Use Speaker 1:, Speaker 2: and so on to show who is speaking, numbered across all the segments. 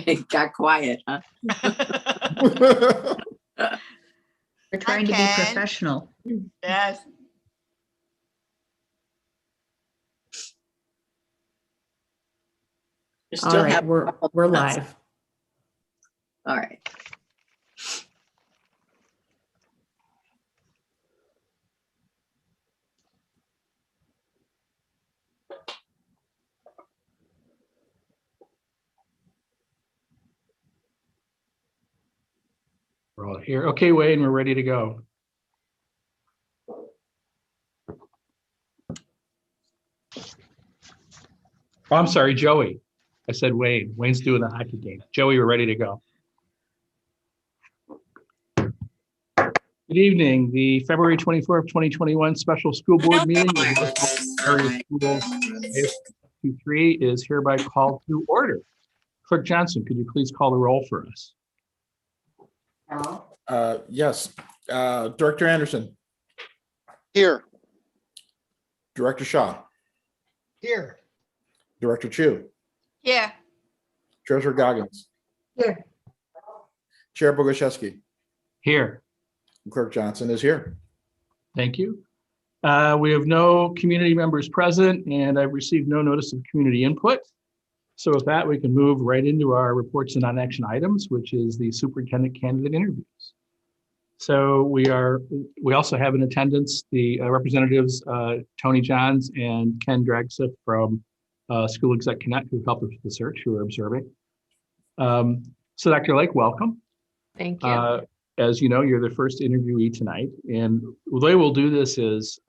Speaker 1: It got quiet, huh?
Speaker 2: We're trying to be
Speaker 3: Ken.
Speaker 2: professional.
Speaker 3: Yes.
Speaker 1: You
Speaker 2: All
Speaker 1: still
Speaker 2: right,
Speaker 1: have.
Speaker 2: we're live.
Speaker 1: All right.
Speaker 4: We're all here. Okay, Wayne, we're ready to go. Oh, I'm sorry, Joey. I said Wayne. Wayne's doing the hockey game. Joey, we're ready to go. Good evening. The February 24th, 2021 special school board meeting of Roseville Area Schools Q3 is hereby called to order. Clerk Johnson, could you please call the roll for us?
Speaker 5: Yes. Director Anderson,
Speaker 6: Here.
Speaker 5: Director Shaw,
Speaker 6: Here.
Speaker 5: Director Chu,
Speaker 3: Yeah.
Speaker 5: Treasurer Goggins.
Speaker 2: Here.
Speaker 5: Chair Bogoshevsky,
Speaker 4: Here.
Speaker 5: Clerk Johnson is here.
Speaker 4: Thank you. We have no community members present, and I've received no notice of community input. So with that, we can move right into our reports and non-action items, which is the superintendent candidate interviews. So we also have in attendance the representatives, Tony Johns and Ken Dragsa from School Exec Connect, who helped us with the search, who are observing. So Dr. Lake, welcome.
Speaker 7: Thank you.
Speaker 4: As you know, you're the first interviewee tonight. And the way we'll do this is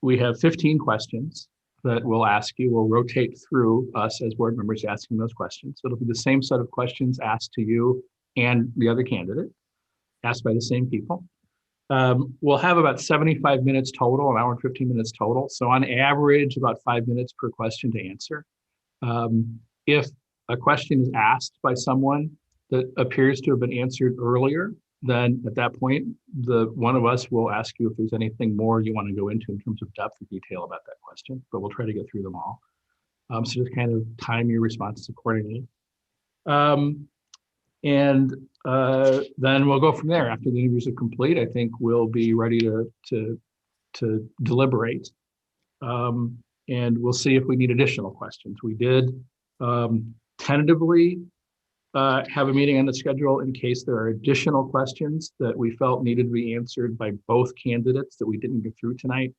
Speaker 4: we have 15 questions that we'll ask you. We'll rotate through us as board members asking those questions. So it'll be the same set of questions asked to you and the other candidate, asked by the same people. We'll have about 75 minutes total, an hour and 15 minutes total. So on average, about 5 minutes per question to answer. If a question is asked by someone that appears to have been answered earlier, then at that point, one of us will ask you if there's anything more you want to go into in terms of depth or detail about that question, but we'll try to get through them all. So just kind of time your responses accordingly. Then we'll go from there. After the interviews are complete, I think we'll be ready to deliberate. And we'll see if we need additional questions. We did tentatively have a meeting on the schedule in case there are additional questions that we felt needed to be answered by both candidates that we didn't get through tonight.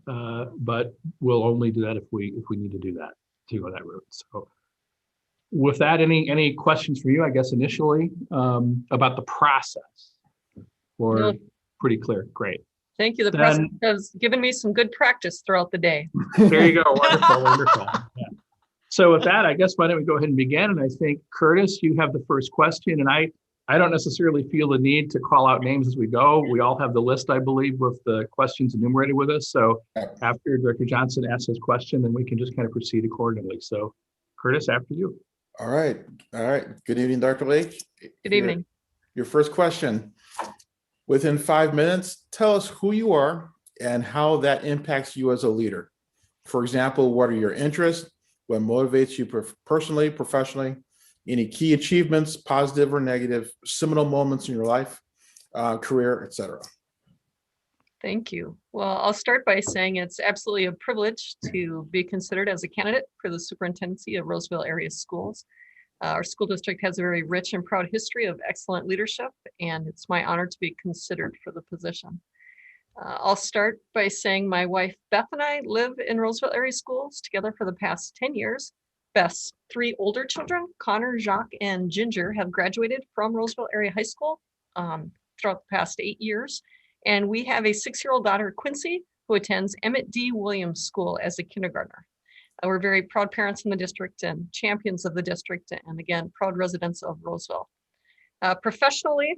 Speaker 4: But we'll only do that if we need to do that, to go that route. So with that, any questions for you, I guess, initially about the process? Or
Speaker 7: No.
Speaker 4: pretty clear? Great.
Speaker 7: Thank you. The
Speaker 4: Then-
Speaker 7: president has given me some good practice throughout the day.
Speaker 4: There you go. Wonderful, wonderful. Yeah. So with that, I guess why don't we go ahead and begin? And I think, Curtis, you have the first question. And I don't necessarily feel the need to call out names as we go. We all have the list, I believe, with the questions enumerated with us. So after Director Johnson asks his question, then we can just kind of proceed accordingly. So Curtis, after you.
Speaker 5: All right. Good evening, Dr. Lake.
Speaker 7: Good evening.
Speaker 5: Your first question. Within 5 minutes, tell us who you are and how that impacts you as a leader. For example, what are your interests? What motivates you personally, professionally? Any key achievements, positive or negative, seminal moments in your life, career, etc.
Speaker 7: Thank you. Well, I'll start by saying it's absolutely a privilege to be considered as a candidate for the superintendency of Roseville area schools. Our school district has a very rich and proud history of excellent leadership, and it's my honor to be considered for the position. I'll start by saying my wife Beth and I live in Roseville area schools together for the past 10 years. Beth's 3 older children, Connor, Jacques, and Ginger, have graduated from Roseville area high school throughout the past 8 years. And we have a 6-year-old daughter, Quincy, who attends Emmett D. Williams School as a kindergartner. We're very proud parents in the district and champions of the district, and again, proud residents of Roseville. Professionally,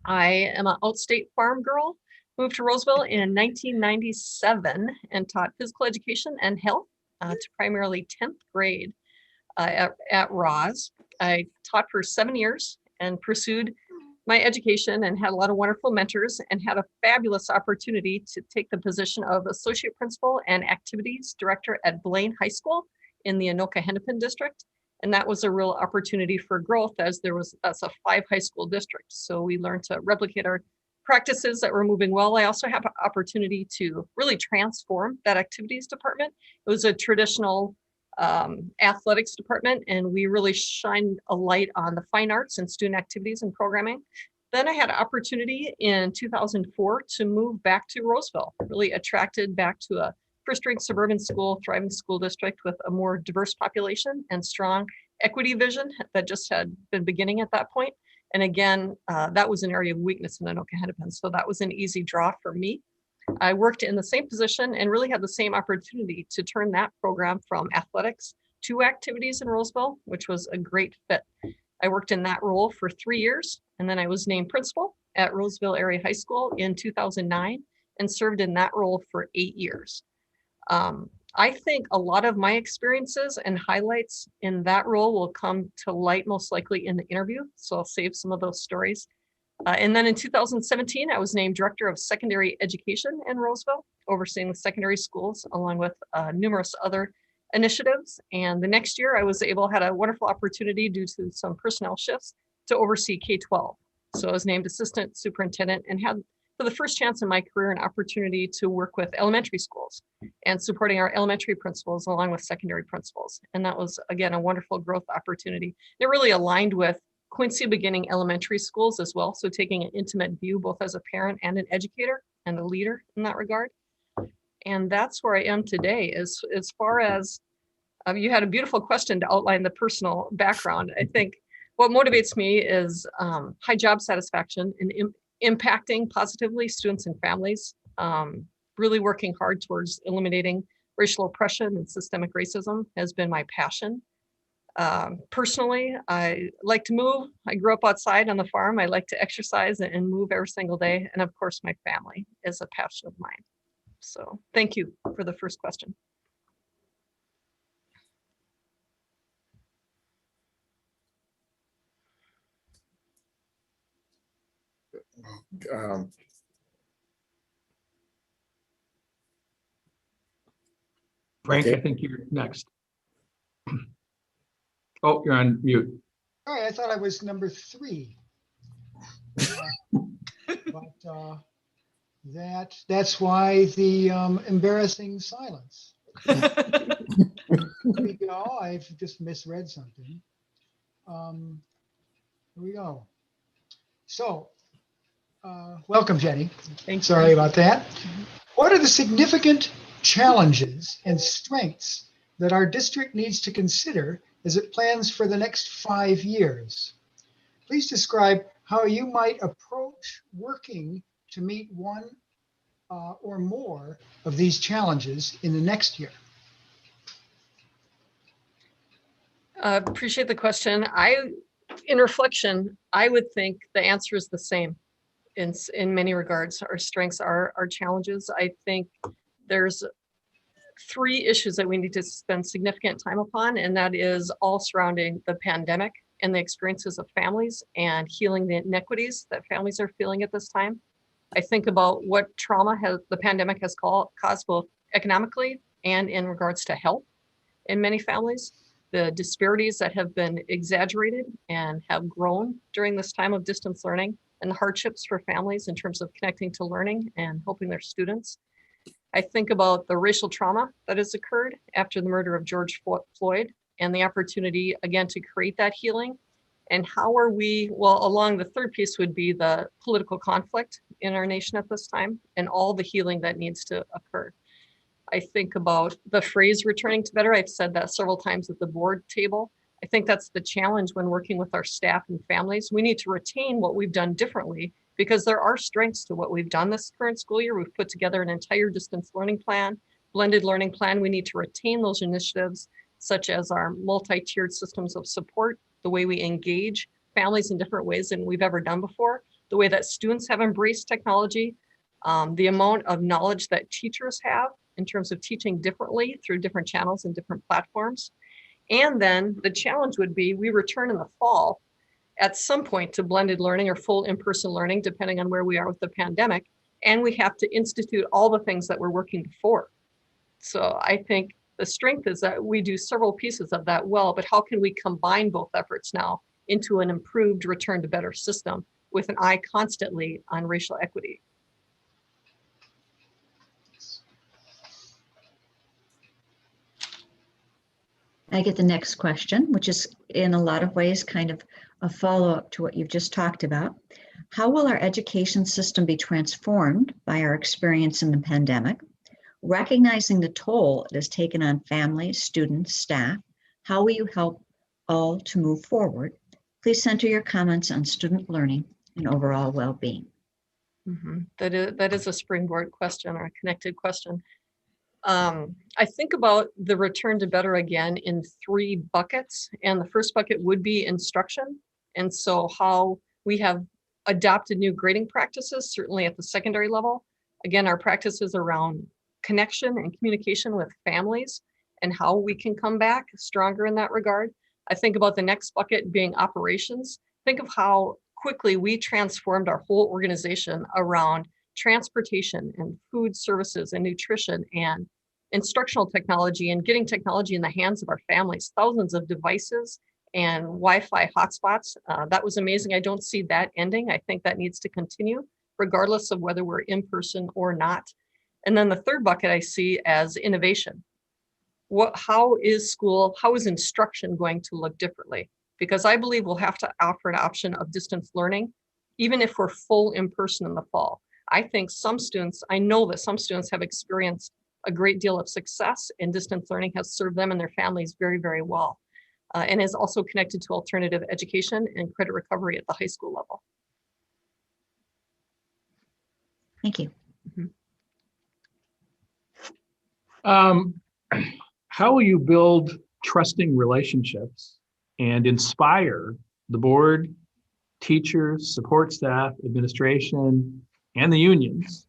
Speaker 7: I am an outstate farm girl. Moved to Roseville in 1997 and taught physical education and health to primarily 10th grade at Ross. I taught for 7 years and pursued my education and had a lot of wonderful mentors and had a fabulous opportunity to take the position of associate principal and activities director at Blaine High School in the Anoka-Hennepin district. And that was a real opportunity for growth as that's a 5 high school district. So we learned to replicate our practices that were moving well. I also have an opportunity to really transform that activities department. It was a traditional athletics department, and we really shined a light on the fine arts and student activities and programming. Then I had an opportunity in 2004 to move back to Roseville, really attracted back to a first-rate suburban school, thriving school district with a more diverse population and strong equity vision that just had been beginning at that point. And again, that was an area of weakness in Anoka Hennepin. So that was an easy draw for me. I worked in the same position and really had the same opportunity to turn that program from athletics to activities in Roseville, which was a great fit. I worked in that role for 3 years, and then I was named principal at Roseville Area High School in 2009 and served in that role for 8 years. I think a lot of my experiences and highlights in that role will come to light most likely in the interview, so I'll save some of those stories. And then in 2017, I was named Director of Secondary Education in Roseville, overseeing the secondary schools along with numerous other initiatives. And the next year I had a wonderful opportunity due to some personnel shifts to oversee K-12. So I was named Assistant Superintendent and had, for the first chance in my career, an opportunity to work with elementary schools and supporting our elementary principals along with secondary principals. And that was, again, a wonderful growth opportunity. It really aligned with Quincy beginning elementary schools as well. So taking an intimate view, both as a parent and an educator and a leader in that regard. And that's where I am today. As far as you had a beautiful question to outline the personal background. I think what motivates me is high job satisfaction and impacting positively students and families, really working hard towards eliminating racial oppression and systemic racism has been my passion. Personally, I like to move. I grew up outside on the farm. I like to exercise and move every single day. And of course, my family is a passion of mine. So thank you for the first question.
Speaker 4: Frank,
Speaker 5: Okay.
Speaker 4: I think you're next. Oh, you're on mute.
Speaker 6: All right, I thought I was number 3. But that's why the embarrassing silence. Here we go. I've just misread something. Here we go. So, welcome, Jenny.
Speaker 7: Thank you.
Speaker 6: Sorry about that. What are the significant challenges and strengths that our district needs to consider as it plans for the next 5 years? Please describe how you might approach working to meet one or more of these challenges in the next year.
Speaker 7: Appreciate the question. In reflection, I would think the answer is the same in many regards. Our strengths are our challenges. I think there's 3 issues that we need to spend significant time upon, and that is all surrounding the pandemic and the experiences of families and healing the inequities that families are feeling at this time. I think about what trauma the pandemic has caused both economically and in regards to health in many families, the disparities that have been exaggerated and have grown during this time of distance learning, and the hardships for families in terms of connecting to learning and helping their students. I think about the racial trauma that has occurred after the murder of George Floyd and the opportunity, again, to create that healing. And how are we, well, along the third piece would be the political conflict in our nation at this time and all the healing that needs to occur. I think about the phrase returning to better. I've said that several times at the board table. I think that's the challenge when working with our staff and families. We need to retain what we've done differently because there are strengths to what we've done this current school year. We've put together an entire distance learning plan, blended learning plan. We need to retain those initiatives, such as our multi-tiered systems of support, the way we engage families in different ways than we've ever done before, the way that students have embraced technology, the amount of knowledge that teachers have in terms of teaching differently through different channels and different platforms. And then the challenge would be we return in the fall at some point to blended learning or full in-person learning, depending on where we are with the pandemic. And we have to institute all the things that we're working for. So I think The strength is that we do several pieces of that well, but how can we combine both efforts now into an improved return to better system with an eye constantly on racial equity?
Speaker 2: I get the next question, which is in a lot of ways kind of a follow-up to what you've just talked about. How will our education system be transformed by our experience in the pandemic? Recognizing the toll it has taken on families, students, staff, how will you help all to move forward? Please center your comments on student learning and overall well-being.
Speaker 7: That is a springboard question or a connected question. I think about the return to better again in 3 buckets, and the first bucket would be instruction. And so how we have adopted new grading practices, certainly at the secondary level. Again, our practices around connection and communication with families and how we can come back stronger in that regard. I think about the next bucket being operations. Think of how quickly we transformed our whole organization around transportation and food services and nutrition and instructional technology and getting technology in the hands of our families, thousands of devices and Wi-Fi hotspots. That was amazing. I don't see that ending. I think that needs to continue regardless of whether we're in person or not. And then the third bucket I see as innovation. How is instruction going to look differently? Because I believe we'll have to offer an option of distance learning, even if we're full in person in the fall. I know that some students have experienced a great deal of success, and distance learning has served them and their families very, very well, and is also connected to alternative education and credit recovery at the high school level.
Speaker 2: Thank you.
Speaker 4: How will you build trusting relationships and inspire the board, teachers, support staff, administration, and the unions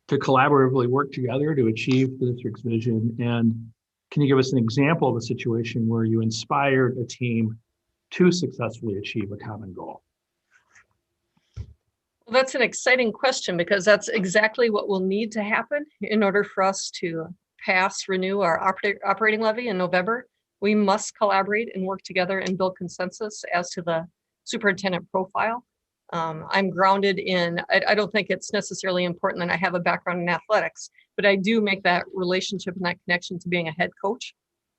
Speaker 4: to collaboratively work together to achieve the district's vision? And can you give us an example of a situation where you inspired a team to successfully achieve a common goal?
Speaker 7: Well, that's an exciting question because that's exactly what will need to happen in order for us to renew our operating levy in November. We must collaborate and work together and build consensus as to the superintendent profile. I'm grounded in, I don't think it's necessarily important that I have a background in athletics, but I do make that relationship and that connection to being a head coach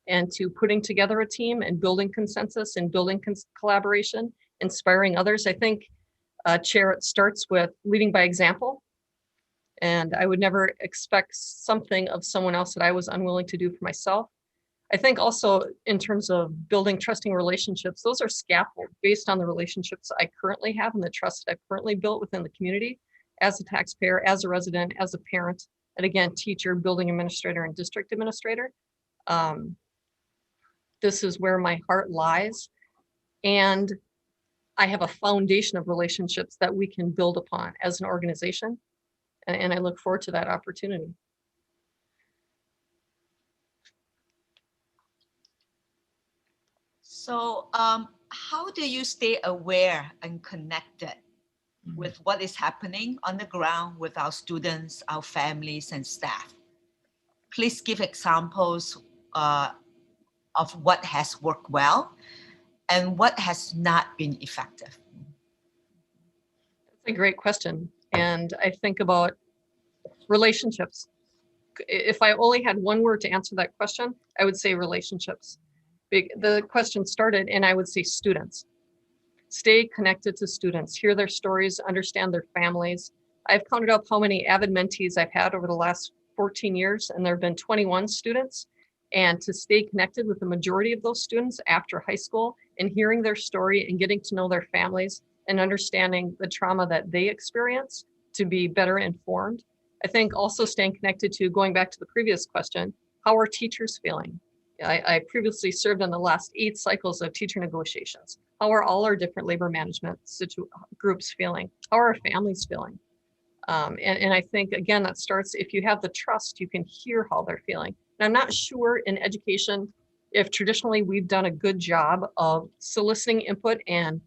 Speaker 7: and to putting together a team and building consensus and building collaboration, inspiring others. I think, Chair, it starts with leading by example. And I would never expect something of someone else that I was unwilling to do for myself. I think also in terms of building trusting relationships, those are scaffold based on the relationships I currently have and the trust I've currently built within the community as a taxpayer, as a resident, as a parent, and again, teacher, building administrator, and district administrator. This is where my heart lies. And I have a foundation of relationships that we can build upon as an organization. And I look forward to that opportunity.
Speaker 3: So how do you stay aware and connected with what is happening on the ground with our students, our families, and staff? Please give examples of what has worked well and what has not been effective.
Speaker 7: That's a great question. And I think about relationships. If I only had one word to answer that question, I would say relationships. The question started and I would say students. Stay connected to students, hear their stories, understand their families. I've counted up how many avid mentees I've had over the last 14 years, and there have been 21 students. And to stay connected with the majority of those students after high school and hearing their story and getting to know their families and understanding the trauma that they experience to be better informed. I think also staying connected to, going back to the previous question, how are teachers feeling? I previously served on the last 8 cycles of teacher negotiations. How are all our different labor management groups feeling? How are our families feeling? And I think, again, that starts, if you have the trust, you can hear how they're feeling. And I'm not sure in education if traditionally we've done a good job of soliciting input and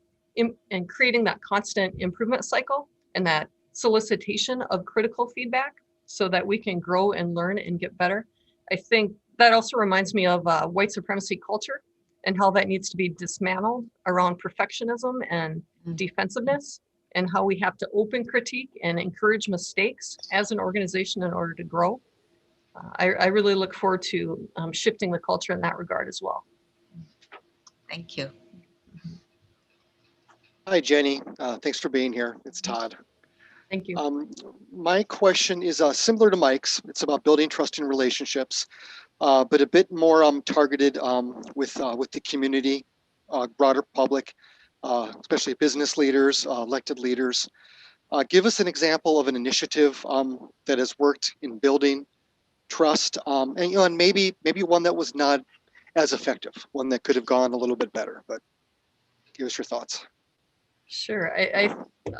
Speaker 7: creating that constant improvement cycle and that solicitation of critical feedback so that we can grow and learn and get better. I think that also reminds me of white supremacy culture and how that needs to be dismantled around perfectionism and defensiveness, and how we have to open critique and encourage mistakes as an organization in order to grow. I really look forward to shifting the culture in that regard as well.
Speaker 3: Thank you.
Speaker 8: Hi, Jenny. Thanks for being here. It's Todd.
Speaker 7: Thank you.
Speaker 8: My question is similar to Mike's. It's about building trusting relationships, but a bit more targeted with the community, broader public, especially business leaders, elected leaders. Give us an example of an initiative that has worked in building trust, and maybe one that was not as effective, one that could have gone a little bit better. But give us your thoughts.
Speaker 7: Sure.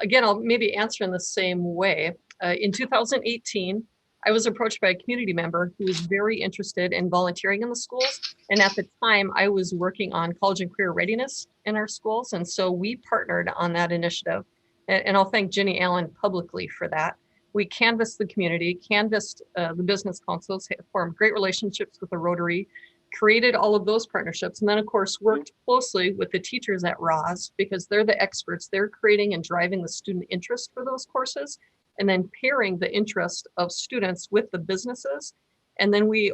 Speaker 7: Again, I'll maybe answer in the same way. In 2018, I was approached by a community member who was very interested in volunteering in the schools. And at the time, I was working on college and career readiness in our schools. And so we partnered on that initiative. And I'll thank Jenny Allen publicly for that. We canvassed the community, canvassed the business councils, formed great relationships with the Rotary, created all of those partnerships, and then of course worked closely with the teachers at Roz, because they're the experts. They're creating and driving the student interest for those courses, and then pairing the interest of students with the businesses. And then we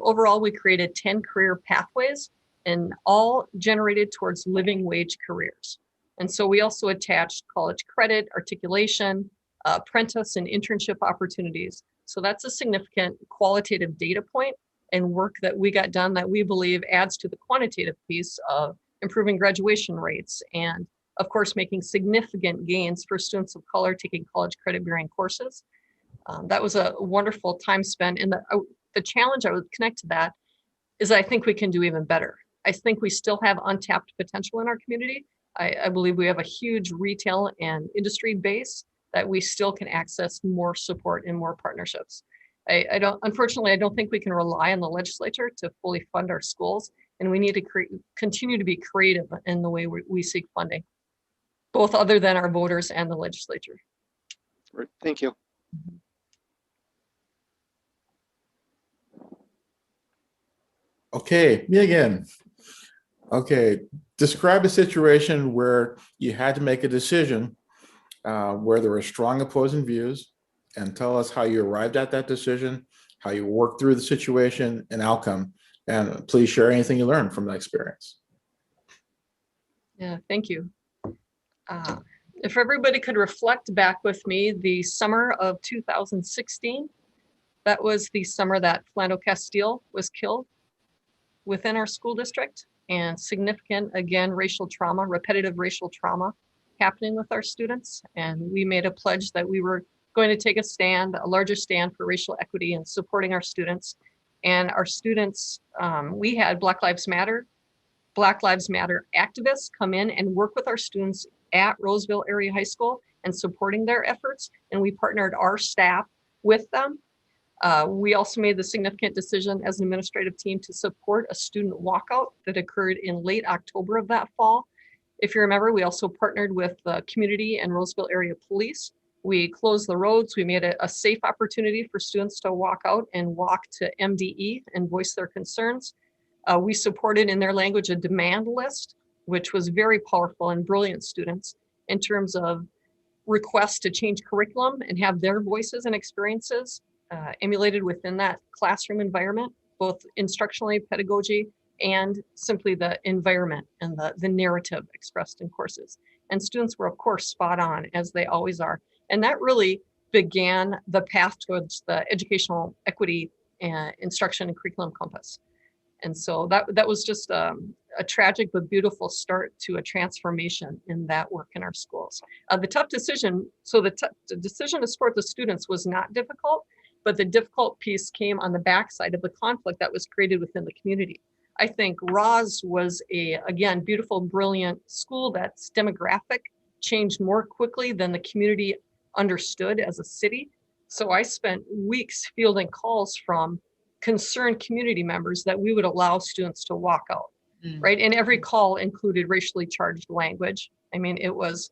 Speaker 7: created 10 career pathways, and all generated towards living wage careers. And so we also attached college credit, articulation, apprentice and internship opportunities. So that's a significant qualitative data point and work that we got done that we believe adds to the quantitative piece of improving graduation rates, and of course making significant gains for students of color taking college credit bearing courses. That was a wonderful time spent. And the challenge I would connect to that is I think we can do even better. I think we still have untapped potential in our community. I believe we have a huge retail and industry base that we still can access more support and more partnerships. Unfortunately, I don't think we can rely on the legislature to fully fund our schools, and we need to continue to be creative in the way we seek funding, both other than our voters and the legislature.
Speaker 8: Great, thank you.
Speaker 5: Okay, me again. Okay, describe a situation where you had to make a decision where there were strong opposing views, and tell us how you arrived at that decision, how you worked through the situation and outcome, and please share anything you learned from that experience.
Speaker 7: Yeah, thank you. If everybody could reflect back with me, the summer of 2016, that was the summer that Philando Castile was killed within our school district, and significant, again, racial trauma, repetitive racial trauma happening with our students. And we made a pledge that we were going to take a larger stand for racial equity and supporting our students. And our students, we had Black Lives Matter activists come in and work with our students at Roseville Area High School and supporting their efforts. And we partnered our staff with them. We also made the significant decision as an administrative team to support a student walkout that occurred in late October of that fall. If you remember, we also partnered with the community and Roseville Area Police. We closed the roads. We made a safe opportunity for students to walk out and walk to MDE and voice their concerns. We supported, in their language, a demand list, which was very powerful and brilliant students in terms of requests to change curriculum and have their voices and experiences emulated within that classroom environment, both instructionally, pedagogy, and simply the environment and the narrative expressed in courses. And students were, of course, spot on, as they always are. And that really began the path towards the educational equity instruction and curriculum compass. And so that was just a tragic but beautiful start to a transformation in that work in our schools. The tough decision, the decision to support the students was not difficult, but the difficult piece came on the backside of the conflict that was created within the community. I think Roz was again, beautiful, brilliant school that's demographic changed more quickly than the community understood as a city. So I spent weeks fielding calls from concerned community members that we would allow students to walk out, right? And every call included racially charged language. I mean, it was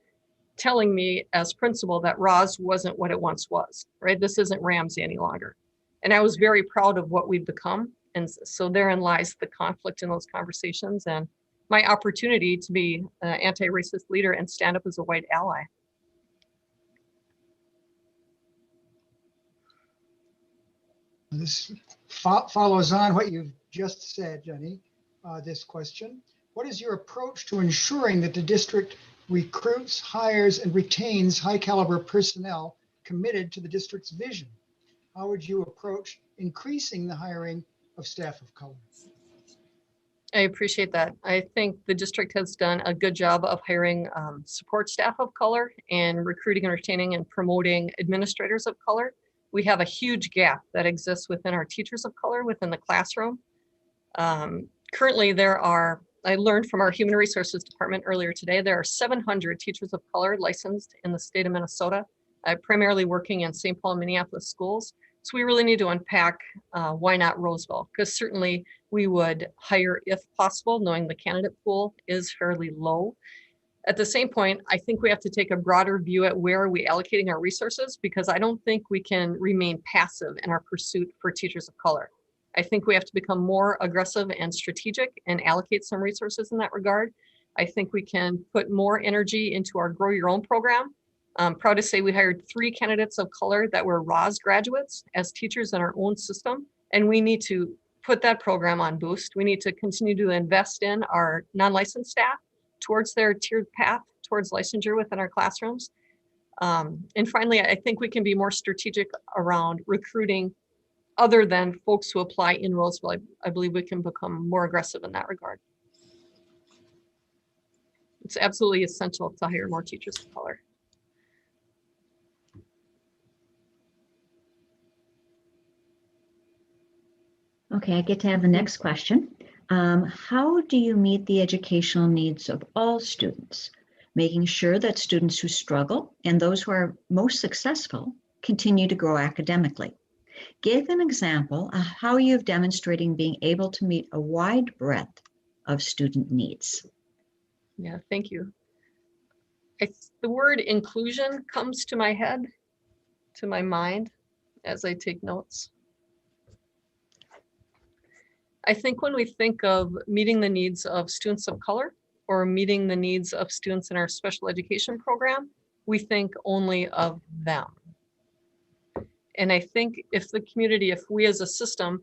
Speaker 7: telling me as principal that Roz wasn't what it once was, right? This isn't Ramsey any longer. And I was very proud of what we've become And so therein lies the conflict in those conversations and my opportunity to be an anti-racist leader and stand up as a white ally.
Speaker 6: This follows on what you've just said, Jenny, this question. What is your approach to ensuring that the district recruits, hires, and retains high caliber personnel committed to the district's vision? How would you approach increasing the hiring of staff of color?
Speaker 7: I appreciate that. I think the district has done a good job of hiring support staff of color and recruiting and retaining and promoting administrators of color. We have a huge gap that exists within our teachers of color within the classroom. Currently, I learned from our human resources department earlier today, there are 700 teachers of color licensed in the state of Minnesota, primarily working in St. Paul and Minneapolis schools. So we really need to unpack why not Roseville, because certainly we would hire if possible, knowing the candidate pool is fairly low. At the same point, I think we have to take a broader view at where are we allocating our resources, because I don't think we can remain passive in our pursuit for teachers of color. I think we have to become more aggressive and strategic and allocate some resources in that regard. I think we can put more energy into our Grow Your Own program. I'm proud to say we hired 3 candidates of color that were Roz graduates as teachers in our own system, and we need to put that program on boost. We need to continue to invest in our non-licensed staff towards their tiered path towards licensure within our classrooms. And finally, I think we can be more strategic around recruiting other than folks who apply in Roseville. I believe we can become more aggressive in that regard. It's absolutely essential to hire more teachers of color.
Speaker 2: Okay, I get to have the next question. How do you meet the educational needs of all students, making sure that students who struggle and those who are most successful continue to grow academically? Give an example of how you've demonstrating being able to meet a wide breadth of student needs.
Speaker 7: Yeah, thank you. The word inclusion comes to my head, to my mind, as I take notes. I think when we think of meeting the needs of students of color or meeting the needs of students in our special education program, we think only of them. And I think if the community, if we as a system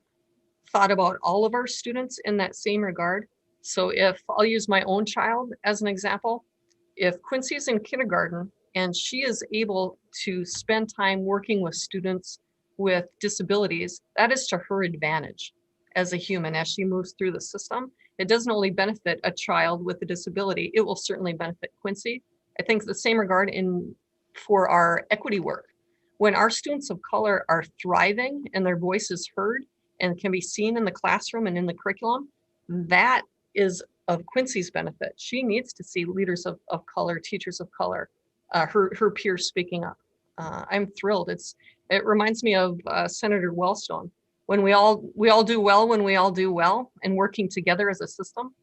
Speaker 7: thought about all of our students in that same regard, so if I'll use my own child as an example, if Quincy's in kindergarten and she is able to spend time working with students with disabilities, that is to her advantage as a human as she moves through the system. It doesn't only benefit a child with a disability, it will certainly benefit Quincy. I think the same regard for our equity work. When our students of color are thriving and their voice is heard and can be seen in the classroom and in the curriculum, that is of Quincy's benefit. She needs to see leaders of color, teachers of color, her peers speaking up. I'm thrilled. It reminds me of Senator Wellstone. When we all do well when we all do well and working together as a system.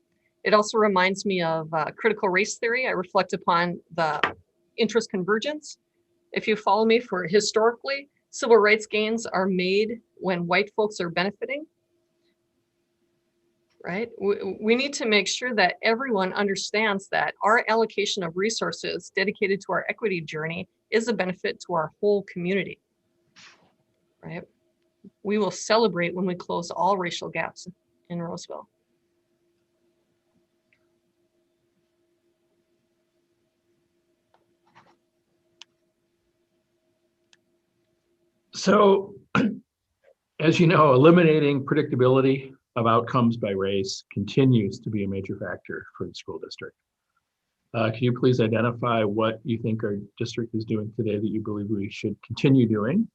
Speaker 7: It also reminds me of critical race theory. I reflect upon the interest convergence. If you follow me, for historically, civil rights gains are made when white folks are benefiting, right? We need to make sure that everyone understands that our allocation of resources dedicated to our equity journey is a benefit to our whole community, right? We will celebrate when we close all racial gaps in Roseville.
Speaker 4: So, as you know, eliminating predictability of outcomes by race continues to be a major factor for the school district. Can you please identify what you think our district is doing today that you believe we should continue doing,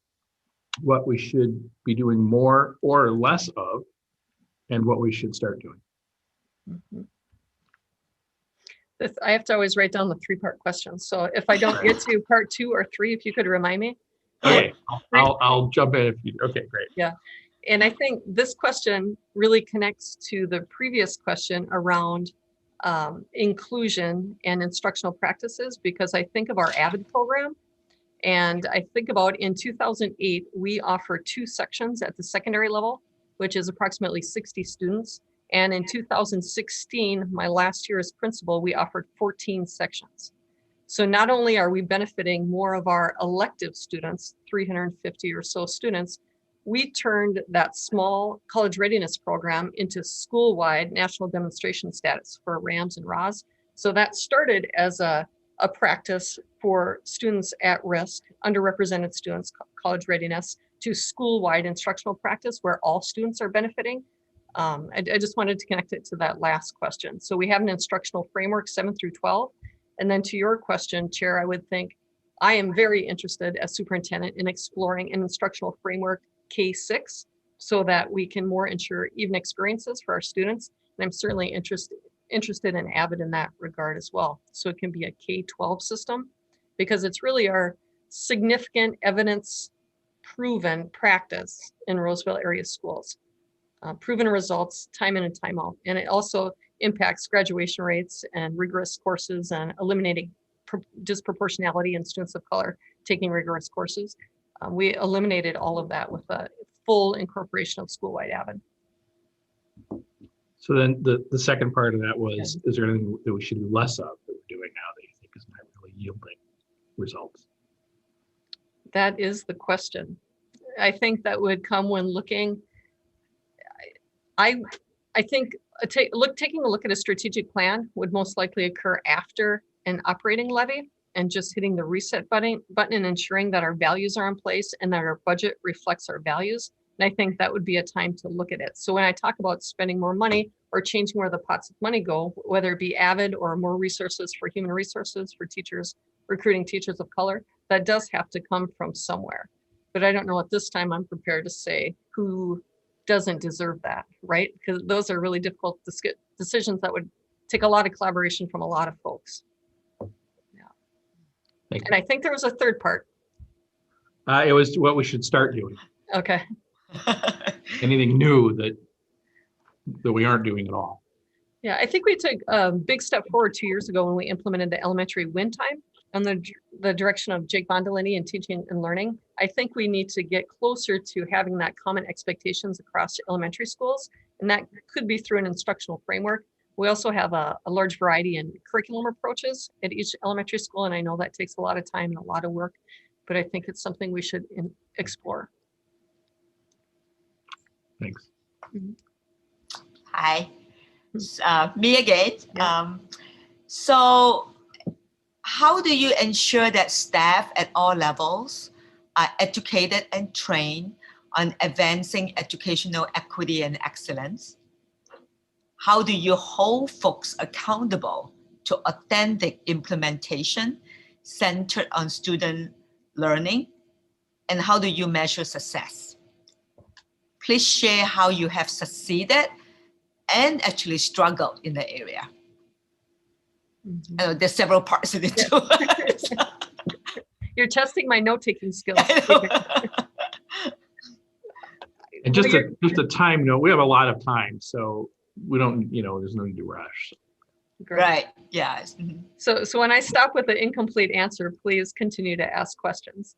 Speaker 4: what we should be doing more or less of, and what we should start doing?
Speaker 7: Mm-hmm. I have to always write down the 3-part question. So if I don't get to part 2 or 3, if you could remind me.
Speaker 4: Okay, I'll jump in if you, okay, great.
Speaker 7: Yeah, and I think this question really connects to the previous question around inclusion and instructional practices, because I think of our AVID program, and I think about in 2008, we offer 2 sections at the secondary level. which is approximately 60 students. And in 2016, my last year as principal, we offered 14 sections. So not only are we benefiting more of our elective students, 350 or so students, we turned that small college readiness program into school-wide national demonstration status for RAMS and ROS. So that started as a practice for students at risk, underrepresented students, college readiness, to school-wide instructional practice where all students are benefiting. I just wanted to connect it to that last question. So we have an instructional framework 7 through 12. And then to your question, Chair, I would think I am very interested as superintendent in exploring an instructional framework K-6 so that we can more ensure even experiences for our students. And I'm certainly interested and avid in that regard as well. So it can be a K-12 system because it's really our significant evidence proven practice in Roseville area schools. Proven results time in and time out. And it also impacts graduation rates and rigorous courses and eliminating disproportionality in students of color taking rigorous courses. We eliminated all of that with a full incorporation of school-wide AVID.
Speaker 4: So then the second part of that was, is there anything that we should do less of that we're doing now that you think is not really yielding results?
Speaker 7: That is the question. I think that would come when looking. I think taking a look at a strategic plan would most likely occur after an operating levy and just hitting the reset button and ensuring that our values are in place and that our budget reflects our values. And I think that would be a time to look at it. So when I talk about spending more money or changing where the pots of money go, whether it be AVID or more resources for human resources for teachers, recruiting teachers of color, that does have to come from somewhere. But I don't know at this time I'm prepared to say who doesn't deserve that, right? Because those are really difficult decisions that would take a lot of collaboration from a lot of folks. Yeah. And I think there was a third part.
Speaker 4: It was what we should start doing.
Speaker 7: Okay.
Speaker 4: Anything new that we aren't doing at all.
Speaker 7: Yeah, I think we took a big step forward 2 years ago when we implemented the elementary win time on the direction of Jake Bondolini and teaching and learning. I think we need to get closer to having that common expectations across elementary schools, and that could be through an instructional framework. We also have a large variety in curriculum approaches at each elementary school, and I know that takes a lot of time and a lot of work, but I think it's something we should explore.
Speaker 4: Thanks.
Speaker 7: Mm-hmm.
Speaker 3: Hi, me again. Yeah. So how do you ensure that staff at all levels are educated and trained on advancing educational equity and excellence? How do you hold folks accountable to authentic implementation centered on student learning? And how do you measure success? Please share how you have succeeded and actually struggled in the area. Mm-hmm. I know there's several parts of it too.
Speaker 7: You're testing my note-taking skills.
Speaker 4: And just a time note, we have a lot of time, so we don't, there's no need to rush.
Speaker 3: Great. Right, yeah.
Speaker 7: Mm-hmm. So when I stop with an incomplete answer, please continue to ask questions.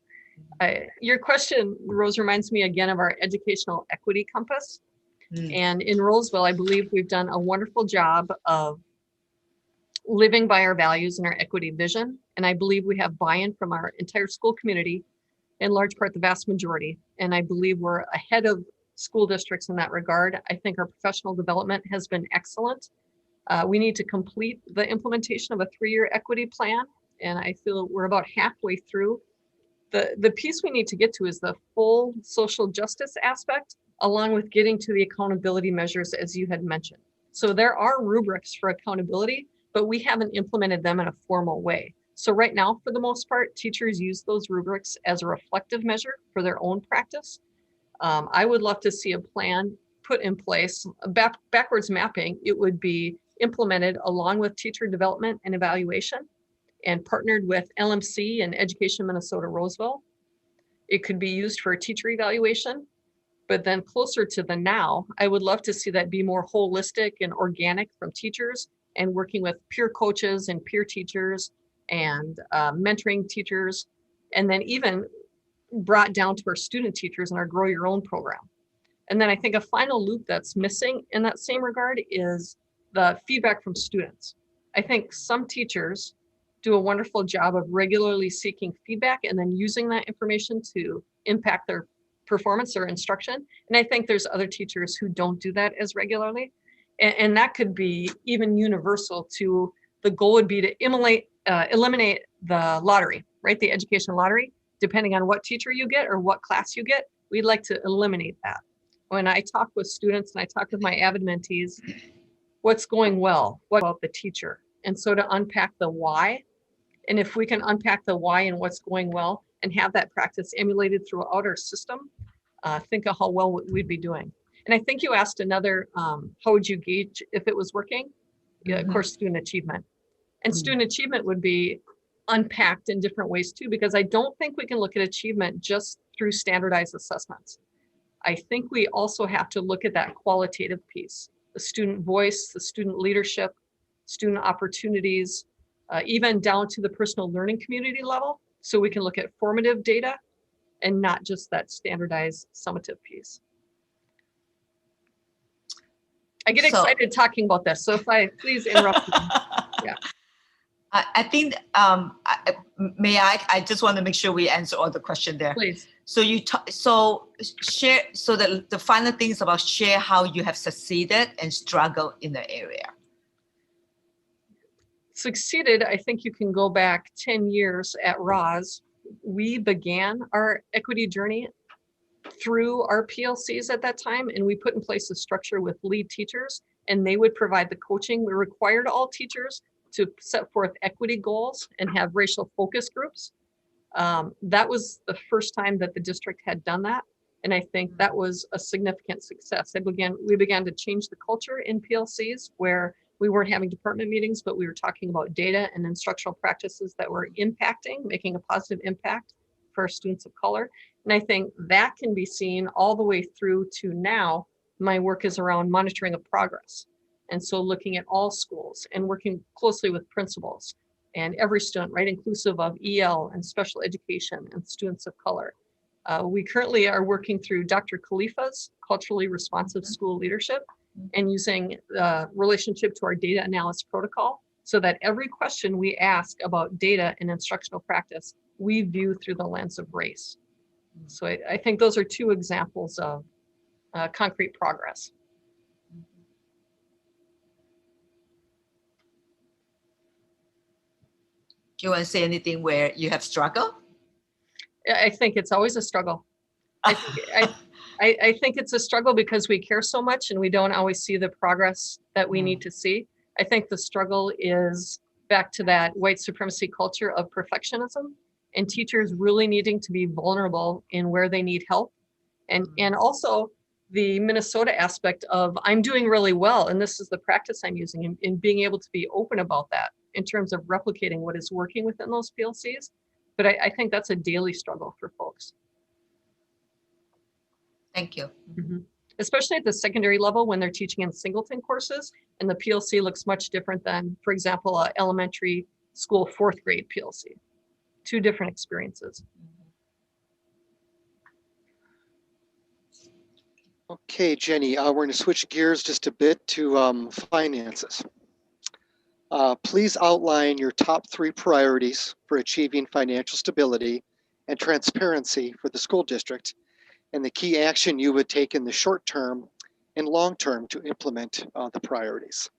Speaker 7: Your question, Rose, reminds me again of our educational equity compass. And in Roseville, I believe we've done a wonderful job of living by our values and our equity vision. And I believe we have buy-in from our entire school community, in large part, the vast majority. And I believe we're ahead of school districts in that regard. I think our professional development has been excellent. We need to complete the implementation of a 3-year equity plan. And I feel we're about halfway through. The piece we need to get to is the full social justice aspect, along with getting to the accountability measures, as you had mentioned. So there are rubrics for accountability, but we haven't implemented them in a formal way. So right now, for the most part, teachers use those rubrics as a reflective measure for their own practice. I would love to see a plan put in place, backwards mapping. It would be implemented along with teacher development and evaluation and partnered with LMC and Education Minnesota Roseville. It could be used for teacher evaluation. But then closer to the now, I would love to see that be more holistic and organic from teachers and working with peer coaches and peer teachers and mentoring teachers, and then even brought down to our student teachers in our Grow Your Own program. And then I think a final loop that's missing in that same regard is the feedback from students. I think some teachers do a wonderful job of regularly seeking feedback and then using that information to impact their performance or instruction. And I think there's other teachers who don't do that as regularly. And that could be even universal to, the goal would be to eliminate the lottery, right? The education lottery, depending on what teacher you get or what class you get, we'd like to eliminate that. When I talk with students and I talk with my avid mentees, what's going well? What about the teacher? And so to unpack the why, and if we can unpack the why and what's going well and have that practice emulated throughout our system, think of how well we'd be doing. And I think you asked another, how would you gauge if it was working? Yeah, of course, student achievement. And student achievement would be unpacked in different ways too, because I don't think we can look at achievement just through standardized assessments. I think we also have to look at that qualitative piece, the student voice, the student leadership, student opportunities, even down to the personal learning community level. So we can look at formative data and not just that standardized summative piece. I get excited talking about this, so if I please interrupt me. Yeah.
Speaker 3: I think, I just want to make sure we answer all the question there.
Speaker 7: Please.
Speaker 3: So share, so the final thing is about share how you have succeeded and struggled in the area.
Speaker 7: Succeeded, I think you can go back 10 years at Roz. We began our equity journey through our PLCs at that time, and we put in place a structure with lead teachers, and they would provide the coaching. We required all teachers to set forth equity goals and have racial focus groups. That was the first time that the district had done that. And I think that was a significant success. We began to change the culture in PLCs where we weren't having department meetings, but we were talking about data and instructional practices that were making a positive impact for our students of color. And I think that can be seen all the way through to now. My work is around monitoring of progress. And so looking at all schools and working closely with principals and every student, right, inclusive of EL and special education and students of color. We currently are working through Dr. Khalifa's culturally responsive school leadership and using the relationship to our data analysis protocol so that every question we ask about data and instructional practice, we view through the lens of race. So I think those are two examples of concrete progress.
Speaker 3: Do you want to say anything where you have struggled?
Speaker 7: I think it's always a struggle. I think it's a struggle because we care so much and we don't always see the progress that we need to see. I think the struggle is back to that white supremacy culture of perfectionism and teachers really needing to be vulnerable in where they need help. And also the Minnesota aspect of I'm doing really well and this is the practice I'm using and being able to be open about that in terms of replicating what is working within those PLCs. But I think that's a daily struggle for folks.
Speaker 3: Thank you.
Speaker 7: Mm-hmm. Especially at the secondary level when they're teaching in singleton courses and the PLC looks much different than, for example, an elementary school 4th grade PLC. Two different experiences.
Speaker 8: Okay, Jenny, we're going to switch gears just a bit to finances. Please outline your top 3 priorities for achieving financial stability and transparency for the school district and the key action you would take in the short term and long term to implement the priorities.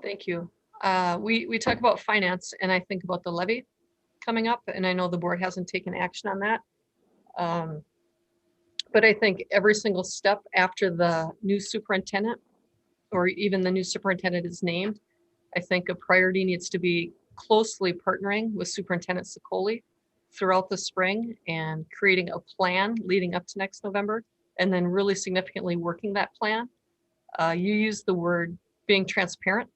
Speaker 7: Thank you. We talk about finance and I think about the levy coming up, and I know the board hasn't taken action on that. But I think every single step after the new superintendent or even the new superintendent is named, I think a priority needs to be closely partnering with Superintendent Sicoli throughout the spring and creating a plan leading up to next November, and then really significantly working that plan. You use the word being transparent,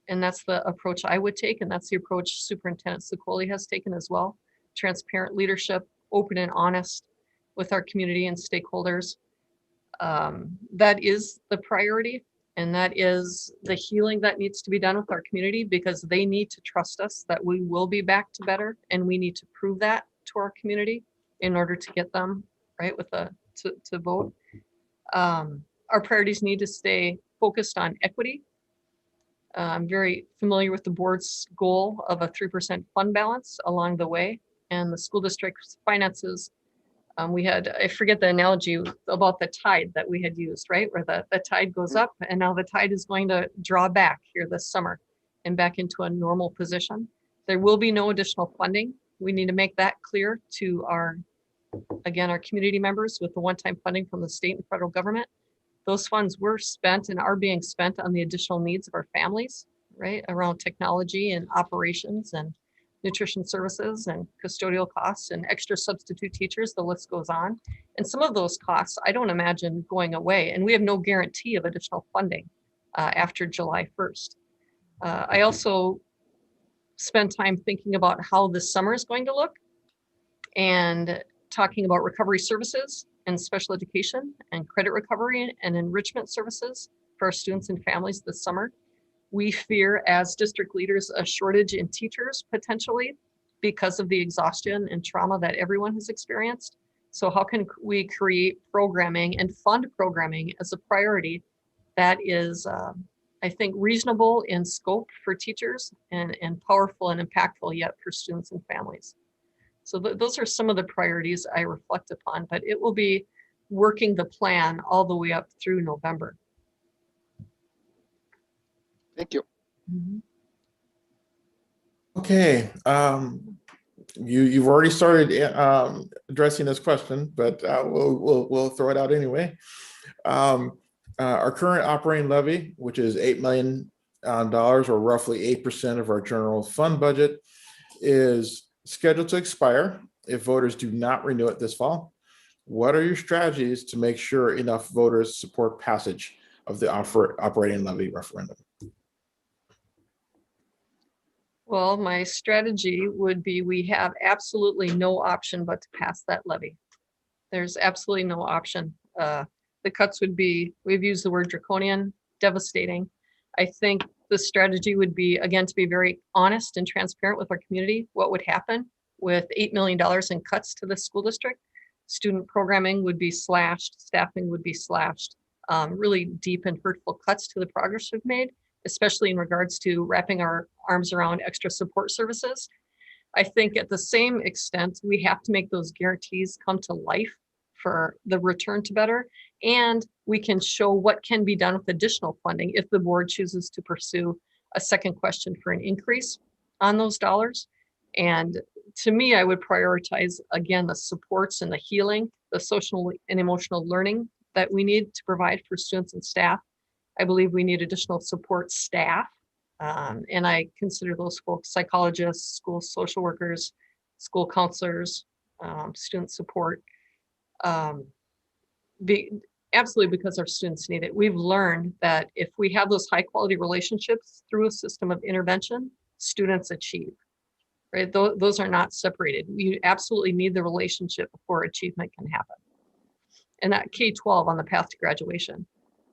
Speaker 7: and that's the approach I would take, and that's the approach Superintendent Sicoli has taken as well. Transparent leadership, open and honest with our community and stakeholders. That is the priority. And that is the healing that needs to be done with our community, because they need to trust us that we will be back to better, and we need to prove that to our community in order to get them right with to vote. Our priorities need to stay focused on equity. I'm very familiar with the board's goal of a 3% fund balance along the way, and the school district's finances. We had, I forget the analogy about the tide that we had used, right? Where the tide goes up, and now the tide is going to draw back here this summer and back into a normal position. There will be no additional funding. We need to make that clear to our community members with the one-time funding from the state and federal government. Those funds were spent and are being spent on the additional needs of our families, right? Around technology and operations and nutrition services and custodial costs and extra substitute teachers, the list goes on. And some of those costs, I don't imagine going away. And we have no guarantee of additional funding after July 1st. I also spend time thinking about how this summer is going to look and talking about recovery services and special education and credit recovery and enrichment services for our students and families this summer. We fear as district leaders a shortage in teachers potentially because of the exhaustion and trauma that everyone has experienced. So how can we create programming and fund programming as a priority that is, I think, reasonable in scope for teachers and powerful and impactful yet for students and families. So those are some of the priorities I reflect upon, but it will be working the plan all the way up through November.
Speaker 8: Thank you.
Speaker 7: Mm-hmm.
Speaker 5: Okay, you've already started addressing this question, but we'll throw it out anyway. Our current operating levy, which is $8 million, or roughly 8% of our general fund budget, is scheduled to expire if voters do not renew it this fall. What are your strategies to make sure enough voters support passage of the operating levy referendum?
Speaker 7: Well, my strategy would be we have absolutely no option but to pass that levy. There's absolutely no option. The cuts would be, we've used the word draconian, devastating. I think the strategy would be, again, to be very honest and transparent with our community. What would happen with $8 million in cuts to the school district? Student programming would be slashed, staffing would be slashed, really deep and hurtful cuts to the progress we've made, especially in regards to wrapping our arms around extra support services. I think at the same extent, we have to make those guarantees come to life for the return to better. And we can show what can be done with additional funding if the board chooses to pursue a second question for an increase on those dollars. And to me, I would prioritize, again, the supports and the healing, the social and emotional learning that we need to provide for students and staff. I believe we need additional support staff. And I consider those folks psychologists, school social workers, school counselors, student support. Absolutely, because our students need it. We've learned that if we have those high quality relationships through a system of intervention, students achieve, right? Those are not separated. You absolutely need the relationship before achievement can happen. And that K-12 on the path to graduation.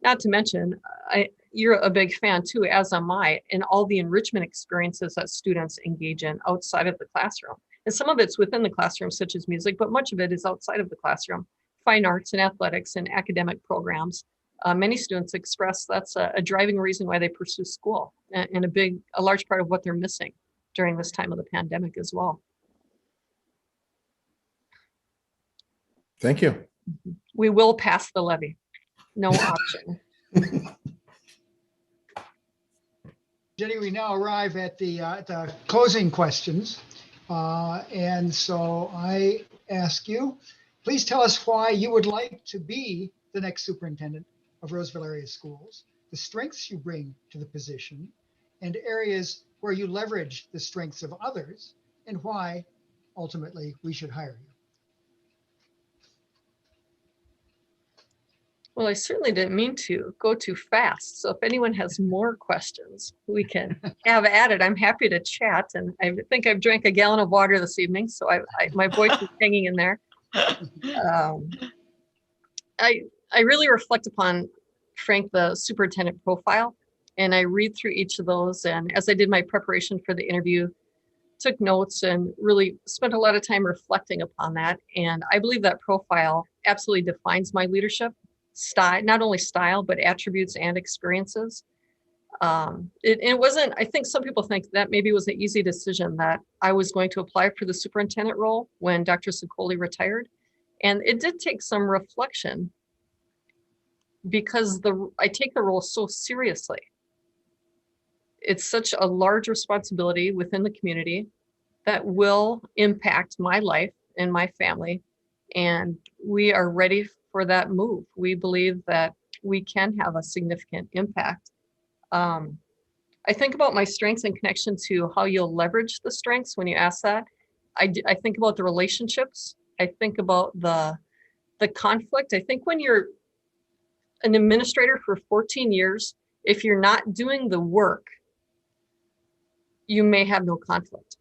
Speaker 7: Not to mention, you're a big fan too, as am I, in all the enrichment experiences that students engage in outside of the classroom. And some of it's within the classroom, such as music, but much of it is outside of the classroom. Fine arts and athletics and academic programs. Many students express that's a driving reason why they pursue school, and a large part of what they're missing during this time of the pandemic as well.
Speaker 5: Thank you.
Speaker 7: We will pass the levy. No option.
Speaker 6: Jenny, we now arrive at the closing questions. And so I ask you, please tell us why you would like to be the next superintendent of Roseville area schools, the strengths you bring to the position, and areas where you leverage the strengths of others, and why ultimately we should hire you.
Speaker 7: Well, I certainly didn't mean to go too fast. So if anyone has more questions, we can have at it. I'm happy to chat. And I think I've drank a gallon of water this evening, so my voice is hanging in there. I really reflect upon Frank, the superintendent profile, and I read through each of those. And as I did my preparation for the interview, took notes and really spent a lot of time reflecting upon that. And I believe that profile absolutely defines my leadership style, not only style, but attributes and experiences. It wasn't, I think some people think that maybe it was an easy decision that I was going to apply for the superintendent role when Dr. Sicoli retired. And it did take some reflection because I take the role so seriously. It's such a large responsibility within the community that will impact my life and my family. And we are ready for that move. We believe that we can have a significant impact. I think about my strengths in connection to how you'll leverage the strengths when you ask that. I think about the relationships. I think about the conflict. I think when you're an administrator for 14 years, if you're not doing the work, you may have no conflict.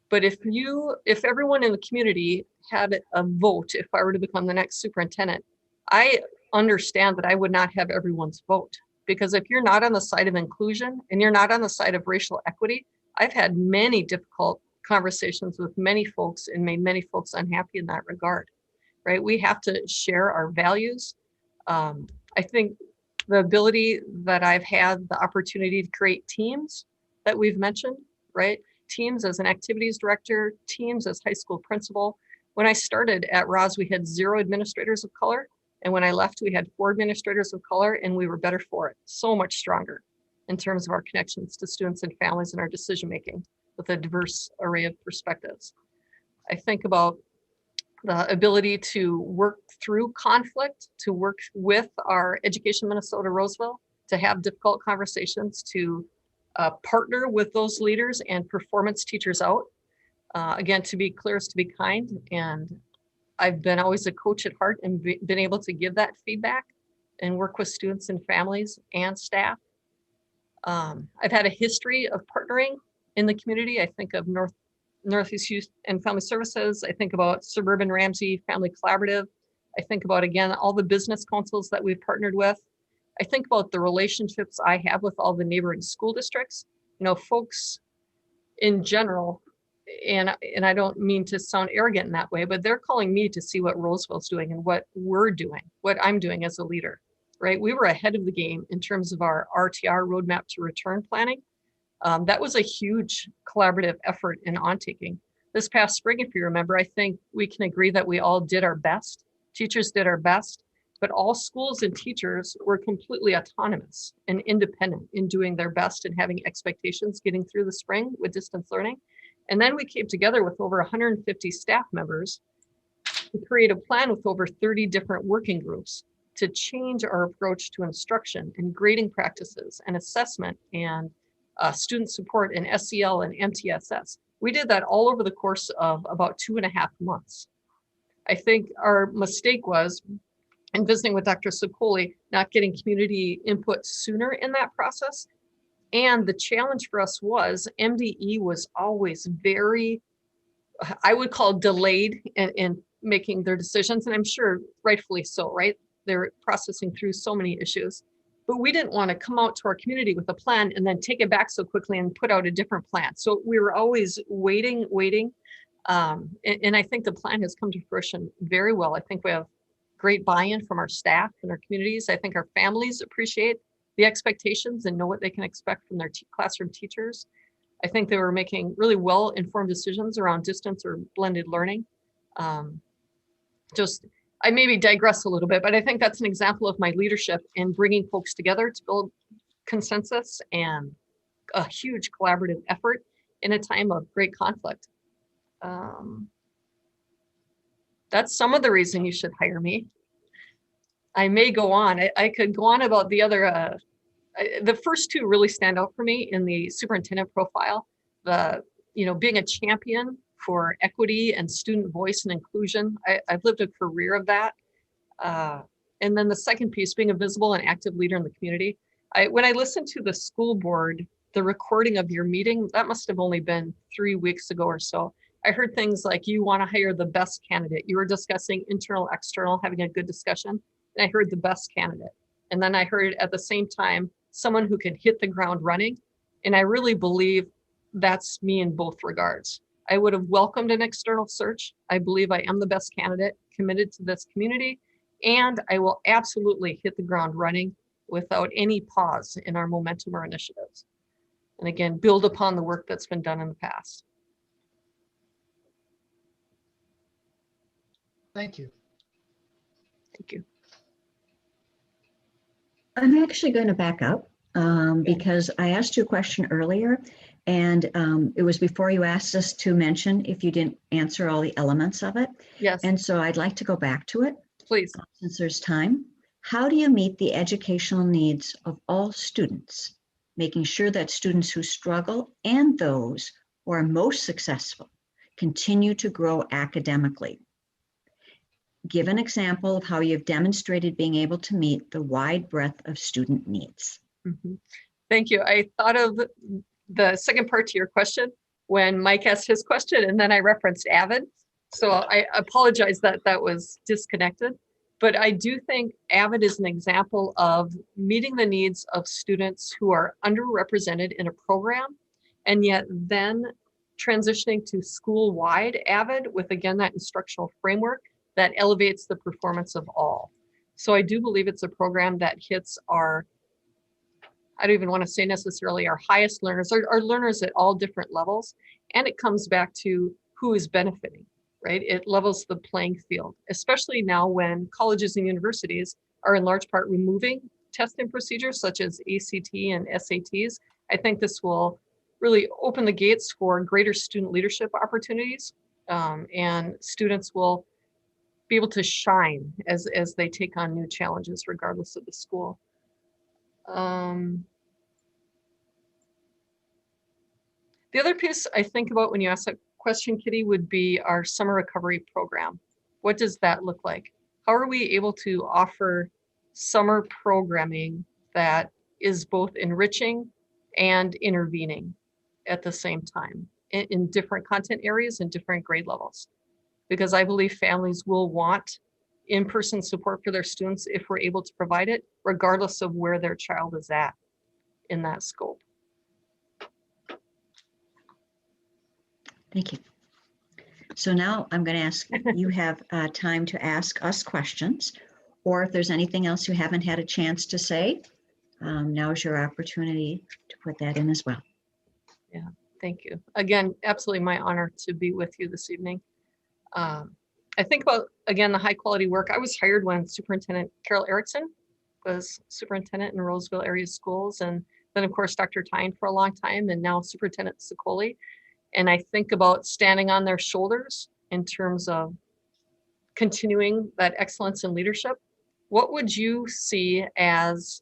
Speaker 7: But if everyone in the community had a vote, if I were to become the next superintendent, I understand that I would not have everyone's vote. Because if you're not on the side of inclusion and you're not on the side of racial equity, I've had many difficult conversations with many folks and made many folks unhappy in that regard, right? We have to share our values. I think the ability that I've had the opportunity to create teams that we've mentioned, right? Teams as an activities director, teams as high school principal. When I started at Ros, we had 0 administrators of color. And when I left, we had 4 administrators of color, and we were better for it. So much stronger in terms of our connections to students and families and our decision-making with a diverse array of perspectives. I think about the ability to work through conflict, to work with our Education Minnesota Roseville, to have difficult conversations, to partner with those leaders and performance teachers out. Again, to be clear is to be kind. And I've been always a coach at heart and been able to give that feedback and work with students and families and staff. I've had a history of partnering in the community. I think of Northeast Youth and Family Services. I think about Suburban Ramsey Family Collaborative. I think about, again, all the business councils that we've partnered with. I think about the relationships I have with all the neighboring school districts. You know, folks in general, and I don't mean to sound arrogant in that way, but they're calling me to see what Roseville's doing and what we're doing, what I'm doing as a leader, right? We were ahead of the game in terms of our RTR roadmap to return planning. That was a huge collaborative effort and on-taking. This past spring, if you remember, I think we can agree that we all did our best. Teachers did our best, but all schools and teachers were completely autonomous and independent in doing their best and having expectations getting through the spring with distance learning. And then we came together with over 150 staff members to create a plan with over 30 different working groups to change our approach to instruction and grading practices and assessment and student support and SEL and MTSS. We did that all over the course of about 2.5 months. I think our mistake was, in visiting with Dr. Sicoli, not getting community input sooner in that process. And the challenge for us was MDE was always very, I would call delayed in making their decisions. And I'm sure rightfully so, right? They're processing through so many issues. But we didn't want to come out to our community with a plan and then take it back so quickly and put out a different plan. So we were always waiting. And I think the plan has come to fruition very well. I think we have great buy-in from our staff and our communities. I think our families appreciate the expectations and know what they can expect from their classroom teachers. I think they were making really well-informed decisions around distance or blended learning. I maybe digress a little bit, but I think that's an example of my leadership in bringing folks together to build consensus and a huge collaborative effort in a time of great conflict. That's some of the reason you should hire me. I may go on. I could go on about the other, the first 2 really stand out for me in the superintendent profile. Being a champion for equity and student voice and inclusion. I've lived a career of that. And then the second piece, being a visible and active leader in the community. When I listened to the school board, the recording of your meeting, that must have only been 3 weeks ago or so. I heard things like you want to hire the best candidate. You were discussing internal, external, having a good discussion. And I heard the best candidate. And then I heard at the same time, someone who can hit the ground running. And I really believe that's me in both regards. I would have welcomed an external search. I believe I am the best candidate committed to this community, and I will absolutely hit the ground running without any pause in our momentum or initiatives. And again, build upon the work that's been done in the past.
Speaker 6: Thank you.
Speaker 7: Thank you.
Speaker 2: I'm actually going to back up because I asked you a question earlier, and it was before you asked us to mention if you didn't answer all the elements of it.
Speaker 7: Yes,
Speaker 2: And so I'd like to go back to it
Speaker 7: please.
Speaker 2: since there's time. How do you meet the educational needs of all students, making sure that students who struggle and those who are most successful continue to grow academically? Give an example of how you've demonstrated being able to meet the wide breadth of student needs.
Speaker 7: Mhm. Thank you. I thought of the second part to your question when Mike asked his question, and then I referenced AVID. So I apologize that that was disconnected. But I do think AVID is an example of meeting the needs of students who are underrepresented in a program, and yet then transitioning to school-wide AVID with, again, that instructional framework that elevates the performance of all. So I do believe it's a program that hits our, I don't even want to say necessarily our highest learners, our learners at all different levels. And it comes back to who is benefiting, right? It levels the playing field, especially now when colleges and universities are in large part removing testing procedures such as ACT and SATs. I think this will really open the gates for greater student leadership opportunities, and students will be able to shine as they take on new challenges regardless of the school. The other piece I think about when you ask that question, Kitty, would be our summer recovery program. What does that look like? How are we able to offer summer programming that is both enriching and intervening at the same time in different content areas and different grade levels? Because I believe families will want in-person support for their students if we're able to provide it, regardless of where their child is at in that scope.
Speaker 2: Thank you. So now I'm going to ask, you have time to ask us questions, or if there's anything else you haven't had a chance to say, now is your opportunity to put that in as well.
Speaker 7: Yeah, thank you. Again, absolutely my honor to be with you this evening. I think about, again, the high quality work. I was hired when Superintendent Carol Erickson was superintendent in Roseville area schools. And then of course, Dr. Tyne for a long time, and now Superintendent Sicoli. And I think about standing on their shoulders in terms of continuing that excellence in leadership. What would you see as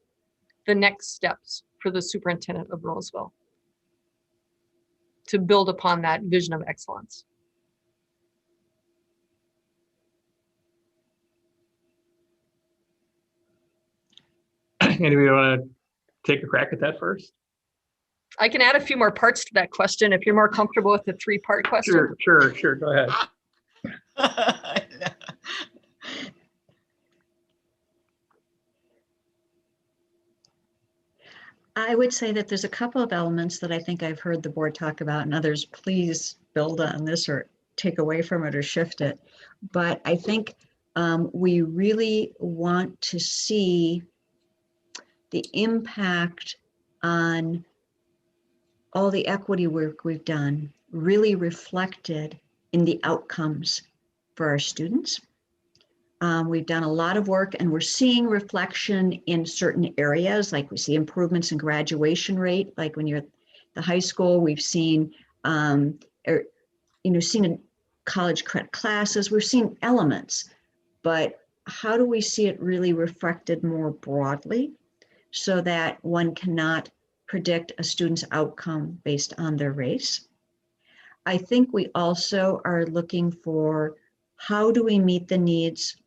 Speaker 7: the next steps for the superintendent of Roseville to build upon that vision of excellence?
Speaker 4: Anybody want to take a crack at that first?
Speaker 7: I can add a few more parts to that question if you're more comfortable with the three-part question.
Speaker 4: Sure. Go ahead.
Speaker 2: I would say that there's a couple of elements that I think I've heard the board talk about, and others please build on this or take away from it or shift it. But I think we really want to see the impact on all the equity work we've done really reflected in the outcomes for our students. We've done a lot of work, and we're seeing reflection in certain areas, like we see improvements in graduation rate, like when you're at the high school. We've seen, seen in college credit classes, we've seen elements, but how do we see it really reflected more broadly so that one cannot predict a student's outcome based on their race? I think we also are looking for how do we meet the needs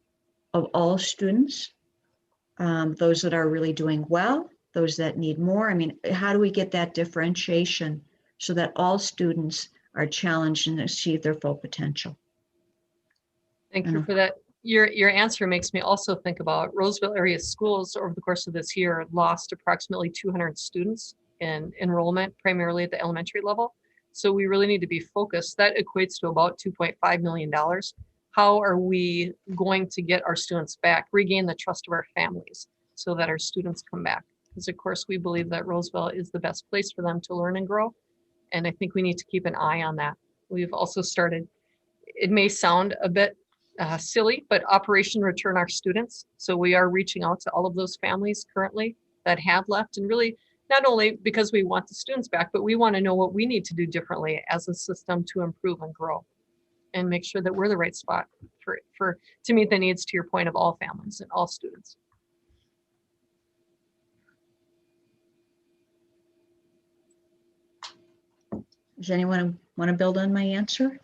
Speaker 2: of all students, those that are really doing well, those that need more. I mean, how do we get that differentiation so that all students are challenged and achieve their full potential?
Speaker 7: Thank you for that your answer makes me also think about Roseville area schools over the course of this year lost approximately 200 students in enrollment, primarily at the elementary level. So we really need to be focused. That equates to about $2.5 million. How are we going to get our students back, regain the trust of our families so that our students come back? Because of course we believe that Roseville is the best place for them to learn and grow. And I think we need to keep an eye on that. We've also started, it may sound a bit silly, but Operation Return Our Students. So we are reaching out to all of those families currently that have left, and really not only because we want the students back, but we want to know what we need to do differently as a system to improve and grow and make sure that we're the right spot for to meet the needs, to your point, of all families and all students.
Speaker 2: Does anyone want to build on my answer?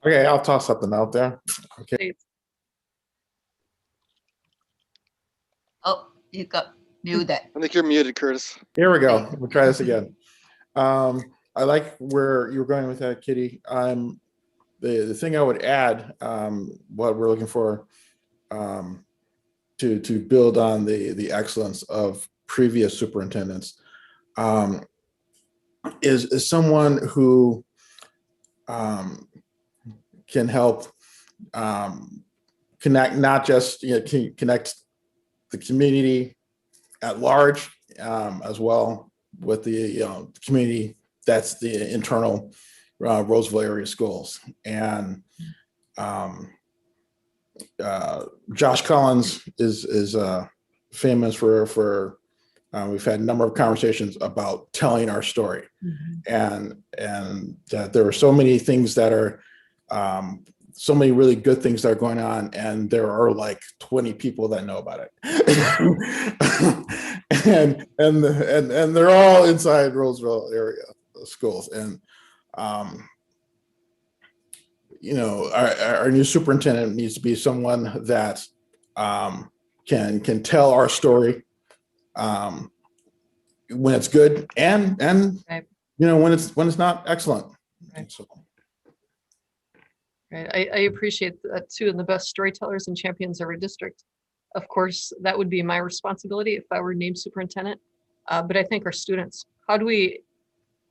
Speaker 5: Okay, I'll toss something out there. Okay.
Speaker 7: Please.
Speaker 3: Oh, you got muted.
Speaker 8: I think you're muted, Curtis.
Speaker 5: Here we go. We'll try this again. I like where you're going with that, Kitty. The thing I would add, what we're looking for, to build on the excellence of previous superintendents, is someone who can help connect, not just connect the community at large, as well with the community that's the internal Roseville area schools. And Josh Collins is famous for we've had a number of conversations about telling our story, and that there are so many things that are so many really good things that are going on, and there are like 20 people that know about it, and they're all inside Roseville area schools. And our new superintendent needs to be someone that can tell our story when it's good, and
Speaker 7: Right.
Speaker 5: when it's not excellent.
Speaker 7: Right.
Speaker 5: So.
Speaker 7: Right. I appreciate that too. And the best storytellers and champions of our district. Of course, that would be my responsibility if I were named superintendent. But I think our students, how do we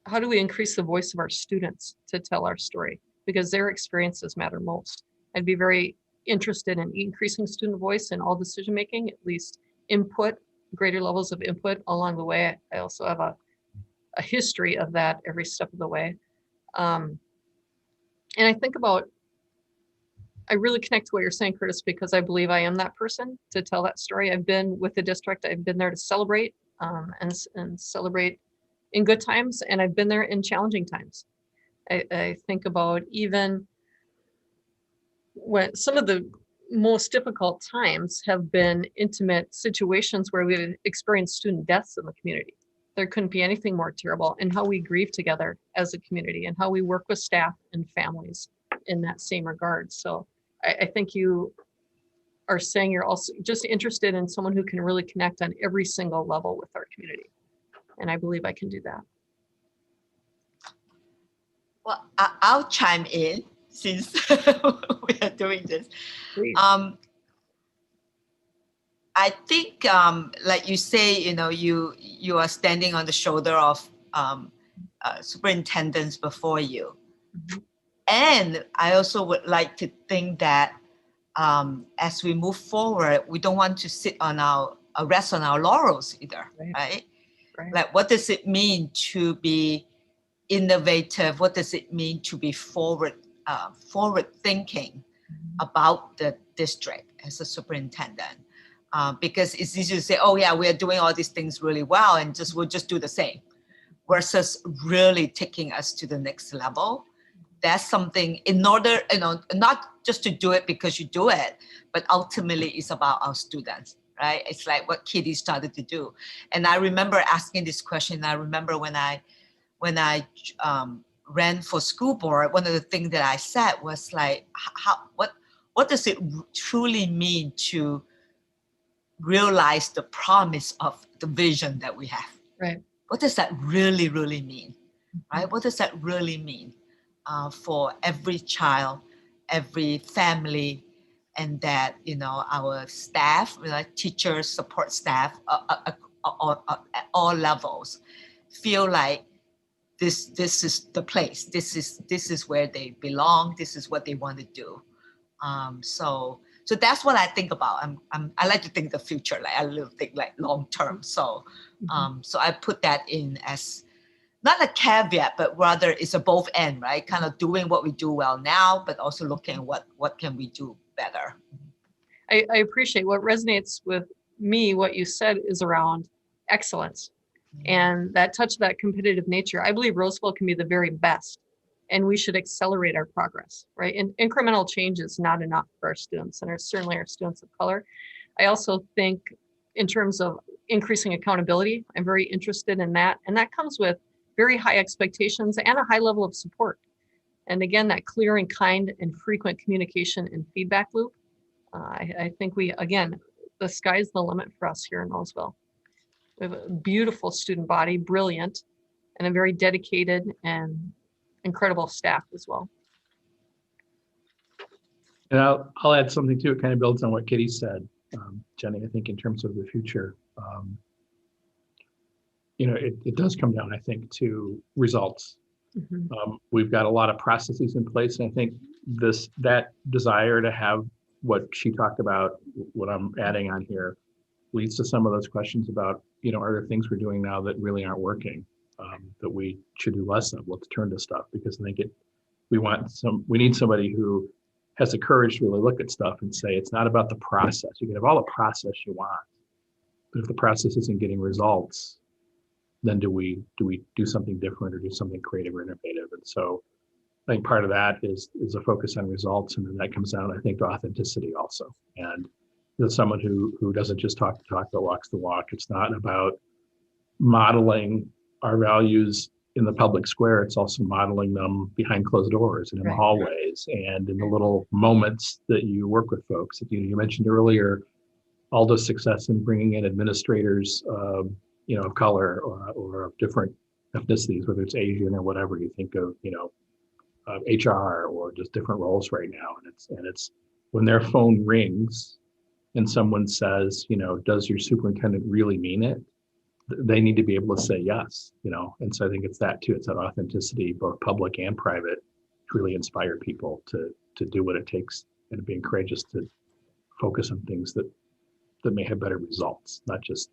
Speaker 7: increase the voice of our students to tell our story? Because their experiences matter most. I'd be very interested in increasing student voice in all decision making, at least input, greater levels of input along the way. I also have a history of that every step of the way. And I think about, I really connect to what you're saying, Curtis, because I believe I am that person to tell that story. I've been with the district. I've been there to celebrate and celebrate in good times, and I've been there in challenging times. I think about even when some of the most difficult times have been intimate situations where we've experienced student deaths in the community. There couldn't be anything more terrible, and how we grieve together as a community and how we work with staff and families in that same regard. So I think you are saying you're also just interested in someone who can really connect on every single level with our community. And I believe I can do that.
Speaker 3: Well, I'll chime in since we are doing this.
Speaker 7: Please.
Speaker 3: I think, like you say, you are standing on the shoulder of superintendents before you.
Speaker 7: Mhm.
Speaker 3: And I also would like to think that as we move forward, we don't want to rest on our laurels either, right? Like, what does it mean to be innovative? What does it mean to be forward thinking about the district as a superintendent? Because it's easy to say, oh yeah, we are doing all these things really well, and we'll just do the same, versus really taking us to the next level. That's something, in order, not just to do it because you do it, but ultimately it's about our students, right? It's like what Kitty started to do. And I remember asking this question. I remember when I ran for school board, one of the things that I said was like, what does it truly mean to realize the promise of the vision that we have?
Speaker 7: Right.
Speaker 3: What does that really, really mean? Right? What does that really mean for every child every family, and that, you know, our staff, like teachers, support staff, at all levels, feel like this is the place. This is where they belong. This is what they want to do. So that's what I think about. I like to think the future, like I think like long term. So so I put that in as not a caveat, but rather it's a both end, right? Kind of doing what we do well now, but also looking at what can we do better.
Speaker 7: I appreciate what resonates with me. What you said is around excellence and that touch, that competitive nature. I believe Roseville can be the very best, and we should accelerate our progress, right? And incremental change is not enough for our students, and certainly our students of color. I also think in terms of increasing accountability, I'm very interested in that. And that comes with very high expectations and a high level of support. And again, that clear and kind and frequent communication and feedback loop. I think again, the sky's the limit for us here in Roseville. We have a beautiful student body, brilliant, and a very dedicated and incredible staff as well.
Speaker 4: And I'll add something too. It kind of builds on what Kitty said, Jenny. I think in terms of the future, you know, it does come down, I think, to results. We've got a lot of processes in place, and I think that desire to have what she talked about, what I'm adding on here, leads to some of those questions about, you know, are there things we're doing now that really aren't working, that we should do less of? Let's turn to stuff, because I think we need somebody who has the courage to really look at stuff and say, it's not about the process. You can have all the process you want, but if the process isn't getting results, then do we do something different or do something creative or innovative? And so I think part of that is a focus on results, and then that comes down, I think, to authenticity also. And there's someone who doesn't just talk the talk but walks the walk. It's not about modeling our values in the public square. It's also modeling them behind closed doors and in the hallways and in the little moments that you work with folks. You mentioned earlier Aldo's success in bringing in administrators, you know, of color or of different ethnicities, whether it's Asian or whatever. You think of, you know, HR or just different roles right now, and it's when their phone rings and someone says, you know, does your superintendent really mean it? They need to be able to say yes, you know. And so I think it's that too. It's that authenticity, both public and private, to really inspire people to do what it takes and to be courageous to focus on things that may have better results, not just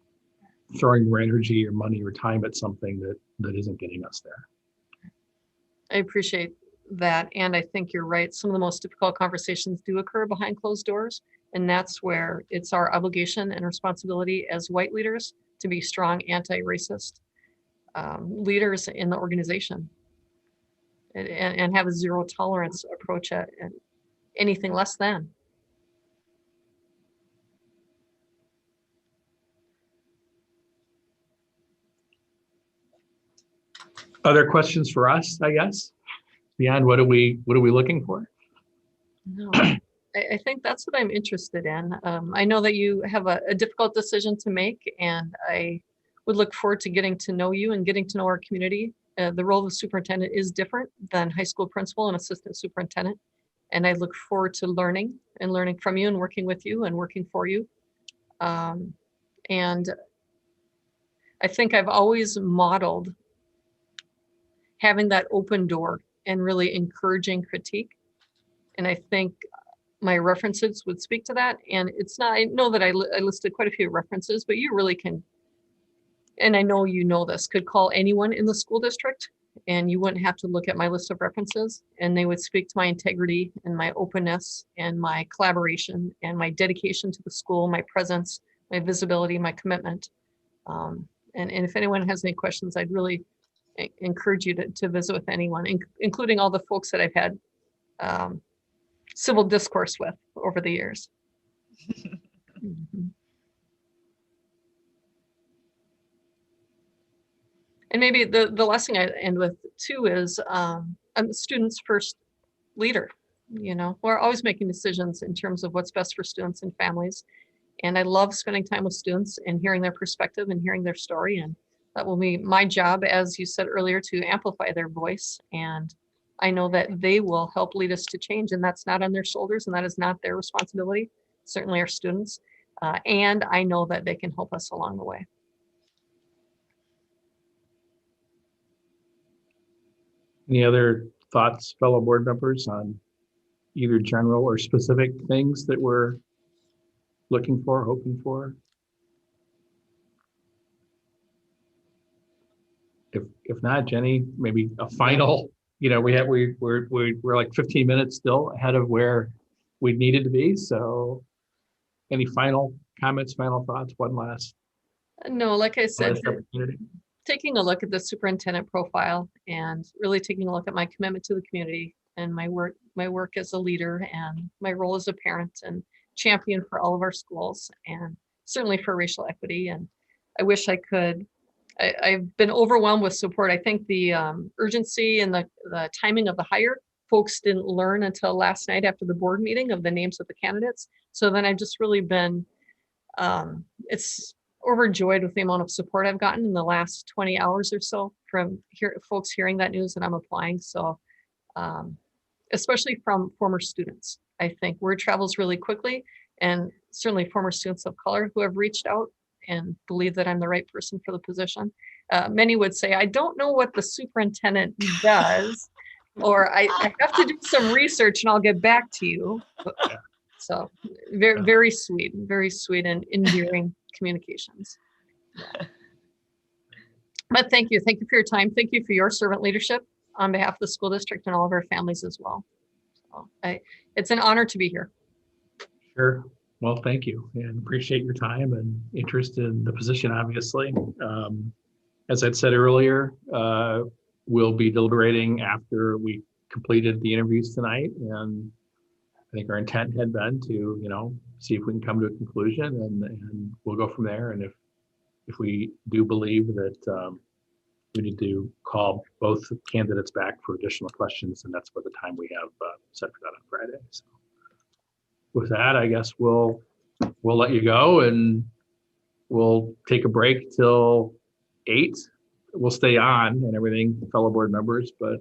Speaker 4: throwing more energy or money or time at something that isn't getting us there.
Speaker 7: I appreciate that. And I think you're right. Some of the most difficult conversations do occur behind closed doors. And that's where it's our obligation and responsibility as white leaders to be strong anti-racist leaders in the organization and have a zero tolerance approach at anything less than.
Speaker 4: Other questions for us, I guess, beyond what are we looking for?
Speaker 7: No, I think that's what I'm interested in. I know that you have a difficult decision to make, and I would look forward to getting to know you and getting to know our community. The role of the superintendent is different than high school principal and assistant superintendent. And I look forward to learning from you and working with you and working for you. And I think I've always modeled having that open door and really encouraging critique. And I think my references would speak to that. And it's not, I know that I listed quite a few references, but you really can, and I know you know this, could call anyone in the school district and you wouldn't have to look at my list of references, and they would speak to my integrity and my openness and my collaboration and my dedication to the school, my presence, my visibility, my commitment. And if anyone has any questions, I'd really encourage you to visit with anyone, including all the folks that I've had civil discourse with over the years. And maybe the last thing I end with too is I'm a student's first leader. You know, we're always making decisions in terms of what's best for students and families. And I love spending time with students and hearing their perspective and hearing their story. And that will be my job, as you said earlier, to amplify their voice and I know that they will help lead us to change, and that's not on their shoulders, and that is not their responsibility, certainly our students. And I know that they can help us along the way.
Speaker 4: Any other thoughts, fellow board members, on either general or specific things that we're looking for, hoping for? If not, Jenny, maybe a final, we're like 15 minutes still ahead of where we needed to be. So any final comments, final thoughts, one last
Speaker 7: No, like I said,
Speaker 4: opportunity?
Speaker 7: taking a look at the superintendent profile and really taking a look at my commitment to the community and my work as a leader and my role as a parent and champion for all of our schools and certainly for racial equity. And I wish I could. I've been overwhelmed with support. I think the urgency and the timing of the hire, folks didn't learn until last night after the board meeting of the names of the candidates. So then I've just really been, it's overjoyed with the amount of support I've gotten in the last 20 hours or so from folks hearing that news that I'm applying. So especially from former students, I think word travels really quickly, and certainly former students of color who have reached out and believe that I'm the right person for the position. Many would say, I don't know what the superintendent does, or I have to do some research and I'll get back to you. So very sweet and endearing communications. Yeah. But thank you for your time. Thank you for your servant leadership on behalf of the school district and all of our families as well. So it's an honor to be here.
Speaker 4: Sure. Well, thank you and appreciate your time and interest in the position, obviously. As I said earlier, we'll be deliberating after we completed the interviews tonight. And I think our intent had been to, see if we can come to a conclusion and we'll go from there. And if we do believe that we need to call both candidates back for additional questions, and that's what the time we have set for that on Friday. So with that, I guess we'll let you go and we'll take a break till 8. We'll stay on and everything, fellow board members, but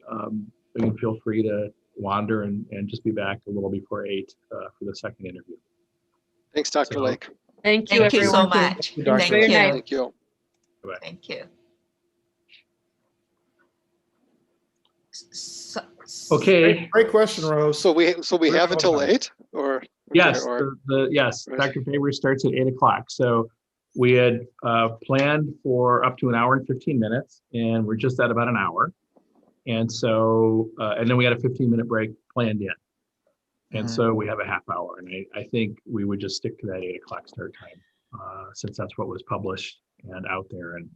Speaker 4: you can feel free to wander and just be back a little before 8 for the second interview.
Speaker 8: Thanks, Dr.
Speaker 4: So,
Speaker 8: Lake.
Speaker 7: Thank you,
Speaker 3: Thank you so
Speaker 7: everyone.
Speaker 3: much.
Speaker 5: you, Dr.
Speaker 3: Thank
Speaker 7: Very
Speaker 3: you.
Speaker 7: nice.
Speaker 8: Thank you.
Speaker 4: Bye-bye.
Speaker 3: Thank you. So,
Speaker 4: Okay.
Speaker 5: Great question, Rose.
Speaker 8: So we have until 8, or
Speaker 4: Yes,
Speaker 8: or
Speaker 4: yes.
Speaker 8: Right.
Speaker 4: Dr. Faber starts at 8 o'clock. So we had planned for up to an hour and 15 minutes, and we're just at about an hour. And so, and then we had a 15-minute break planned in. And so we have a half hour. And I think we would just stick to that 8 o'clock start time, since that's what was published and out there. And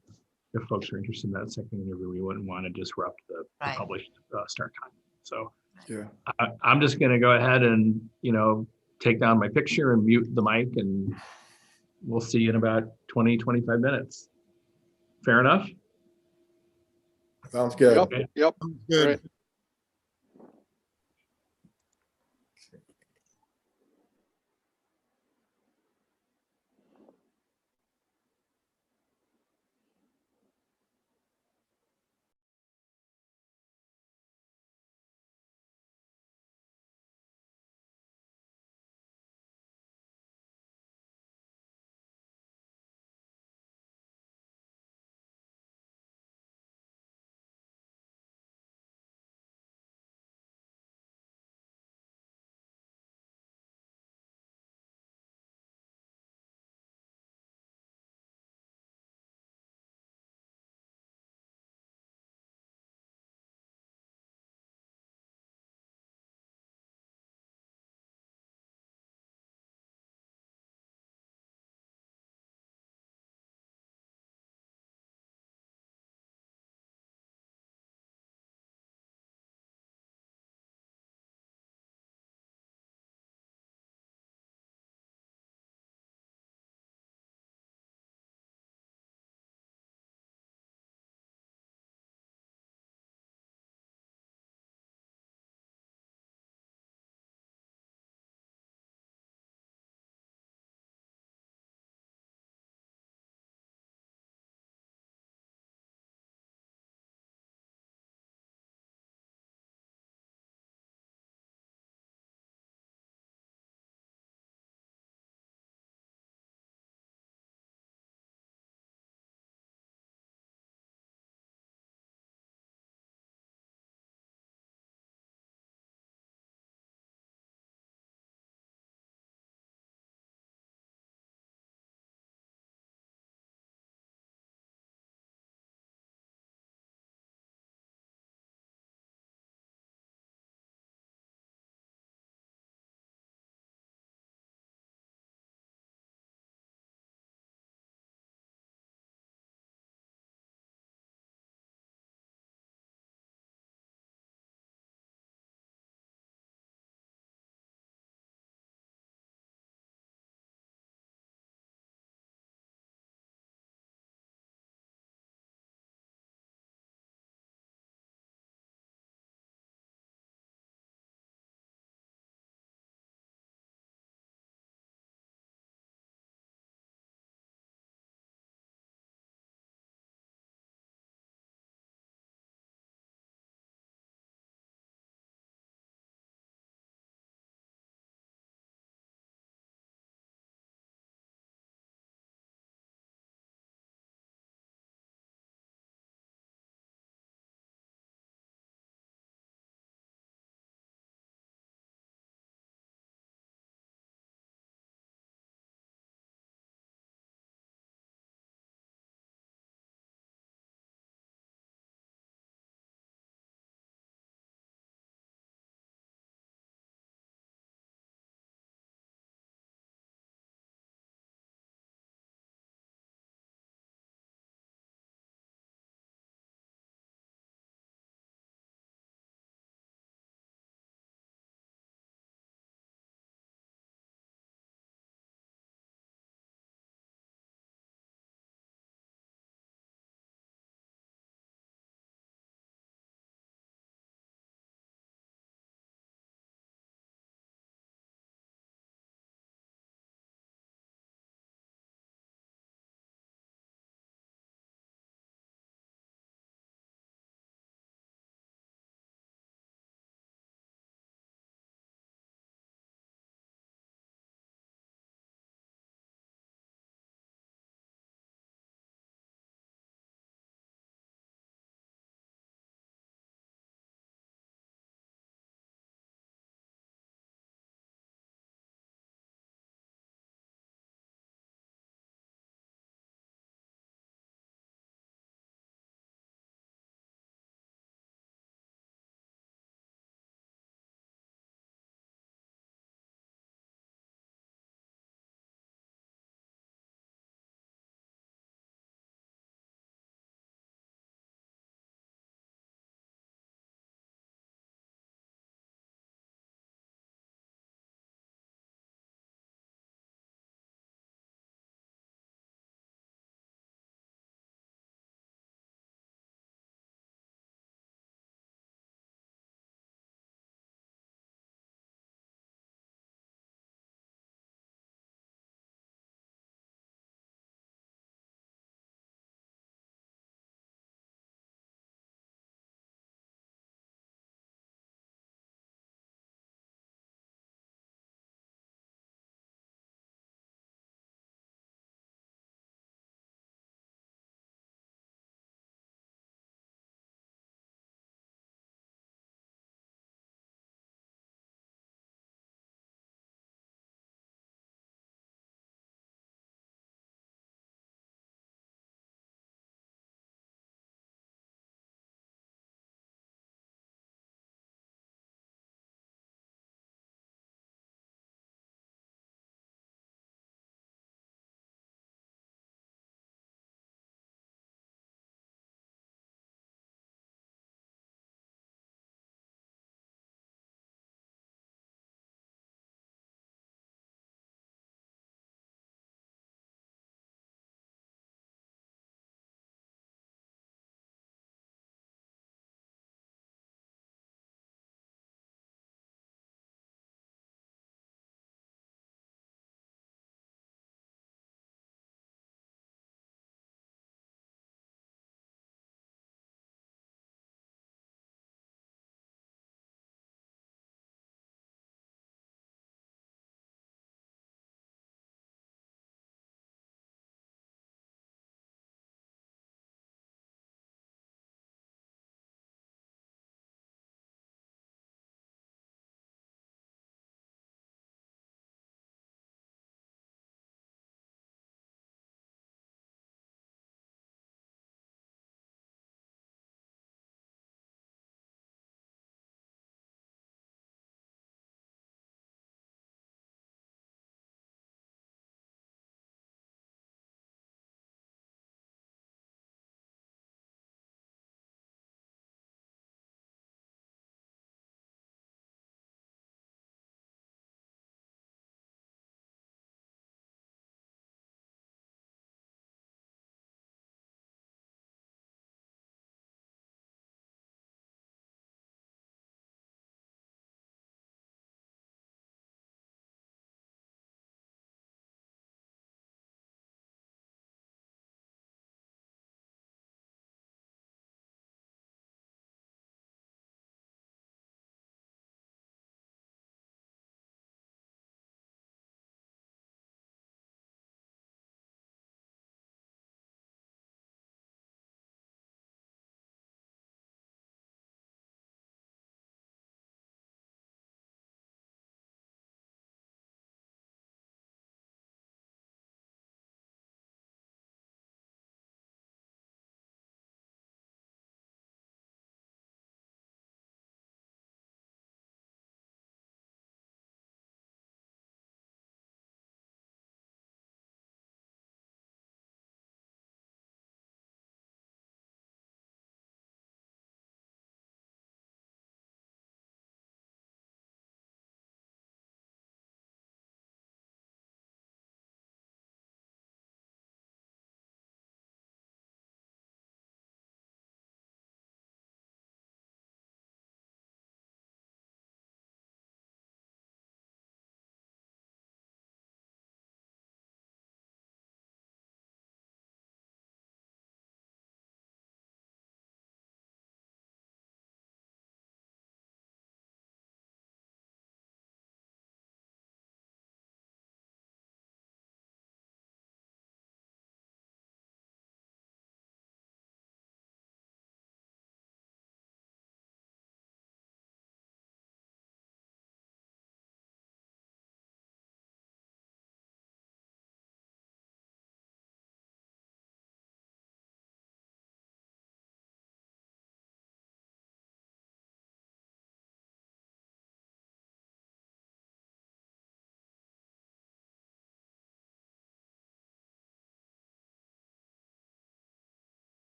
Speaker 4: if folks are interested in that second interview, we wouldn't want to disrupt the
Speaker 3: Right.
Speaker 4: published start time. So
Speaker 5: Yeah.
Speaker 4: I'm just going to go ahead and, take down my picture and mute the mic, and we'll see you in about 20, 25 minutes. Fair enough?
Speaker 5: Sounds good.
Speaker 8: Yep.
Speaker 5: Good.
Speaker 8: Right.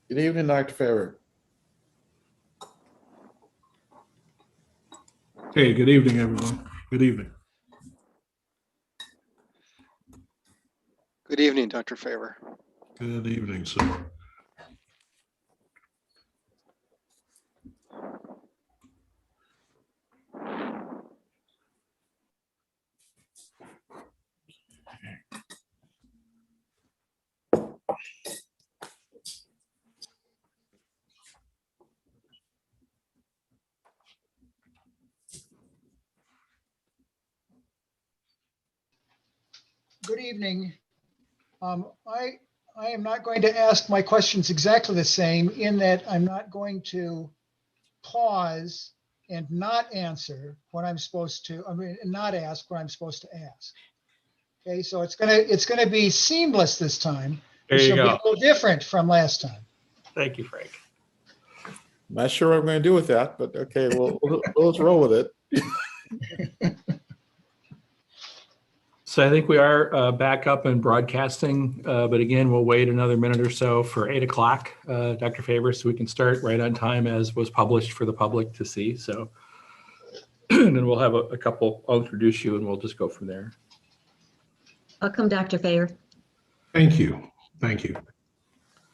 Speaker 5: Good evening, Dr. Faber.
Speaker 9: Hey, good evening, everyone. Good evening.
Speaker 8: Good evening, Dr. Faber.
Speaker 9: Good evening, sir.
Speaker 6: Good evening. I am not going to ask my questions exactly the same in that I'm not going to pause and not answer what I'm supposed to, not ask what I'm supposed to ask. Okay, so it's gonna be seamless this time,
Speaker 4: There
Speaker 6: which
Speaker 4: you
Speaker 6: will be a
Speaker 4: go.
Speaker 6: little different from last time.
Speaker 4: Thank you, Frank.
Speaker 5: Not sure what I'm going to do with that, but okay, we'll just roll with it.
Speaker 4: So I think we are back up and broadcasting, but again, we'll wait another minute or so for 8 o'clock, Dr. Faber, so we can start right on time as was published for the public to see. So and then we'll have a couple, I'll introduce you and we'll just go from there.
Speaker 2: Welcome, Dr. Faber.
Speaker 9: Thank you. Thank you.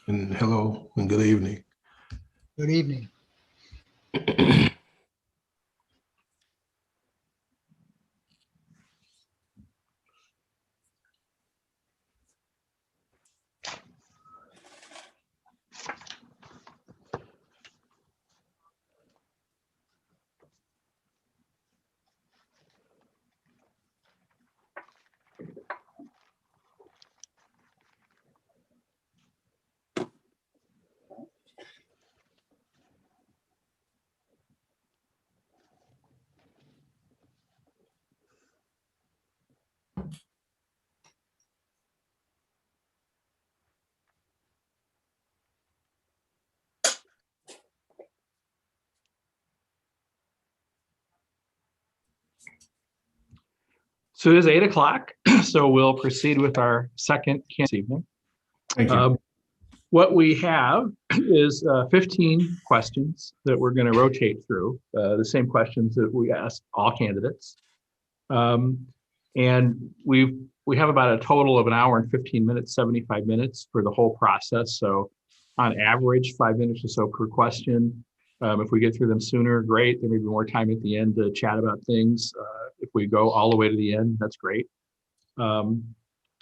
Speaker 9: And hello and good evening.
Speaker 6: Good evening.
Speaker 4: So it is 8 o'clock, so we'll proceed with our second this evening.
Speaker 9: Thank you.
Speaker 4: What we have is 15 questions that we're going to rotate through, the same questions that we asked all candidates. And we have about a total of an hour and 15 minutes, 75 minutes for the whole process. So on average, 5 minutes or so per question. If we get through them sooner, great. There may be more time at the end to chat about things. If we go all the way to the end, that's great. But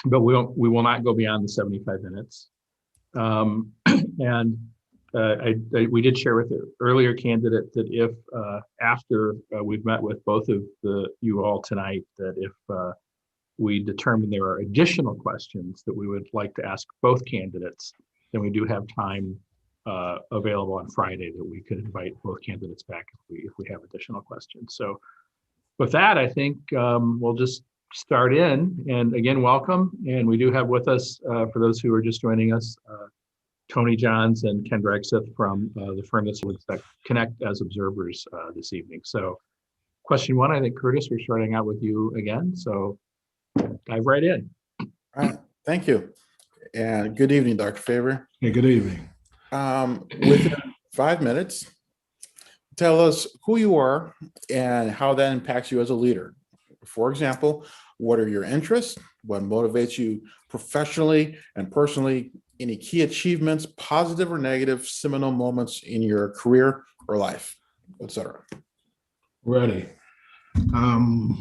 Speaker 4: we will not go beyond the 75 minutes. We did share with the earlier candidate that if after we've met with both of you all tonight, that if we determine there are additional questions that we would like to ask both candidates, then we do have time available on Friday that we could invite both candidates back if we have additional questions. So with that, I think we'll just start in. And again, welcome. And we do have with us, for those who are just joining us, Tony Johns and Ken Dragseth from the firm that's Connect as observers this evening. So question one, I think, Curtis, we're starting out with you again. So dive right in.
Speaker 5: All right, thank you. And good evening, Dr. Faber.
Speaker 9: Hey, good evening.
Speaker 5: Within 5 minutes, tell us who you are and how that impacts you as a leader. For example, what are your interests? What motivates you professionally and personally? Any key achievements, positive or negative, seminal moments in your career or life, etc.
Speaker 9: Ready. Well,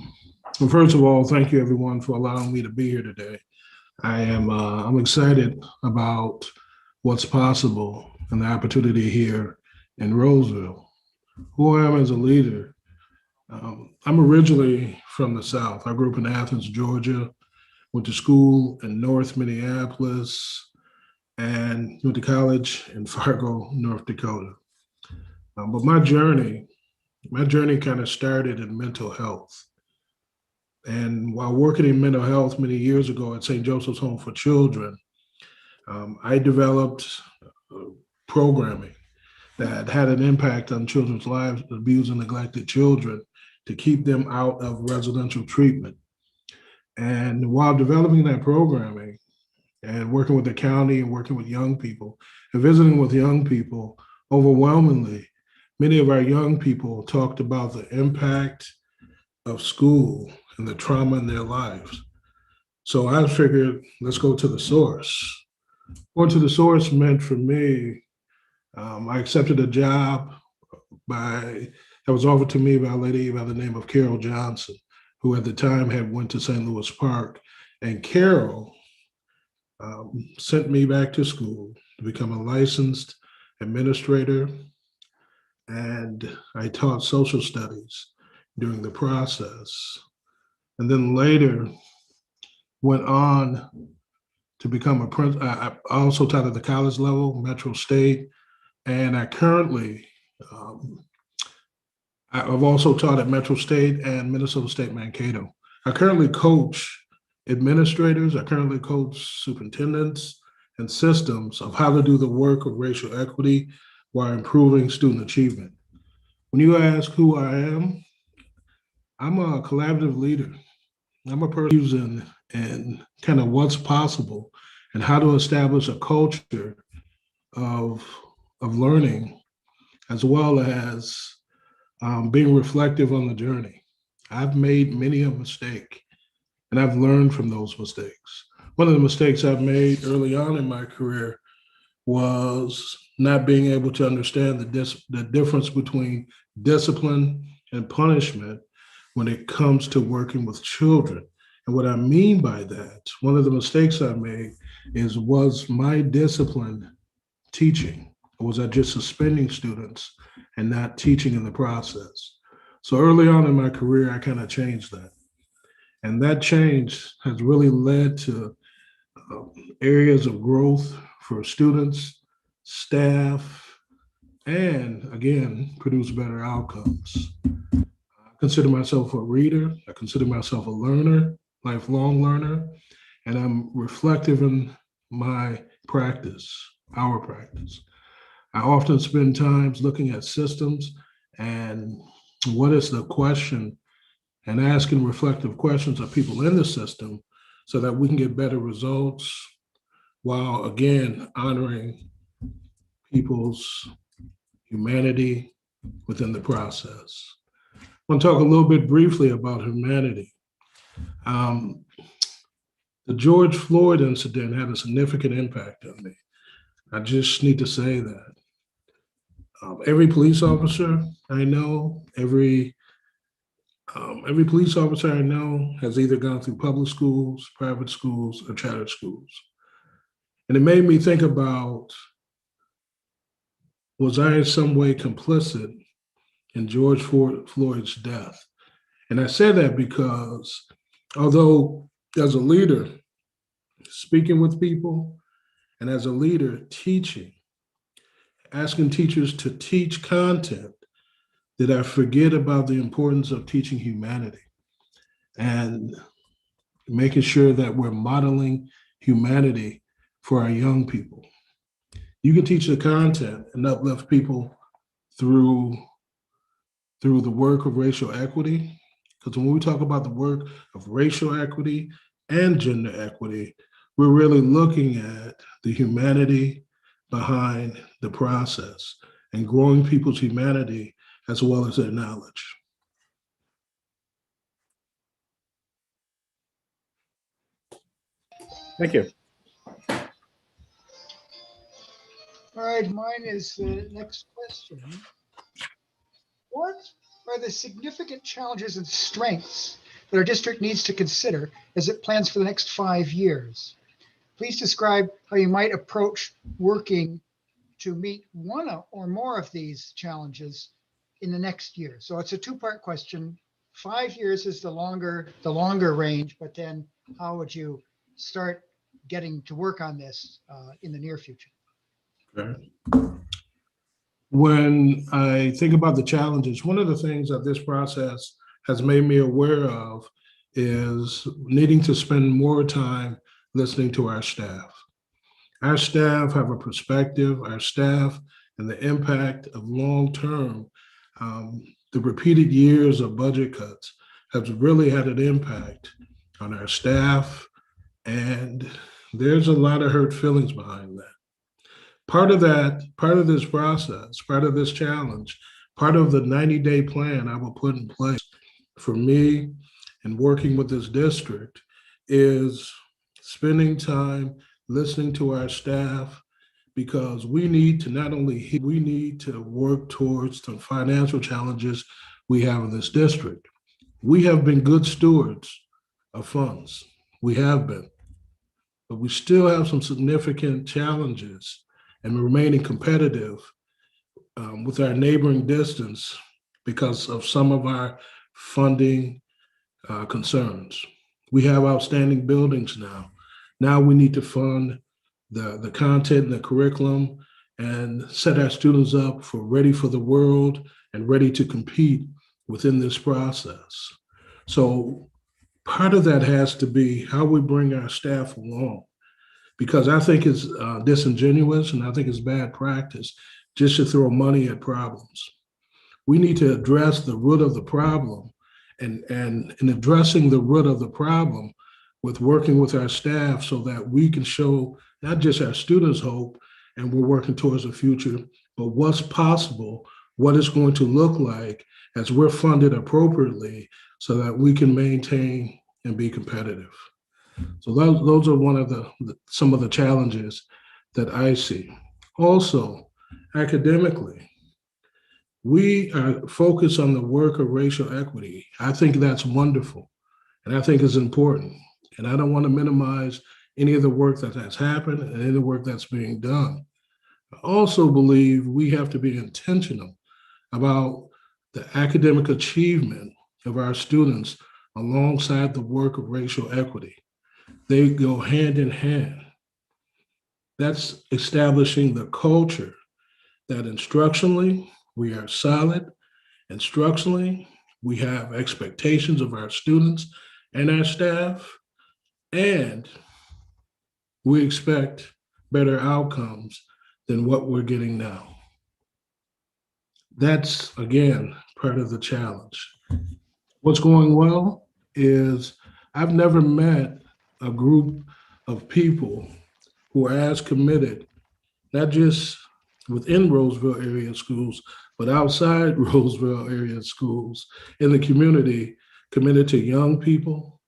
Speaker 9: first of all, thank you everyone for allowing me to be here today. I'm excited about what's possible and the opportunity here in Roseville. Who I am as a leader. I'm originally from the South. I grew up in Athens, Georgia, went to school in North Minneapolis, and went to college in Fargo, North Dakota. But my journey kind of started in mental health. And while working in mental health many years ago at St. Joseph's Home for Children, I developed programming that had an impact on children's lives, abused and neglected children, to keep them out of residential treatment. And while developing that programming, and working with the county and working with young people and visiting with young people, overwhelmingly, many of our young people talked about the impact of school and the trauma in their lives. So I figured, let's go to the source. Going to the source meant for me, I accepted a job that was offered to me by a lady by the name of Carol Johnson, who at the time had went to St. Louis Park. And Carol sent me back to school to become a licensed administrator. And I taught social studies during the process. And then later went on to become a principal. I also taught at the college level, Metro State. And I currently, I've also taught at Metro State and Minnesota State Mankato. I currently coach administrators, I currently coach superintendents and systems of how to do the work of racial equity while improving student achievement. When you ask who I am, I'm a collaborative leader. I'm a person who's in kind of what's possible and how to establish a culture of learning, as well as being reflective on the journey. I've made many a mistake, and I've learned from those mistakes. One of the mistakes I've made early on in my career was not being able to understand the difference between discipline and punishment when it comes to working with children. And what I mean by that, one of the mistakes I made was my discipline teaching? Or was I just suspending students and not teaching in the process? So early on in my career, I kind of changed that. And that change has really led to areas of growth for students, staff, and again, produce better outcomes. I consider myself a reader. I consider myself a learner, lifelong learner, and I'm reflective in my practice, our practice. I often spend times looking at systems and what is the question and asking reflective questions of people in the system so that we can get better results while again honoring people's humanity within the process. I want to talk a little bit briefly about humanity. The George Floyd incident had a significant impact on me. I just need to say that. Every police officer I know, every police officer I know has either gone through public schools, private schools, or charter schools. And it made me think about, was I in some way complicit in George Floyd's death? And I say that because although as a leader, speaking with people, and as a leader, teaching, asking teachers to teach content, did I forget about the importance of teaching humanity and making sure that we're modeling humanity for our young people. You can teach the content and uplift people through the work of racial equity, because when we talk about the work of racial equity and gender equity, we're really looking at the humanity behind the process and growing people's humanity as well as their knowledge.
Speaker 5: Thank you.
Speaker 6: All right, mine is the next question. What are the significant challenges and strengths that our district needs to consider as it plans for the next 5 years? Please describe how you might approach working to meet one or more of these challenges in the next year. So it's a two-part question. 5 years is the longer range, but then how would you start getting to work on this in the near future?
Speaker 9: Okay. When I think about the challenges, one of the things that this process has made me aware of is needing to spend more time listening to our staff. Our staff have a perspective, our staff and the impact of long-term, the repeated years of budget cuts have really had an impact on our staff and there's a lot of hurt feelings behind that. Part of this process, part of this challenge, part of the 90-day plan I will put in place for me and working with this district is spending time listening to our staff, because we need to we need to work towards the financial challenges we have in this district. We have been good stewards of funds. We have been, but we still have some significant challenges and remaining competitive with our neighboring distance because of some of our funding concerns. We have outstanding buildings now. Now we need to fund the content and the curriculum and set our students up for ready for the world and ready to compete within this process. So part of that has to be how we bring our staff along, because I think it's disingenuous and I think it's bad practice just to throw money at problems. We need to address the root of the problem, and in addressing the root of the problem with working with our staff so that we can show not just our students hope and we're working towards the future, but what's possible, what it's going to look like as we're funded appropriately so that we can maintain and be competitive. So those are some of the challenges that I see. Also, academically, we are focused on the work of racial equity. I think that's wonderful, and I think it's important. And I don't want to minimize any of the work that has happened and any of the work that's being done. I also believe we have to be intentional about the academic achievement of our students alongside the work of racial equity. They go hand in hand. That's establishing the culture that instructionally we are solid, instructionally we have expectations of our students and our staff, and we expect better outcomes than what we're getting now. That's, again, part of the challenge. What's going well is I've never met a group of people who are as committed, not just within Roseville area schools, but outside Roseville area schools in the community, committed to young people,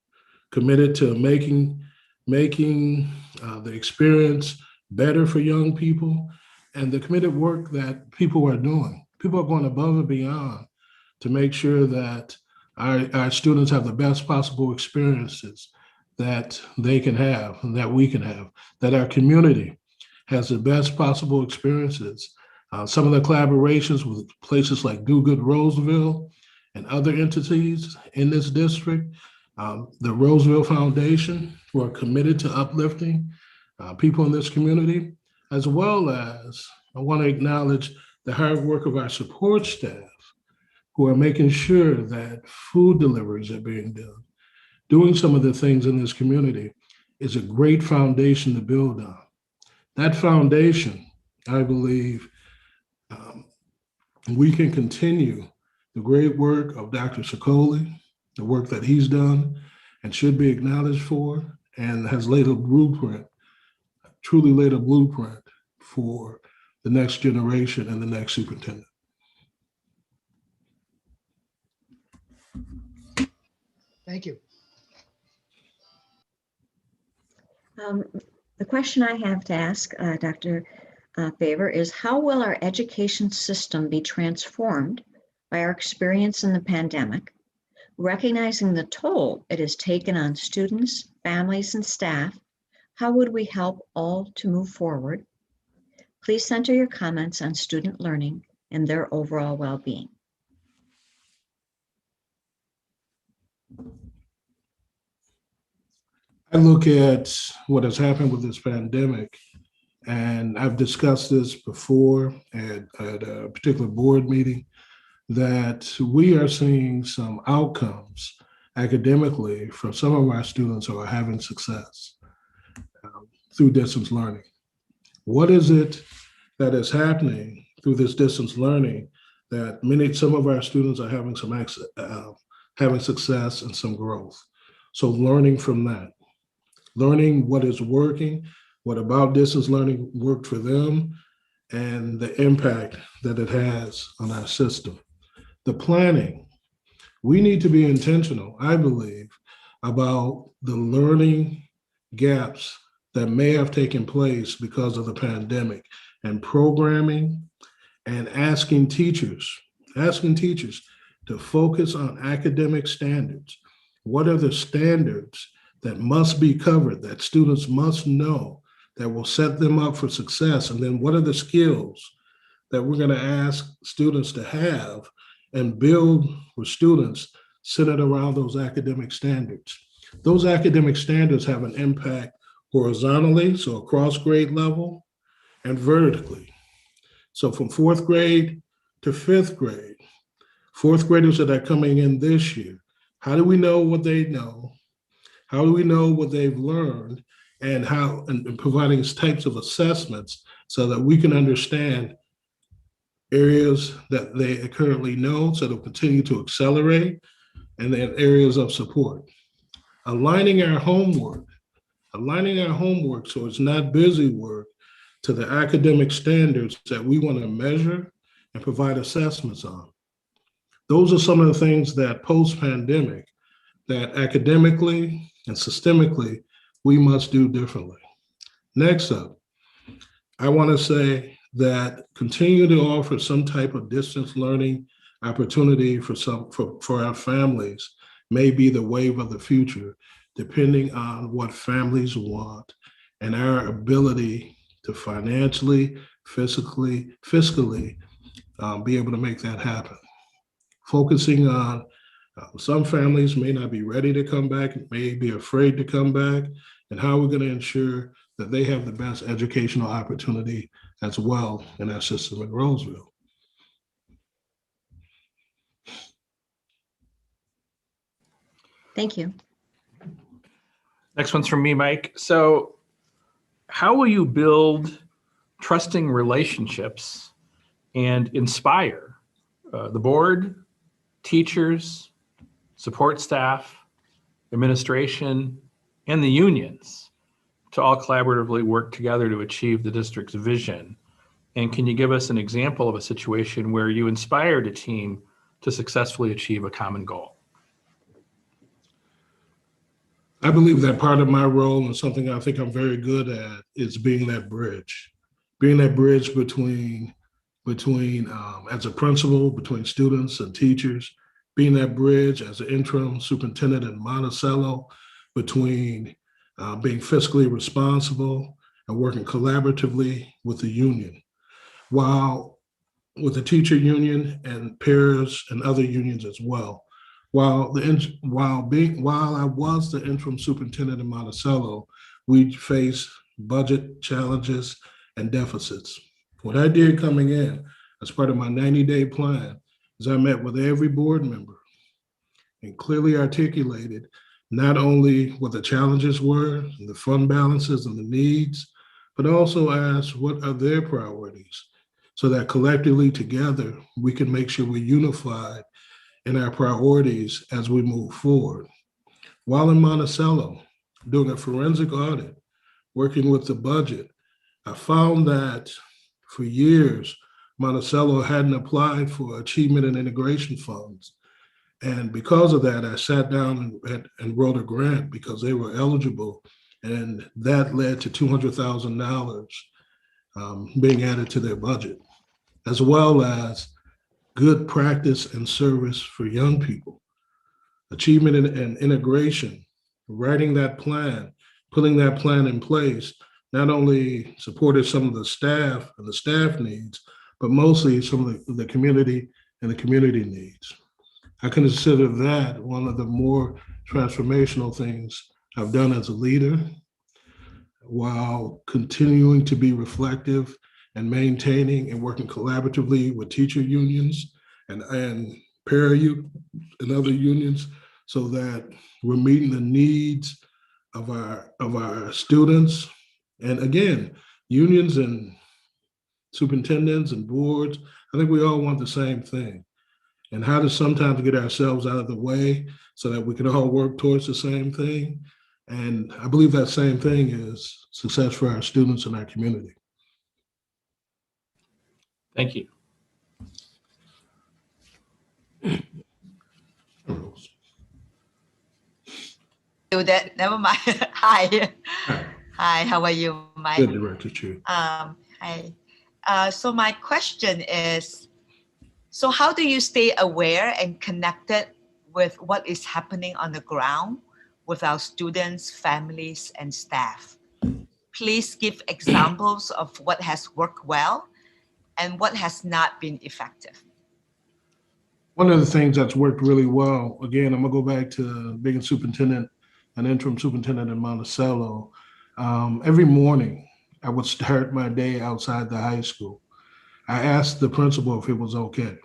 Speaker 9: committed to making the experience better for young people, and the committed work that people are doing. People are going above and beyond to make sure that our students have the best possible experiences that they can have and that we can have, that our community has the best possible experiences. Some of the collaborations with places like Do Good Roseville and other entities in this district, the Roseville Foundation, who are committed to uplifting people in this community, as well as I want to acknowledge the hard work of our support staff who are making sure that food deliveries are being done. Doing some of the things in this community is a great foundation to build on. That foundation, I believe, we can continue the great work of Dr. Sicoli, the work that he's done and should be acknowledged for, and has laid a blueprint, truly laid a blueprint for the next generation and the next superintendent.
Speaker 6: Thank you.
Speaker 2: The question I have to ask Dr. Favor is, how will our education system be transformed by our experience in the pandemic, recognizing the toll it has taken on students, families, and staff? How would we help all to move forward? Please center your comments on student learning and their overall well-being.
Speaker 9: I look at what has happened with this pandemic, and I've discussed this before at a particular board meeting, that we are seeing some outcomes academically from some of our students who are having success through distance learning. What is it that is happening through this distance learning that some of our students are having having success and some growth? So learning from that. learning what is working, what about distance learning worked for them, and the impact that it has on our system. The planning, we need to be intentional, I believe, about the learning gaps that may have taken place because of the pandemic, and programming and asking teachers to focus on academic standards. What are the standards that must be covered, that students must know, that will set them up for success? And then what are the skills that we're going to ask students to have and build with students centered around those academic standards? Those academic standards have an impact horizontally, so across grade level, and vertically. So from fourth grade to fifth grade, fourth graders that are coming in this year, how do we know what they know? How do we know what they've learned? And how, and providing types of assessments so that we can understand areas that they currently know, so they'll continue to accelerate, and then areas of support. Aligning our homework so it's not busy work, to the academic standards that we want to measure and provide assessments on. Those are some of the things that post-pandemic, that academically and systemically, we must do differently. Next up, I want to say that continue to offer some type of distance learning opportunity for our families may be the wave of the future, depending on what families want and our ability to financially, fiscally be able to make that happen. Focusing on some families may not be ready to come back, may be afraid to come back, and how we're going to ensure that they have the best educational opportunity as well in our system in Roseville.
Speaker 2: Thank you.
Speaker 4: Next one's from me, Mike. So how will you build trusting relationships and inspire the board, teachers, support staff, administration, and the unions to all collaboratively work together to achieve the district's vision? And can you give us an example of a situation where you inspired a team to successfully achieve a common goal?
Speaker 9: I believe that part of my role, and something I think I'm very good at, is being that bridge between as a principal, between students and teachers, being that bridge as an interim superintendent in Monticello, between being fiscally responsible and working collaboratively with the union, while with the teacher union and peers and other unions as well. While I was the interim superintendent in Monticello, we faced budget challenges and deficits. What I did coming in as part of my 90-day plan is I met with every board member and clearly articulated not only what the challenges were, and the fund balances and the needs, but also asked what are their priorities, so that collectively together we can make sure we're unified in our priorities as we move forward. While in Monticello, doing a forensic audit, working with the budget, I found that for years, Monticello hadn't applied for achievement and integration funds. And because of that, I sat down and wrote a grant because they were eligible. And that led to $200,000 being added to their budget, as well as good practice and service for young people. Achievement and integration, writing that plan, putting that plan in place, not only supported some of the staff and the staff needs, but mostly some of the community and the community needs. I consider that one of the more transformational things I've done as a leader, while continuing to be reflective and maintaining and working collaboratively with teacher unions and para and other unions, so that we're meeting the needs of our students. And again, unions and superintendents and boards, I think we all want the same thing. And how to sometimes get ourselves out of the way so that we can all work towards the same thing. And I believe that same thing is success for our students and our community.
Speaker 4: Thank you.
Speaker 3: Do that. Never mind. Hi.
Speaker 9: Hi.
Speaker 3: Hi. How are you, Mike?
Speaker 9: Good, Director Chu.
Speaker 3: Hi. So my question is, so how do you stay aware and connected with what is happening on the ground with our students, families, and staff? Please give examples of what has worked well and what has not been effective.
Speaker 9: One of the things that's worked really well, again, I'm gonna go back to being a superintendent, an interim superintendent in Monticello. Every morning, I would start my day outside the high school. I asked the principal if it was okay.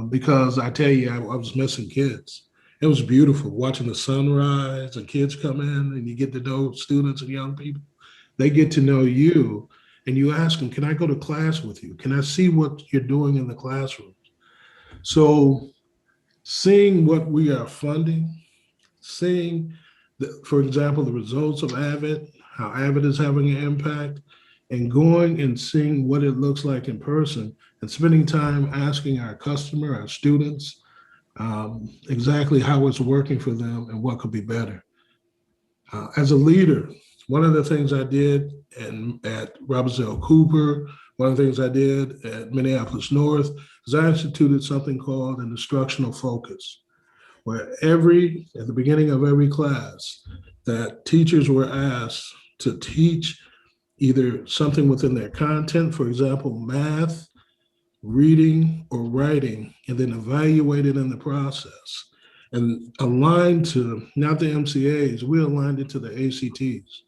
Speaker 9: Because I tell you, I was missing kids. It was beautiful watching the sunrise and kids come in and you get to know students and young people. They get to know you and you ask them, can I go to class with you? Can I see what you're doing in the classroom? So seeing what we are funding, seeing, for example, the results of AVID, how AVID is having an impact, and going and seeing what it looks like in person and spending time asking our customer, our students, exactly how it's working for them and what could be better. As a leader, one of the things I did at Roseville Cooper, one of the things I did at Minneapolis North is I instituted something called an instructional focus, where at the beginning of every class, that teachers were asked to teach either something within their content, for example, math, reading, or writing, and then evaluate it in the process. And aligned to, not the MCAs, we aligned it to the ACTs.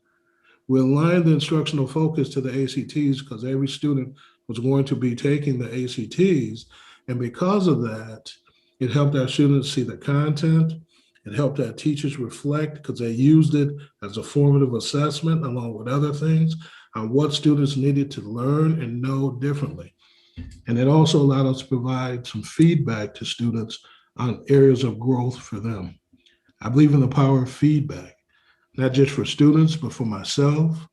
Speaker 9: We aligned the instructional focus to the ACTs because every student was going to be taking the ACTs. And because of that, it helped our students see the content. It helped our teachers reflect because they used it as a formative assessment along with other things on what students needed to learn and know differently. And it also allowed us to provide some feedback to students on areas of growth for them. I believe in the power of feedback, not just for students, but for myself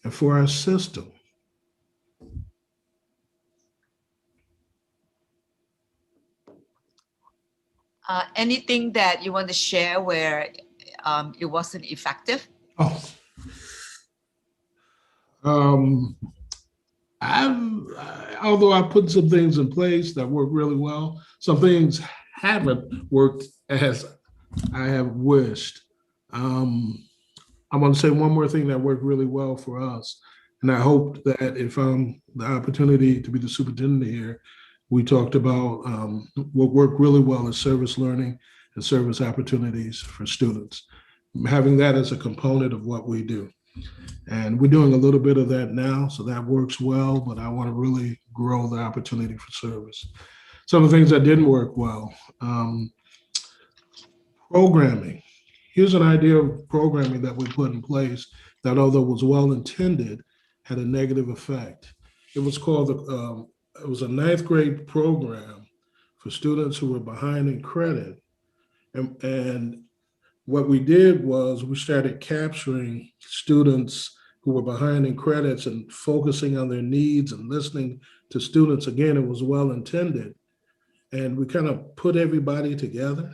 Speaker 9: and for our system.
Speaker 3: Anything that you want to share where it wasn't effective?
Speaker 9: Oh, although I put some things in place that work really well, some things haven't worked as I have wished. I want to say one more thing that worked really well for us. And I hope that if I'm the opportunity to be the superintendent here, we talked about what worked really well is service learning and service opportunities for students. Having that as a component of what we do. And we're doing a little bit of that now, so that works well, but I want to really grow the opportunity for service. Some of the things that didn't work well, programming. Here's an idea of programming that we put in place that, although was well-intended, had a negative effect. It was called, it was a ninth grade program for students who were behind in credit. And what we did was we started capturing students who were behind in credits and focusing on their needs and listening to students. Again, it was well-intended. And we kind of put everybody together.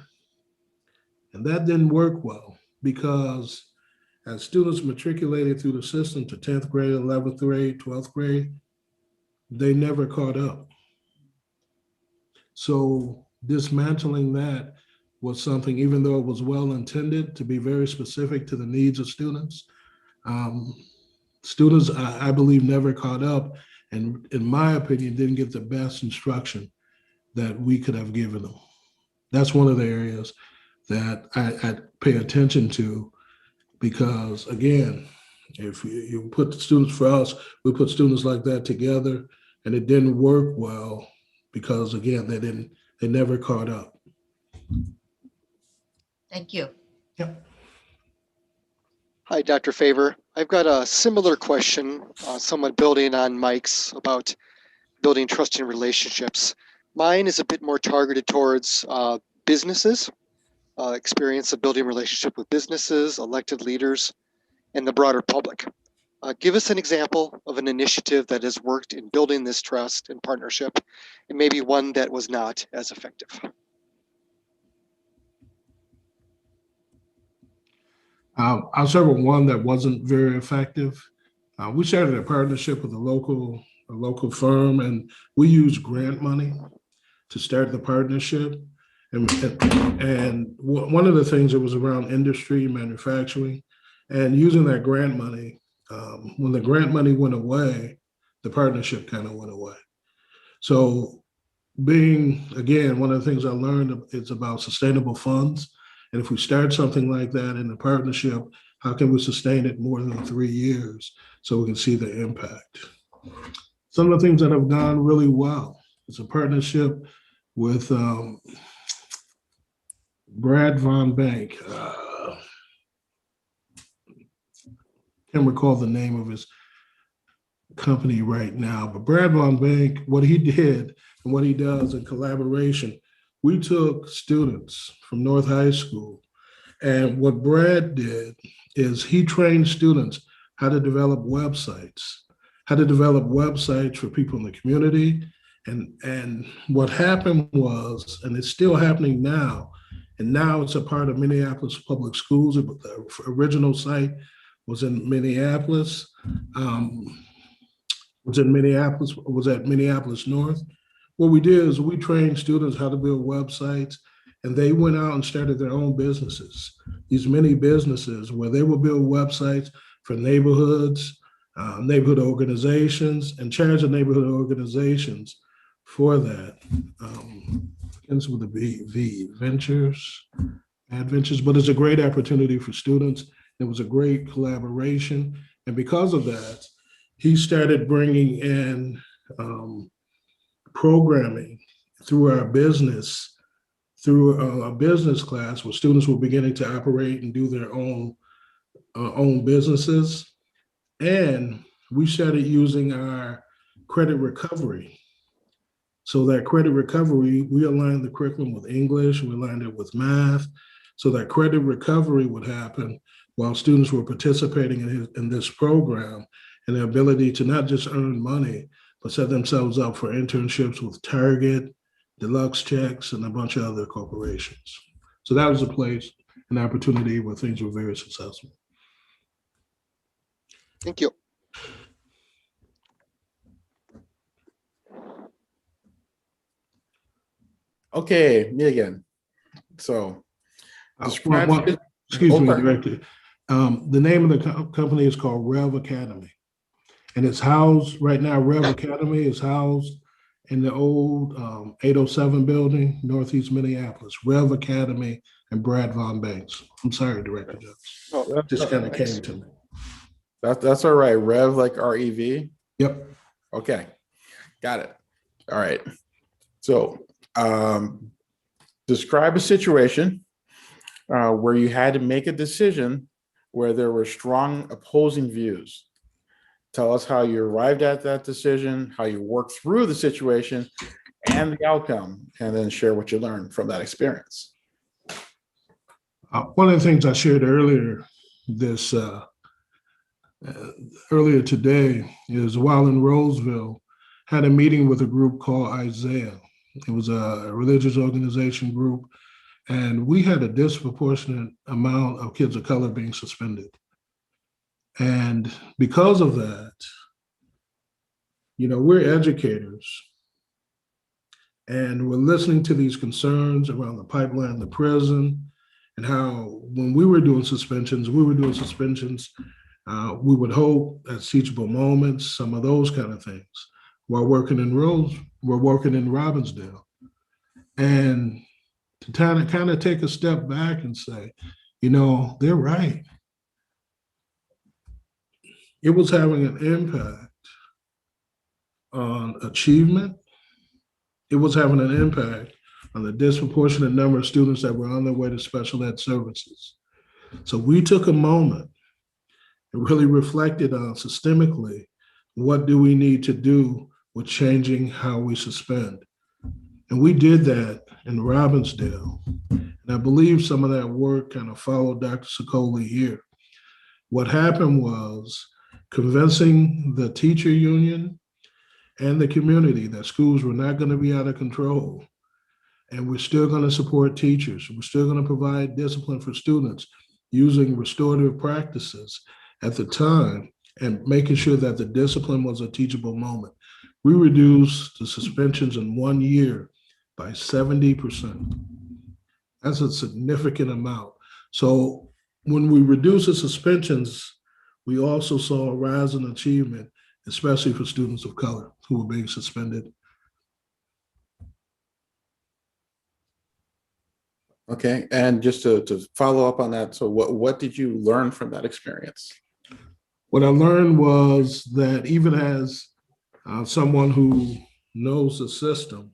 Speaker 9: And that didn't work well because as students matriculated through the system to 10th grade, 11th grade, 12th grade, they never caught up. So dismantling that was something, even though it was well-intended to be very specific to the needs of students, students, I believe, never caught up, and in my opinion, didn't get the best instruction that we could have given them. That's one of the areas that I pay attention to because, again, if you put students, for us, we put students like that together and it didn't work well because, again, they never caught up.
Speaker 3: Thank you.
Speaker 9: Yep.
Speaker 8: Hi, Dr. Favor. I've got a similar question, somewhat building on Mike's about building trusting relationships. Mine is a bit more targeted towards businesses. experience of building relationship with businesses, elected leaders, and the broader public. Give us an example of an initiative that has worked in building this trust and partnership, and maybe one that was not as effective.
Speaker 9: I'll start with one that wasn't very effective. We started a partnership with a local firm, and we used grant money to start the partnership. And one of the things that was around industry, manufacturing, and using that grant money. When the grant money went away, the partnership kind of went away. So again, one of the things I learned is about sustainable funds. And if we start something like that in a partnership, how can we sustain it more than 3 years so we can see the impact? Some of the things that have gone really well is a partnership with Brad Von Bank. Can't recall the name of his company right now, but Brad Von Bank, what he did and what he does in collaboration, we took students from North High School, and what Brad did is he trained students how to develop websites for people in the community. And what happened was, and it's still happening now, and now it's a part of Minneapolis Public Schools. The original site was in Minneapolis, was at Minneapolis North. What we did is we trained students how to build websites, and they went out and started their own businesses, these mini businesses where they would build websites for neighborhoods, neighborhood organizations, and charge the neighborhood organizations for that. Begins with a V, Adventures, but it's a great opportunity for students. It was a great collaboration. And because of that, he started bringing in programming through our business, through a business class where students were beginning to operate and do their own businesses. And we started using our credit recovery. So that credit recovery, we aligned the curriculum with English, we aligned it with math, so that credit recovery would happen while students were participating in this program, and the ability to not just earn money, but set themselves up for internships with Target, Deluxe Checks, and a bunch of other corporations. So that was a place, an opportunity where things were very successful.
Speaker 8: Thank you.
Speaker 5: Okay, me again. So describe.
Speaker 9: Excuse me, Director. The name of the company is called Rev Academy. And it's housed, right now, Rev Academy is housed in the old 807 building, Northeast Minneapolis, Rev Academy and Brad Von Banks. I'm sorry, Director Jones.
Speaker 5: Oh,
Speaker 9: just kind of came to me.
Speaker 5: That's all right. Rev like REV?
Speaker 9: Yep.
Speaker 5: Okay, got it. All right. So describe a situation where you had to make a decision where there were strong opposing views. Tell us how you arrived at that decision, how you worked through the situation and the outcome, and then share what you learned from that experience.
Speaker 9: One of the things I shared earlier earlier today is while in Roseville, had a meeting with a group called Isaiah. It was a religious organization group, and we had a disproportionate amount of kids of color being suspended. And because of that, we're educators, and we're listening to these concerns around the pipeline, the prison, and how when we were doing suspensions, we would hope at teachable moments, some of those kind of things. While working in Robbinsdale, and to kind of take a step back and say, they're right. It was having an impact on achievement. It was having an impact on the disproportionate number of students that were on their way to special ed services. So we took a moment and really reflected on systemically, what do we need to do with changing how we suspend? And we did that in Robbinsdale. And I believe some of that work kind of followed Dr. Sicoli here. What happened was convincing the teacher union and the community that schools were not going to be out of control. And we're still going to support teachers. We're still going to provide discipline for students using restorative practices at the time and making sure that the discipline was a teachable moment. We reduced the suspensions in 1 year by 70%. That's a significant amount. So when we reduced the suspensions, we also saw a rise in achievement, especially for students of color who were being suspended.
Speaker 5: Okay, and just to follow up on that, so what did you learn from that experience?
Speaker 9: What I learned was that even as someone who knows the system,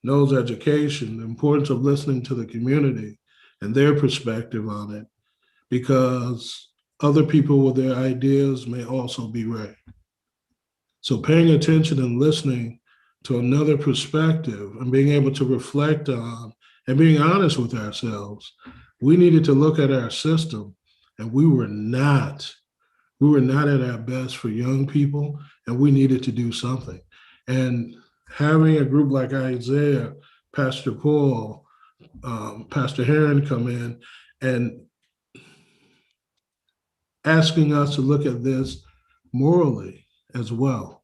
Speaker 9: knows education, the importance of listening to the community and their perspective on it, because other people with their ideas may also be right. So paying attention and listening to another perspective and being able to reflect on and being honest with ourselves, we needed to look at our system, and we were not at our best for young people, and we needed to do something. And having a group like Isaiah, Pastor Paul, Pastor Heron come in and asking us to look at this morally as well.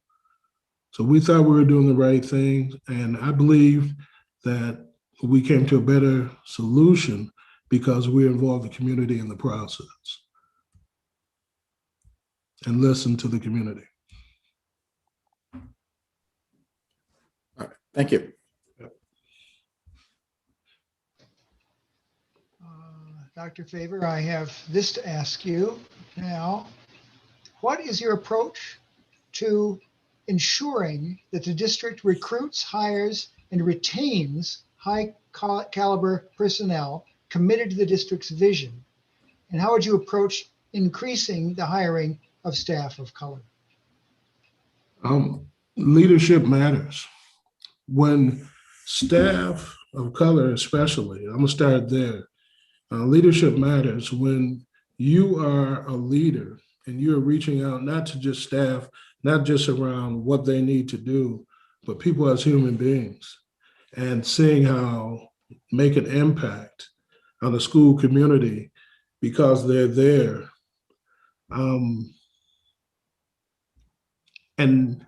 Speaker 9: So we thought we were doing the right thing, and I believe that we came to a better solution because we involved the community in the process and listened to the community.
Speaker 5: All right, thank you.
Speaker 6: Dr. Faber, I have this to ask you now. What is your approach to ensuring that the district recruits, hires, and retains high caliber personnel committed to the district's vision? And how would you approach increasing the hiring of staff of color?
Speaker 9: Leadership matters. When staff of color, especially, I'm gonna start there. Leadership matters when you are a leader and you're reaching out not to just staff, not just around what they need to do, but people as human beings, and seeing how make an impact on the school community because they're there. And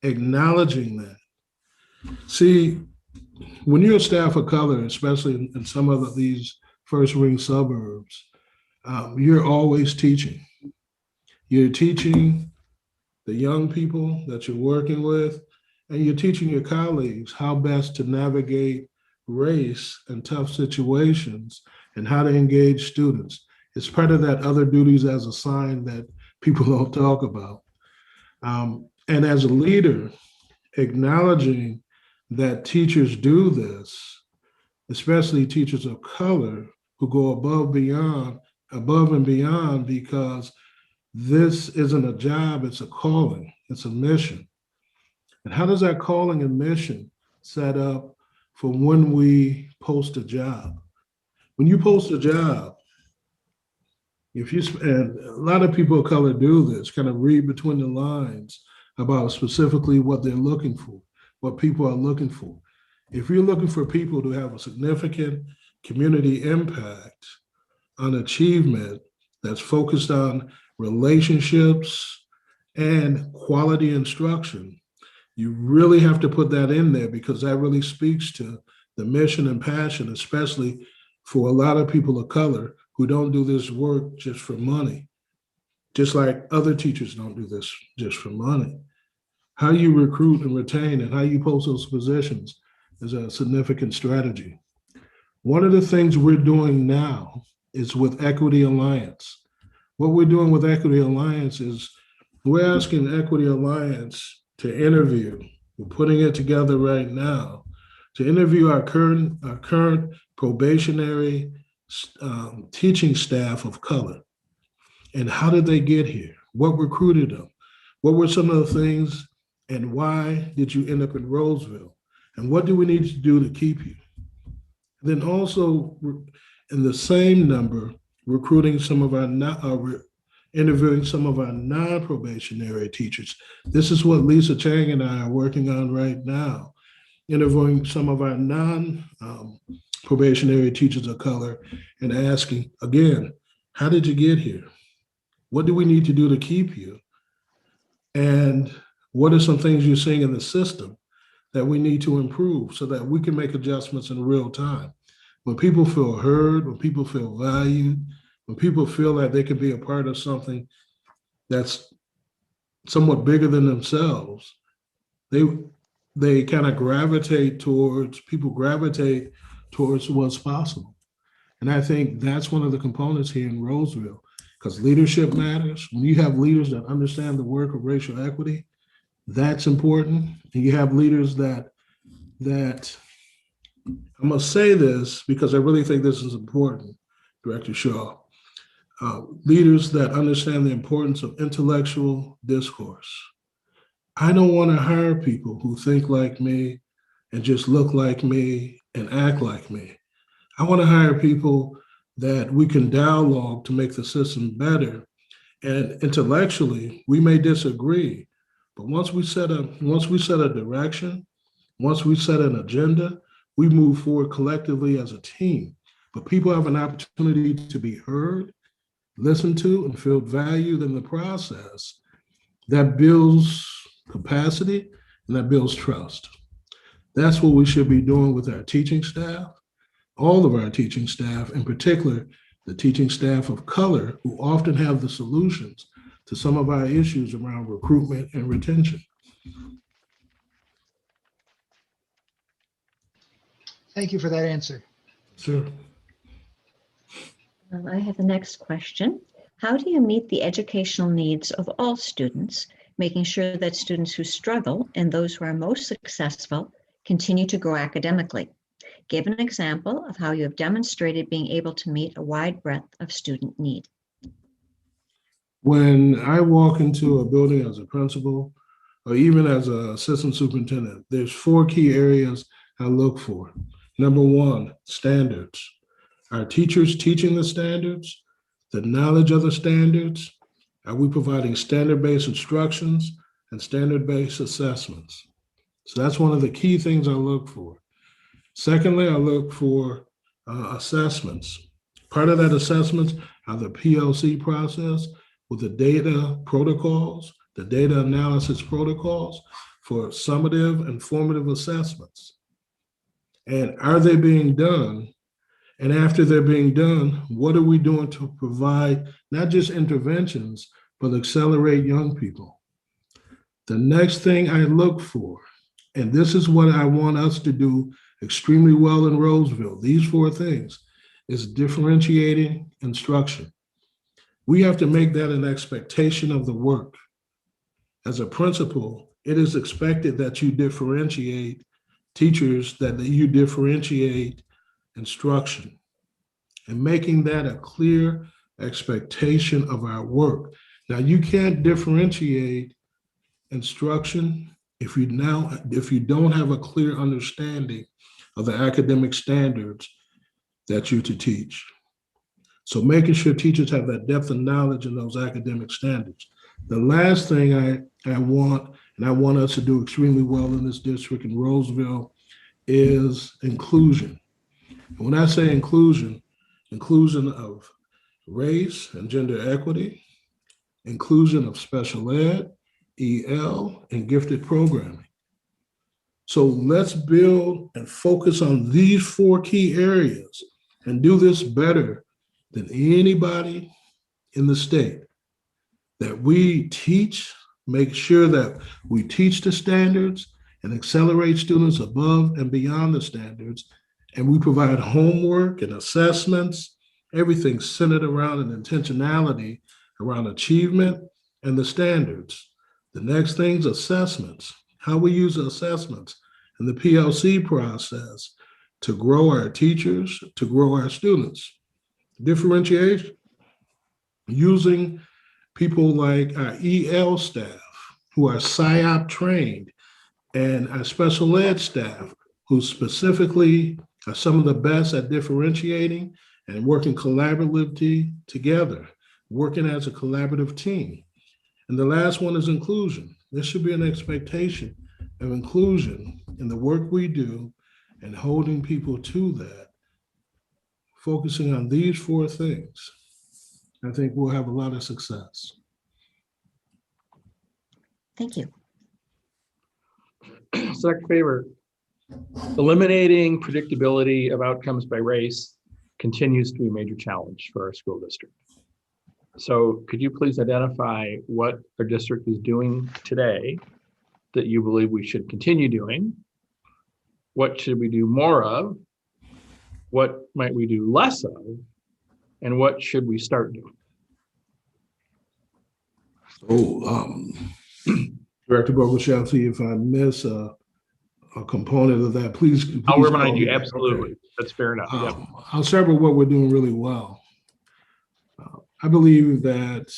Speaker 9: acknowledging that. See, when you're a staff of color, especially in some of these first ring suburbs, you're always teaching. You're teaching the young people that you're working with, and you're teaching your colleagues how best to navigate race and tough situations and how to engage students. It's part of that other duties as assigned that people don't talk about. And as a leader, acknowledging that teachers do this, especially teachers of color who go above and beyond, because this isn't a job, it's a calling, it's a mission. And how does that calling and mission set up for when we post a job? When you post a job, and a lot of people of color do this, kind of read between the lines about specifically what they're looking for, what people are looking for. If you're looking for people to have a significant community impact on achievement that's focused on relationships and quality instruction, you really have to put that in there because that really speaks to the mission and passion, especially for a lot of people of color who don't do this work just for money, just like other teachers don't do this just for money. How you recruit and retain and how you post those positions is a significant strategy. One of the things we're doing now is with Equity Alliance. What we're doing with Equity Alliance is we're asking Equity Alliance to interview, we're putting it together right now, to interview our current probationary teaching staff of color. And how did they get here? What recruited them? What were some of the things, and why did you end up in Roseville? And what do we need to do to keep you? Then also in the same number, recruiting some of our interviewing some of our non-probationary teachers. This is what Lisa Chang and I are working on right now, interviewing some of our non-probationary teachers of color and asking, again, how did you get here? What do we need to do to keep you? And what are some things you're seeing in the system that we need to improve so that we can make adjustments in real time? When people feel heard, when people feel valued, when people feel that they can be a part of something that's somewhat bigger than themselves, they kind of gravitate towards what's possible. And I think that's one of the components here in Roseville, because leadership matters. When you have leaders that understand the work of racial equity, that's important. And you have leaders that I'm going to say this because I really think this is important, Director Shaw. Leaders that understand the importance of intellectual discourse. I don't want to hire people who think like me and just look like me and act like me. I want to hire people that we can dialogue to make the system better. And intellectually, we may disagree, but once we set a direction, once we set an agenda, we move forward collectively as a team. But people have an opportunity to be heard, listened to, and feel valued in the process. That builds capacity and that builds trust. That's what we should be doing with our teaching staff, all of our teaching staff, in particular, the teaching staff of color, who often have the solutions to some of our issues around recruitment and retention.
Speaker 6: Thank you for that answer.
Speaker 9: Sure.
Speaker 2: I have the next question. How do you meet the educational needs of all students, making sure that students who struggle and those who are most successful continue to grow academically? Give an example of how you have demonstrated being able to meet a wide breadth of student need.
Speaker 9: When I walk into a building as a principal, or even as an assistant superintendent, there's 4 key areas I look for. Number 1, standards. Are teachers teaching the standards? The knowledge of the standards? Are we providing standard-based instructions and standard-based assessments? So that's one of the key things I look for. Secondly, I look for assessments. Part of that assessments are the PLC process with the data protocols, the data analysis protocols for summative and formative assessments. And are they being done? And after they're being done, what are we doing to provide not just interventions, but accelerate young people? The next thing I look for, and this is what I want us to do extremely well in Roseville, these 4 things, is differentiating instruction. We have to make that an expectation of the work. As a principal, it is expected that you differentiate teachers, that you differentiate instruction, and making that a clear expectation of our work. Now, you can't differentiate instruction if you don't have a clear understanding of the academic standards that you're to teach. So making sure teachers have that depth of knowledge in those academic standards. The last thing I want, and I want us to do extremely well in this district in Roseville, is inclusion. And when I say inclusion of race and gender equity, inclusion of special ed, EL, and gifted programming. So let's build and focus on these 4 key areas and do this better than anybody in the state. That we teach, make sure that we teach the standards and accelerate students above and beyond the standards. And we provide homework and assessments, everything centered around an intentionality around achievement and the standards. The next thing's assessments, how we use assessments and the PLC process to grow our teachers, to grow our students. Differentiation, using people like our EL staff who are PSYOP trained and our special ed staff who specifically are some of the best at differentiating and working collaboratively together, working as a collaborative team. And the last one is inclusion. There should be an expectation of inclusion in the work we do and holding people to that, focusing on these four things. I think we'll have a lot of success.
Speaker 2: Thank you.
Speaker 4: Second favor, eliminating predictability of outcomes by race continues to be a major challenge for our school district. So could you please identify what our district is doing today that you believe we should continue doing? What should we do more of? What might we do less of? And what should we start doing?
Speaker 9: Director Boguchelski, if I miss a component of that, please.
Speaker 4: I'll remind
Speaker 9: call
Speaker 4: you,
Speaker 9: me.
Speaker 4: absolutely.
Speaker 9: Okay.
Speaker 4: That's fair enough. Yep.
Speaker 9: I'll start with what we're doing really well. I believe that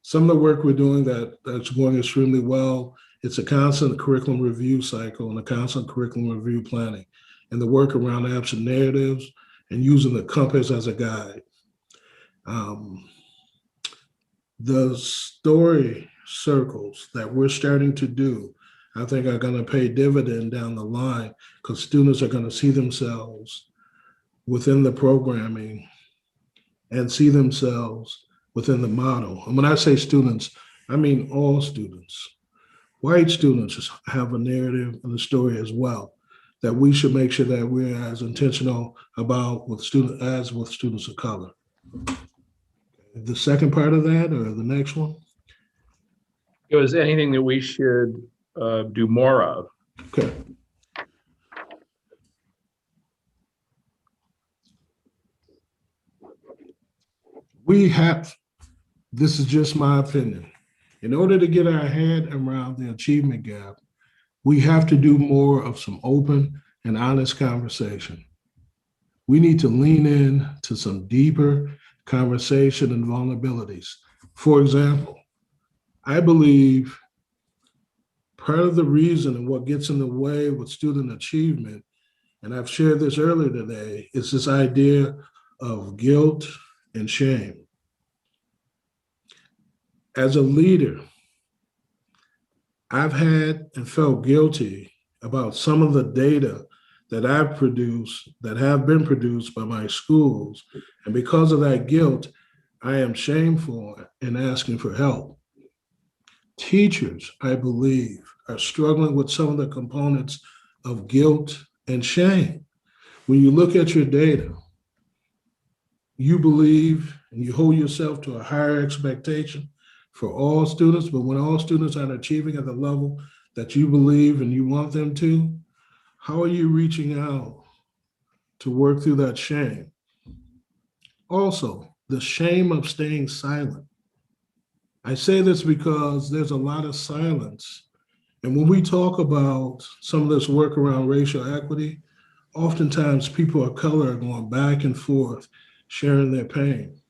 Speaker 9: some of the work we're doing that's going extremely well, it's a constant curriculum review cycle and a constant curriculum review planning, and the work around absent narratives and using the compass as a guide. The story circles that we're starting to do, I think are going to pay dividend down the line because students are going to see themselves within the programming and see themselves within the model. And when I say students, I mean all students. White students have a narrative and a story as well that we should make sure that we're as intentional about with students of color. The second part of that or the next one?
Speaker 4: It was anything that we should do more of.
Speaker 9: Okay. This is just my opinion. In order to get our head around the achievement gap, we have to do more of some open and honest conversation. We need to lean in to some deeper conversation and vulnerabilities. For example, I believe part of the reason and what gets in the way with student achievement, and I've shared this earlier today, is this idea of guilt and shame. As a leader, I've had and felt guilty about some of the data that I've produced, that have been produced by my schools. And because of that guilt, I am shameful in asking for help. Teachers, I believe, are struggling with some of the components of guilt and shame. When you look at your data, you believe and you hold yourself to a higher expectation for all students, but when all students aren't achieving at the level that you believe and you want them to, how are you reaching out to work through that shame? Also, the shame of staying silent. I say this because there's a lot of silence. And when we talk about some of this work around racial equity, oftentimes people of color are going back and forth, sharing their pain.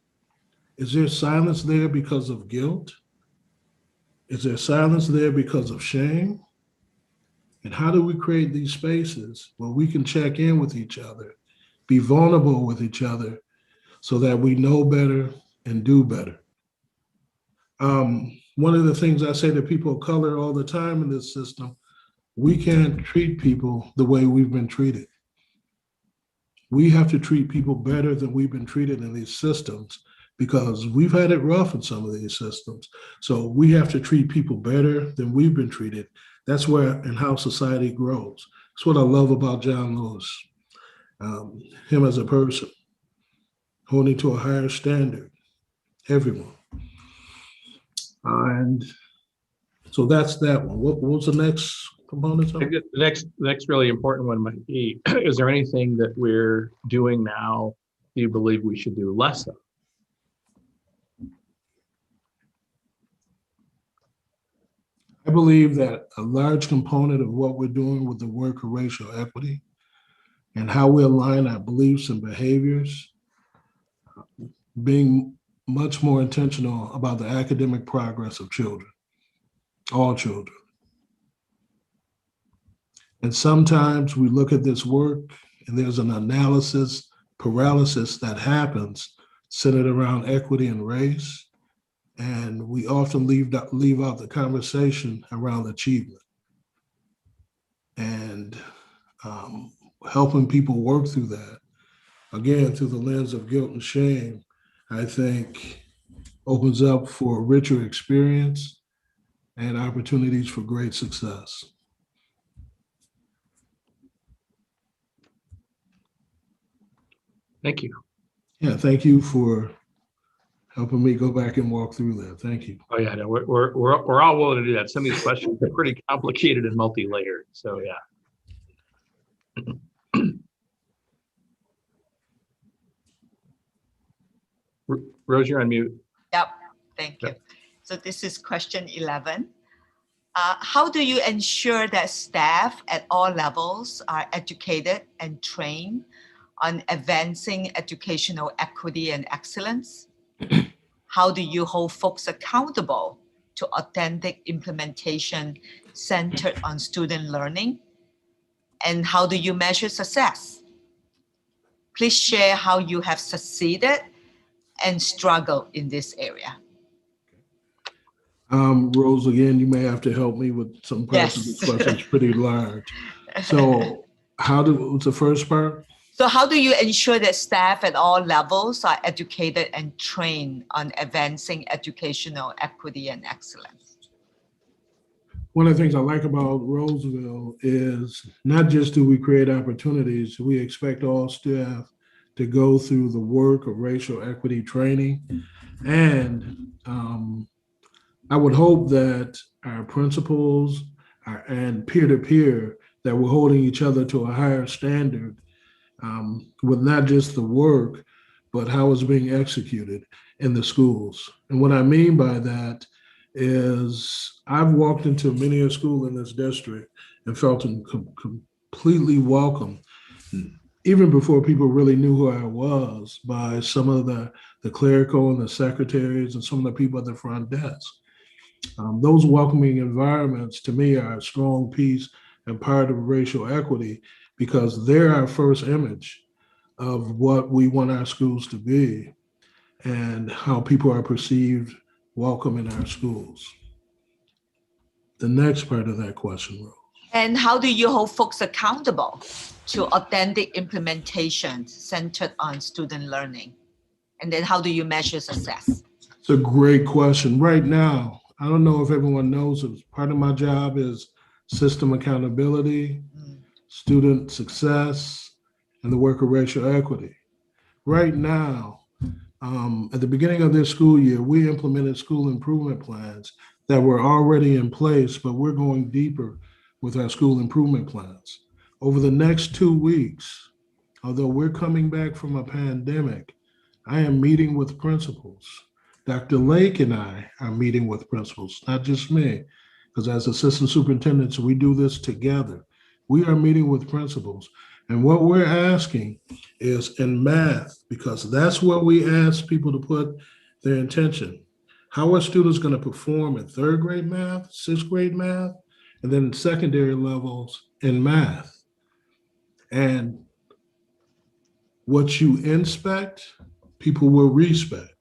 Speaker 9: Is there silence there because of guilt? Is there silence there because of shame? And how do we create these spaces where we can check in with each other, be vulnerable with each other so that we know better and do better? One of the things I say to people of color all the time in this system, we can't treat people the way we've been treated. We have to treat people better than we've been treated in these systems because we've had it rough in some of these systems. So we have to treat people better than we've been treated. That's where and how society grows. That's what I love about John Lewis, him as a person, holding to a higher standard, everyone. And so that's that one. What was the next component?
Speaker 4: The next really important one might be, is there anything that we're doing now you believe we should do less of?
Speaker 9: I believe that a large component of what we're doing with the work of racial equity and how we align our beliefs and behaviors, being much more intentional about the academic progress of children, all children. And sometimes we look at this work and there's an analysis paralysis that happens centered around equity and race. And we often leave out the conversation around achievement. And helping people work through that, again, through the lens of guilt and shame, I think opens up for a richer experience and opportunities for great success.
Speaker 4: Thank you.
Speaker 9: Yeah, thank you for helping me go back and walk through that. Thank you.
Speaker 4: Oh yeah, no, we're all willing to do that. Some of these questions are pretty complicated and multi-layered. So yeah. Rose, you're on mute.
Speaker 3: Yep, thank you. So this is question 11. How do you ensure that staff at all levels are educated and trained on advancing educational equity and excellence? How do you hold folks accountable to authentic implementation centered on student learning? And how do you measure success? Please share how you have succeeded and struggled in this area.
Speaker 9: Rose, again, you may have to help me with some parts of this question. It's pretty large. So what's the first part?
Speaker 3: So how do you ensure that staff at all levels are educated and trained on advancing educational equity and excellence?
Speaker 9: One of the things I like about Roseville is not just do we create opportunities, we expect all staff to go through the work of racial equity training. And I would hope that our principals and peer-to-peer, that we're holding each other to a higher standard with not just the work, but how it's being executed in the schools. And what I mean by that is I've walked into many a school in this district and felt completely welcome, even before people really knew who I was, by some of the clerical and the secretaries and some of the people at the front desk. Those welcoming environments to me are a strong piece and part of racial equity, because they're our first image of what we want our schools to be and how people are perceived welcome in our schools. The next part of that question, Rose.
Speaker 3: And how do you hold folks accountable to authentic implementation centered on student learning? And then how do you measure success?
Speaker 9: It's a great question. Right now, I don't know if everyone knows it, part of my job is system accountability, student success, and the work of racial equity. Right now, at the beginning of this school year, we implemented school improvement plans that were already in place, but we're going deeper with our school improvement plans. Over the next 2 weeks, although we're coming back from a pandemic, I am meeting with principals. Dr. Lake and I are meeting with principals, not just me, because as assistant superintendents, we do this together. We are meeting with principals. And what we're asking is in math, because that's where we ask people to put their intention. How are students going to perform in third grade math, sixth grade math, and then secondary levels in math? And what you inspect, people will respect.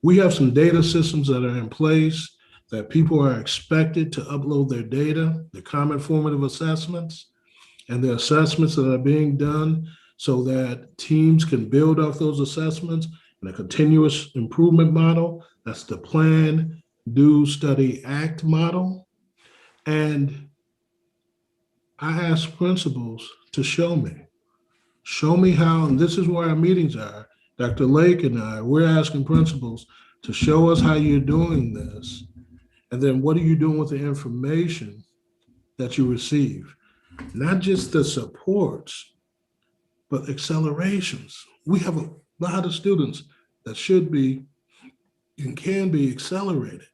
Speaker 9: We have some data systems that are in place that people are expected to upload their data, the common formative assessments, and the assessments that are being done so that teams can build off those assessments in a continuous improvement model. That's the plan, do, study, act model. And I ask principals to show me how, and this is where our meetings are. Dr. Lake and I, we're asking principals to show us how you're doing this. And then what are you doing with the information that you receive? Not just the supports, but accelerations. We have a lot of students that should be and can be accelerated.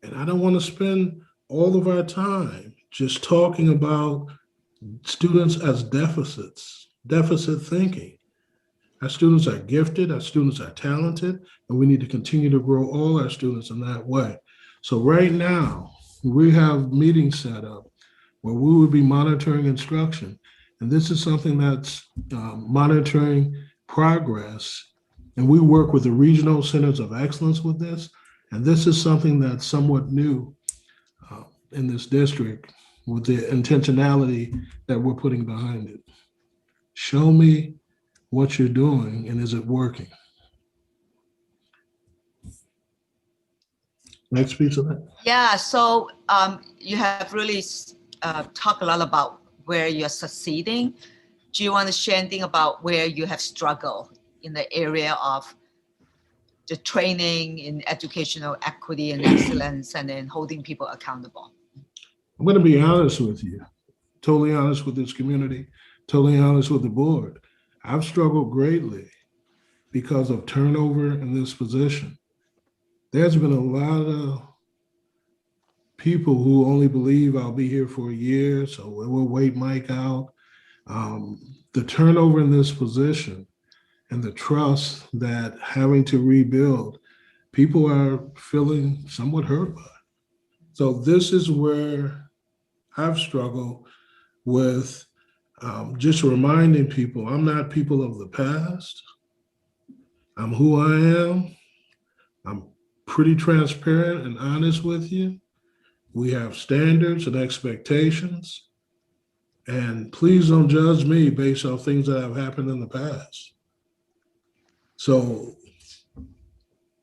Speaker 9: And I don't want to spend all of our time just talking about students as deficits, deficit thinking. Our students are gifted, our students are talented, and we need to continue to grow all our students in that way. So right now, we have meetings set up where we would be monitoring instruction. And this is something that's monitoring progress. And we work with the regional centers of excellence with this. And this is something that's somewhat new in this district with the intentionality that we're putting behind it. Show me what you're doing and is it working? Next piece of that.
Speaker 3: Yeah, so you have really talked a lot about where you're succeeding. Do you want to share anything about where you have struggled in the area of the training in educational equity and excellence, and then holding people accountable?
Speaker 9: I'm going to be honest with you, totally honest with this community, totally honest with the board. I've struggled greatly because of turnover in this position. There's been a lot of people who only believe I'll be here for a year, so we'll wait Mike out. The turnover in this position and the trust that having to rebuild, people are feeling somewhat hurt by. So this is where I've struggled with just reminding people, I'm not people of the past. I'm who I am. I'm pretty transparent and honest with you. We have standards and expectations. And please don't judge me based on things that have happened in the past. So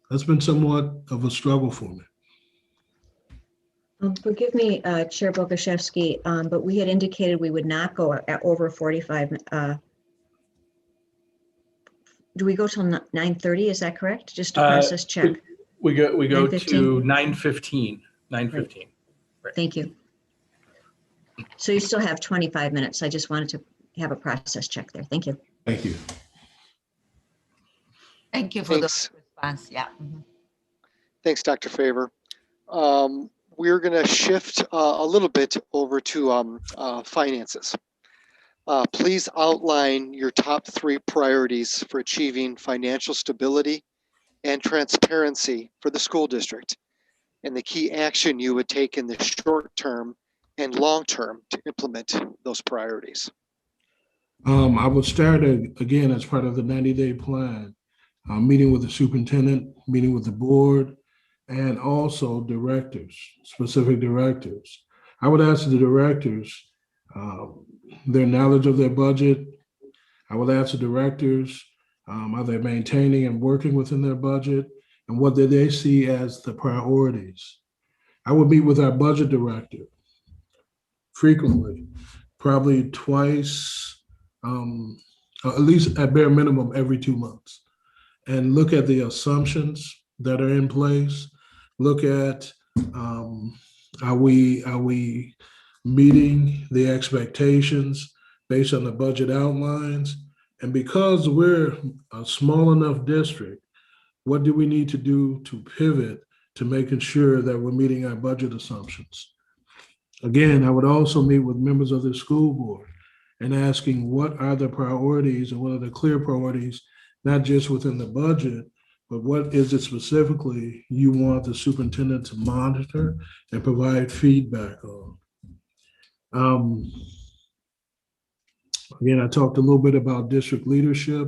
Speaker 9: that's been somewhat of a struggle for me.
Speaker 2: Forgive me, Chair Boguszewski, but we had indicated we would not go over 45. Do we go till 9:30? Is that correct? Just to process check.
Speaker 4: We go
Speaker 2: 9:15?
Speaker 4: to 9:15. 9:15.
Speaker 2: Right. Thank you. So you still have 25 minutes. I just wanted to have a process check there. Thank you.
Speaker 9: Thank you.
Speaker 3: Thank you for the response. Yeah. Mm-hmm.
Speaker 8: Thanks, Dr. Favor. We're going to shift a little bit over to finances. Please outline your top 3 priorities for achieving financial stability and transparency for the school district, and the key action you would take in the short term and long term to implement those priorities.
Speaker 9: I would start again as part of the 90-day plan, meeting with the superintendent, meeting with the board, and also directors, specific directors. I would ask the directors their knowledge of their budget. I would ask the directors, are they maintaining and working within their budget, and what do they see as the priorities? I would meet with our budget director frequently, probably twice, at least at bare minimum every 2 months, and look at the assumptions that are in place. Look at, are we meeting the expectations based on the budget outlines? And because we're a small enough district, what do we need to do to pivot to making sure that we're meeting our budget assumptions? Again, I would also meet with members of the school board and asking what are the priorities and what are the clear priorities, not just within the budget, but what is it specifically you want the superintendent to monitor and provide feedback on? Again, I talked a little bit about district leadership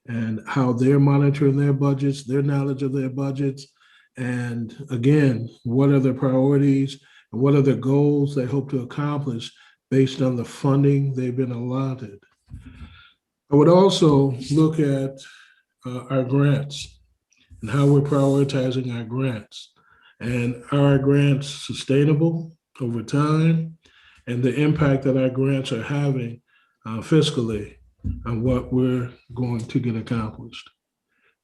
Speaker 9: and how they're monitoring their budgets, their knowledge of their budgets. And again, what are the priorities and what are the goals they hope to accomplish based on the funding they've been allotted? I would also look at our grants and how we're prioritizing our grants. And are our grants sustainable over time, and the impact that our grants are having fiscally on what we're going to get accomplished.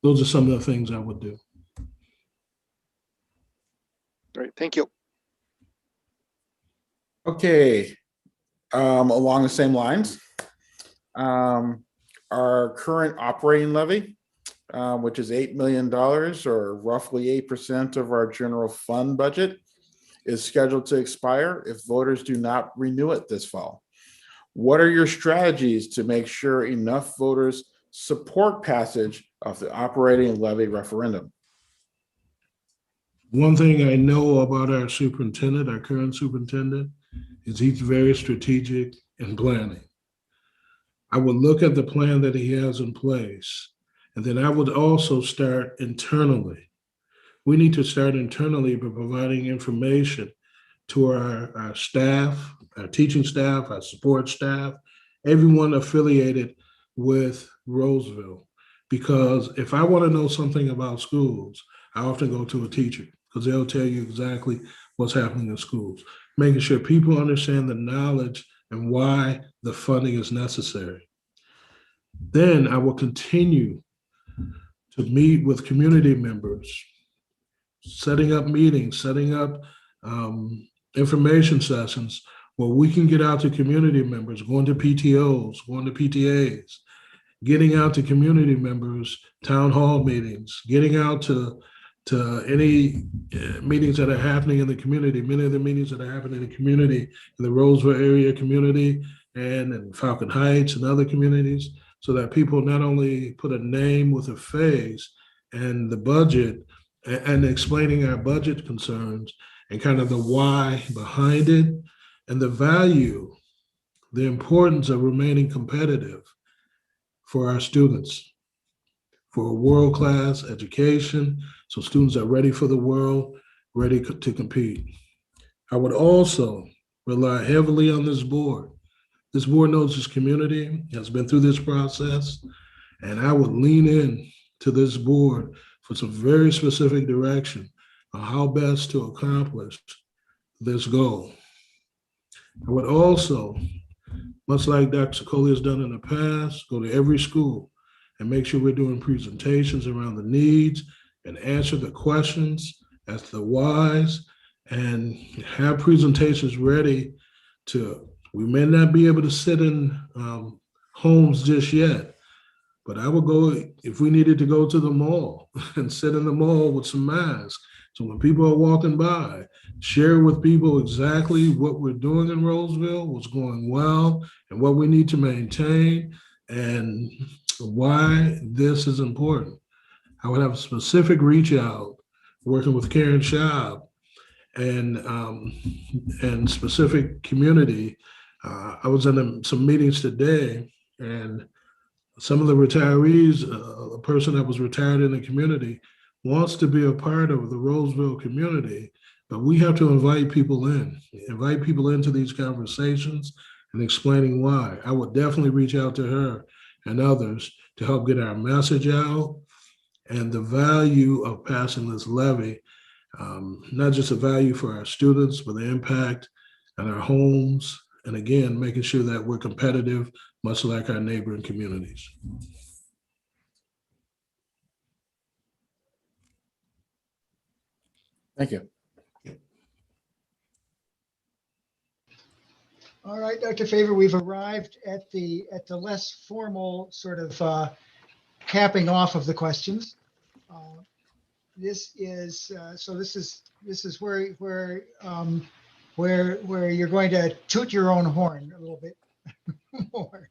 Speaker 9: Those are some of the things I would do.
Speaker 8: Great, thank you.
Speaker 5: Okay, along the same lines, our current operating levy, which is $8 million or roughly 8% of our general fund budget, is scheduled to expire if voters do not renew it this fall. What are your strategies to make sure enough voters support passage of the operating levy referendum?
Speaker 9: One thing I know about our superintendent, our current superintendent, is he's very strategic in planning. I would look at the plan that he has in place, and then I would also start internally. We need to start internally by providing information to our staff, our teaching staff, our support staff, everyone affiliated with Roseville. Because if I want to know something about schools, I often go to a teacher because they'll tell you exactly what's happening in schools, making sure people understand the knowledge and why the funding is necessary. Then I will continue to meet with community members, setting up meetings, setting up information sessions where we can get out to community members, going to PTOs, going to PTAs, getting out to community members, town hall meetings, getting out to any meetings that are happening in the community, many of the meetings that are happening in the community, in the Roseville area community and in Falcon Heights and other communities, so that people not only put a name with a face and the budget and explaining our budget concerns and kind of the why behind it and the value, the importance of remaining competitive for our students, for a world-class education, so students are ready for the world, ready to compete. I would also rely heavily on this board. This board knows this community, has been through this process, and I would lean in to this board for some very specific direction on how best to accomplish this goal. I would also, much like Dr. Coley has done in the past, go to every school and make sure we're doing presentations around the needs and answer the questions as to the whys and have presentations ready to, we may not be able to sit in homes just yet, but I would go, if we needed to go to the mall and sit in the mall with some masks. So when people are walking by, share with people exactly what we're doing in Roseville, what's going well, and what we need to maintain, and why this is important. I would have a specific reach out, working with Karen Schaub and specific community. I was in some meetings today, and some of the retirees, a person that was retired in the community, wants to be a part of the Roseville community, but we have to invite people into these conversations and explaining why. I would definitely reach out to her and others to help get our message out and the value of passing this levy, not just a value for our students, but the impact on our homes, and again, making sure that we're competitive, much like our neighboring communities.
Speaker 5: Thank you.
Speaker 6: All right, Dr. Favor, we've arrived at the less formal sort of capping off of the questions. This is where you're going to toot your own horn a little bit more.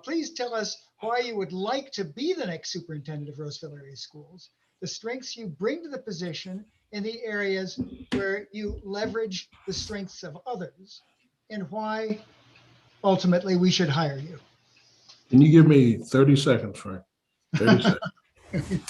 Speaker 6: Please tell us why you would like to be the next superintendent of Roseville Area Schools, the strengths you bring to the position in the areas where you leverage the strengths of others, and why ultimately we should hire you.
Speaker 9: Can you give me 30 seconds, Frank? 30 seconds.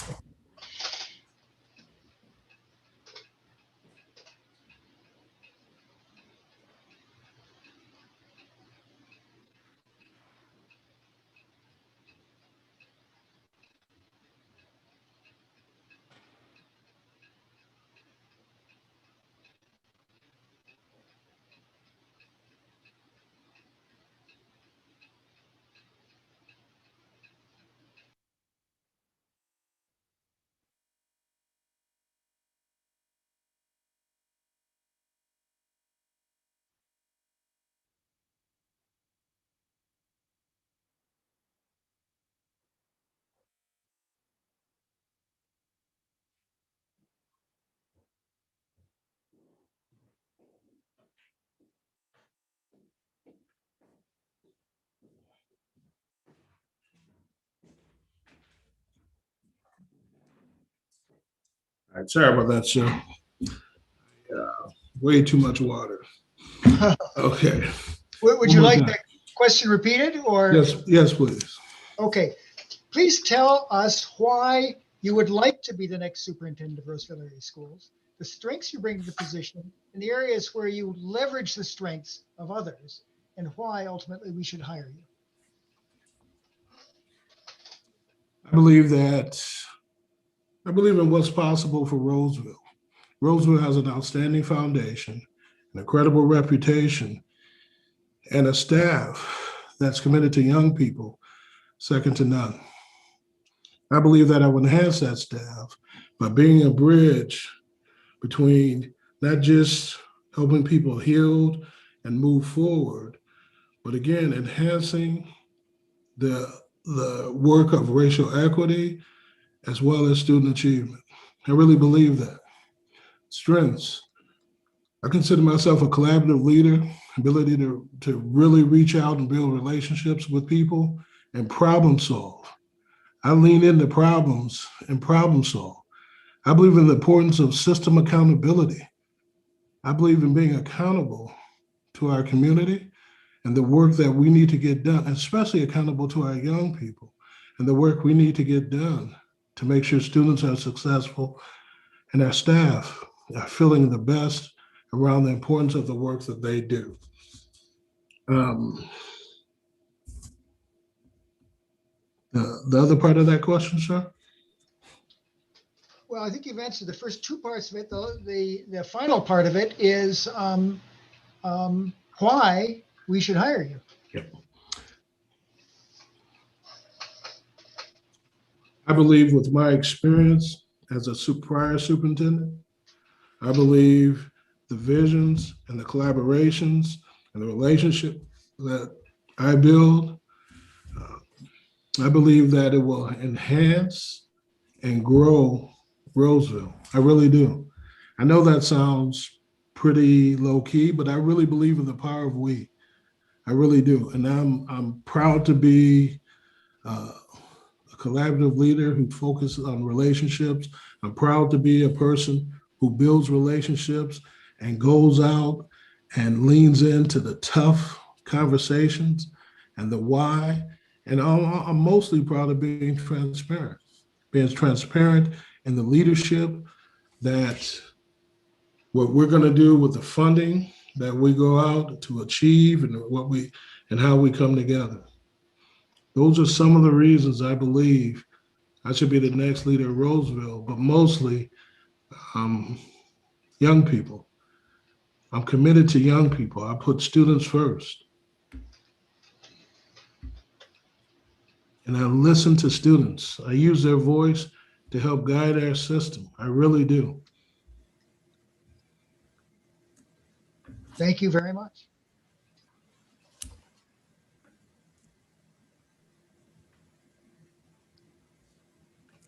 Speaker 9: All right, sorry about that, sir. Way too much water. Okay.
Speaker 6: Would
Speaker 9: One
Speaker 6: you
Speaker 9: more
Speaker 6: like
Speaker 9: time.
Speaker 6: that question repeated or?
Speaker 9: Yes, please.
Speaker 6: Okay. Please tell us why you would like to be the next superintendent of Roseville Area Schools, the strengths you bring to the position, and the areas where you leverage the strengths of others, and why ultimately we should hire you.
Speaker 9: I believe in what's possible for Roseville. Roseville has an outstanding foundation, an incredible reputation, and a staff that's committed to young people, second to none. I believe that I will enhance that staff by being a bridge between not just helping people heal and move forward, but again, enhancing the work of racial equity as well as student achievement. I really believe that. Strengths. I consider myself a collaborative leader, ability to really reach out and build relationships with people and problem solve. I lean into problems and problem solve. I believe in the importance of system accountability. I believe in being accountable to our community and the work that we need to get done, especially accountable to our young people and the work we need to get done to make sure students are successful and our staff are feeling the best around the importance of the work that they do. The other part of that question, sir?
Speaker 6: Well, I think you've answered the first two parts of it. The final part of it is why we should hire you.
Speaker 9: Yep. I believe with my experience as a prior superintendent, I believe the visions and the collaborations and the relationship that I build, I believe that it will enhance and grow Roseville. I really do. I know that sounds pretty low key, but I really believe in the power of we. I really do. And I'm proud to be a collaborative leader who focuses on relationships. I'm proud to be a person who builds relationships and goes out and leans into the tough conversations and the why. And I'm mostly proud of being transparent in the leadership that what we're going to do with the funding that we go out to achieve and how we come together. Those are some of the reasons I believe I should be the next leader of Roseville, but mostly young people. I'm committed to young people. I put students first. And I listen to students. I use their voice to help guide our system. I really do.
Speaker 6: Thank you very much.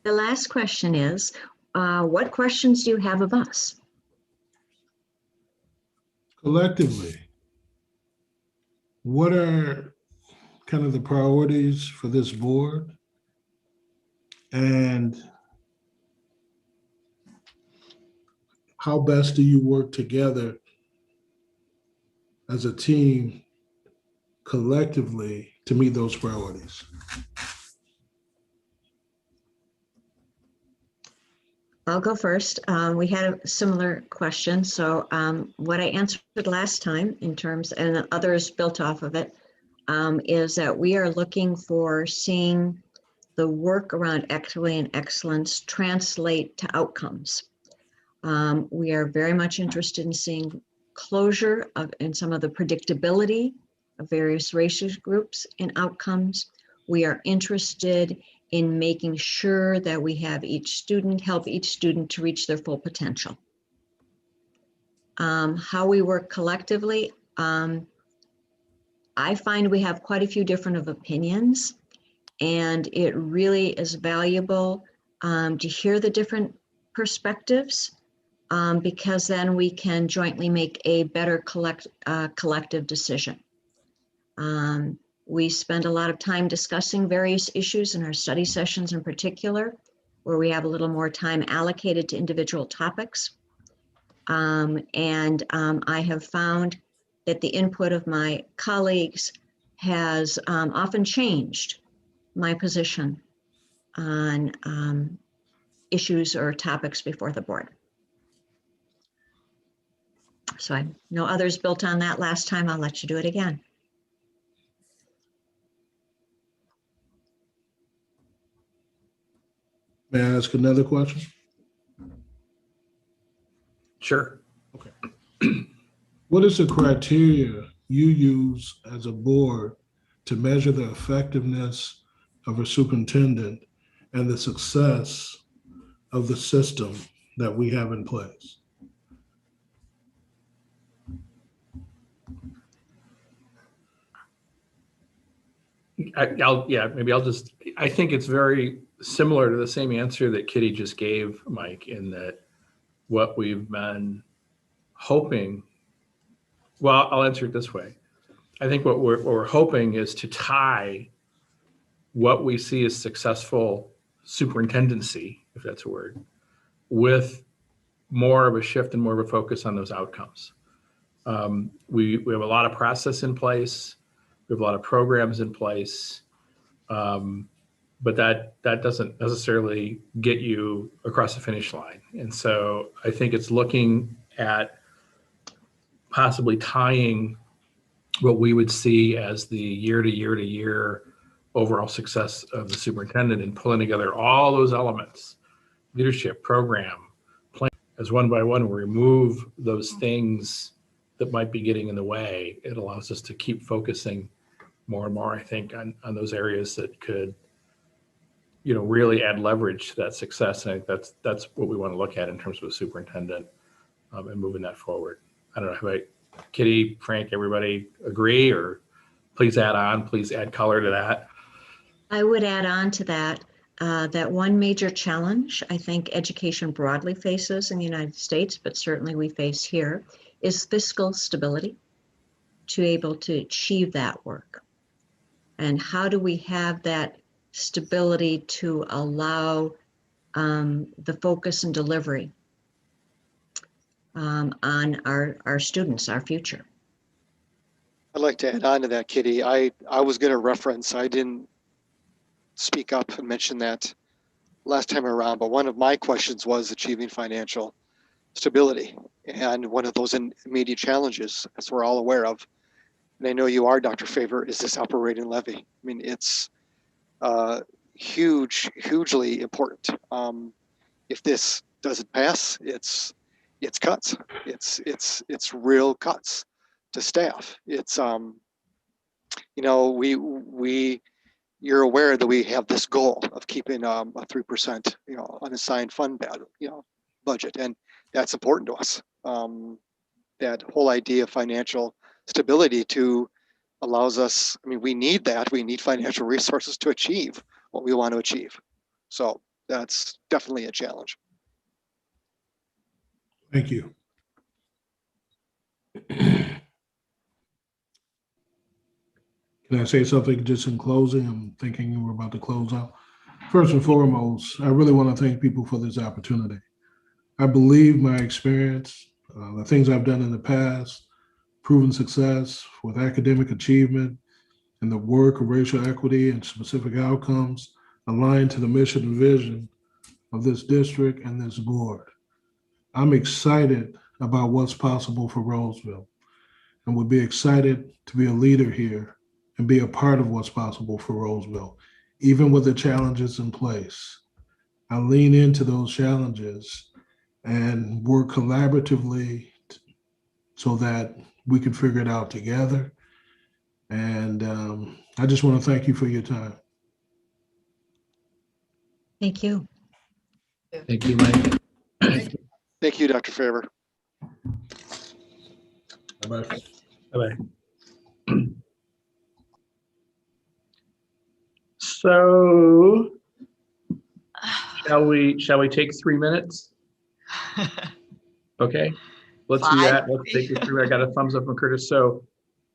Speaker 2: The last question is, what questions do you have of us?
Speaker 9: Collectively, what are kind of the priorities for this board? And how best do you work together as a team collectively to meet those priorities?
Speaker 2: I'll go first. We had a similar question. So what I answered last time in terms, and others built off of it, is that we are looking for seeing the work around equity and excellence translate to outcomes. We are very much interested in seeing closure in some of the predictability of various racial groups in outcomes. We are interested in making sure that we have help each student to reach their full potential. How we work collectively, I find we have quite a few different opinions, and it really is valuable to hear the different perspectives, because then we can jointly make a better collective decision. We spend a lot of time discussing various issues in our study sessions in particular, where we have a little more time allocated to individual topics. I have found that the input of my colleagues has often changed my position on issues or topics before the board. So I know others built on that last time. I'll let you do it again.
Speaker 9: May I ask another question?
Speaker 4: Sure.
Speaker 9: What is the criteria you use as a board to measure the effectiveness of a superintendent and the success of the system that we have in place?
Speaker 4: I think it's very similar to the same answer that Kitty just gave, Mike, in that what we've been hoping, well, I'll answer it this way. I think what we're hoping is to tie what we see as successful superintendency, if that's a word, with more of a shift and more of a focus on those outcomes. We have a lot of process in place. We have a lot of programs in place. But that doesn't necessarily get you across the finish line. And so I think it's looking at possibly tying what we would see as the year to year to year overall success of the superintendent and pulling together all those elements, leadership, program, plan, as one by one we remove those things that might be getting in the way. It allows us to keep focusing more and more, I think, on those areas that could, really add leverage to that success. And I think that's what we want to look at in terms of a superintendent and moving that forward. I don't know, Kitty, Frank, everybody agree, or please add color to that.
Speaker 2: I would add on to that, that one major challenge I think education broadly faces in the United States, but certainly we face here, is fiscal stability to be able to achieve that work. And how do we have that stability to allow the focus and delivery on our students, our future?
Speaker 8: I'd like to add on to that, Kitty. I was going to reference, I didn't speak up and mention that last time around, but one of my questions was achieving financial stability. And one of those immediate challenges, as we're all aware of, and I know you are, Dr. Favor, is this operating levy. I mean, it's hugely important. If this doesn't pass, it's cuts. It's real cuts to staff. It's you're aware that we have this goal of keeping a 3% unassigned fund budget, and that's important to us. That whole idea of financial stability allows us, we need that. We need financial resources to achieve what we want to achieve. So that's definitely a challenge.
Speaker 9: Thank you. Can I say something just in closing? I'm thinking we're about to close out. First and foremost, I really want to thank people for this opportunity. I believe my experience, the things I've done in the past, proven success with academic achievement, and the work of racial equity and specific outcomes aligned to the mission and vision of this district and this board. I'm excited about what's possible for Roseville and would be excited to be a leader here and be a part of what's possible for Roseville, even with the challenges in place. I lean into those challenges and work collaboratively so that we can figure it out together. And I just want to thank you for your time.
Speaker 2: Thank you.
Speaker 4: Thank you, Mike.
Speaker 8: Thank you, Dr. Favor.
Speaker 9: Bye-bye.
Speaker 4: Bye-bye. So shall we take 3 minutes? Okay, let's do that. Let's take it through. I got a thumbs up from Curtis. So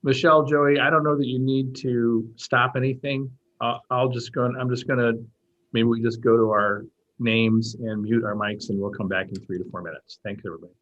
Speaker 4: Michelle, Joey, I don't know that you need to stop anything. I'm just gonna, maybe we just go to our names and mute our mics and we'll come back in 3 to 4 minutes. Thanks, everybody.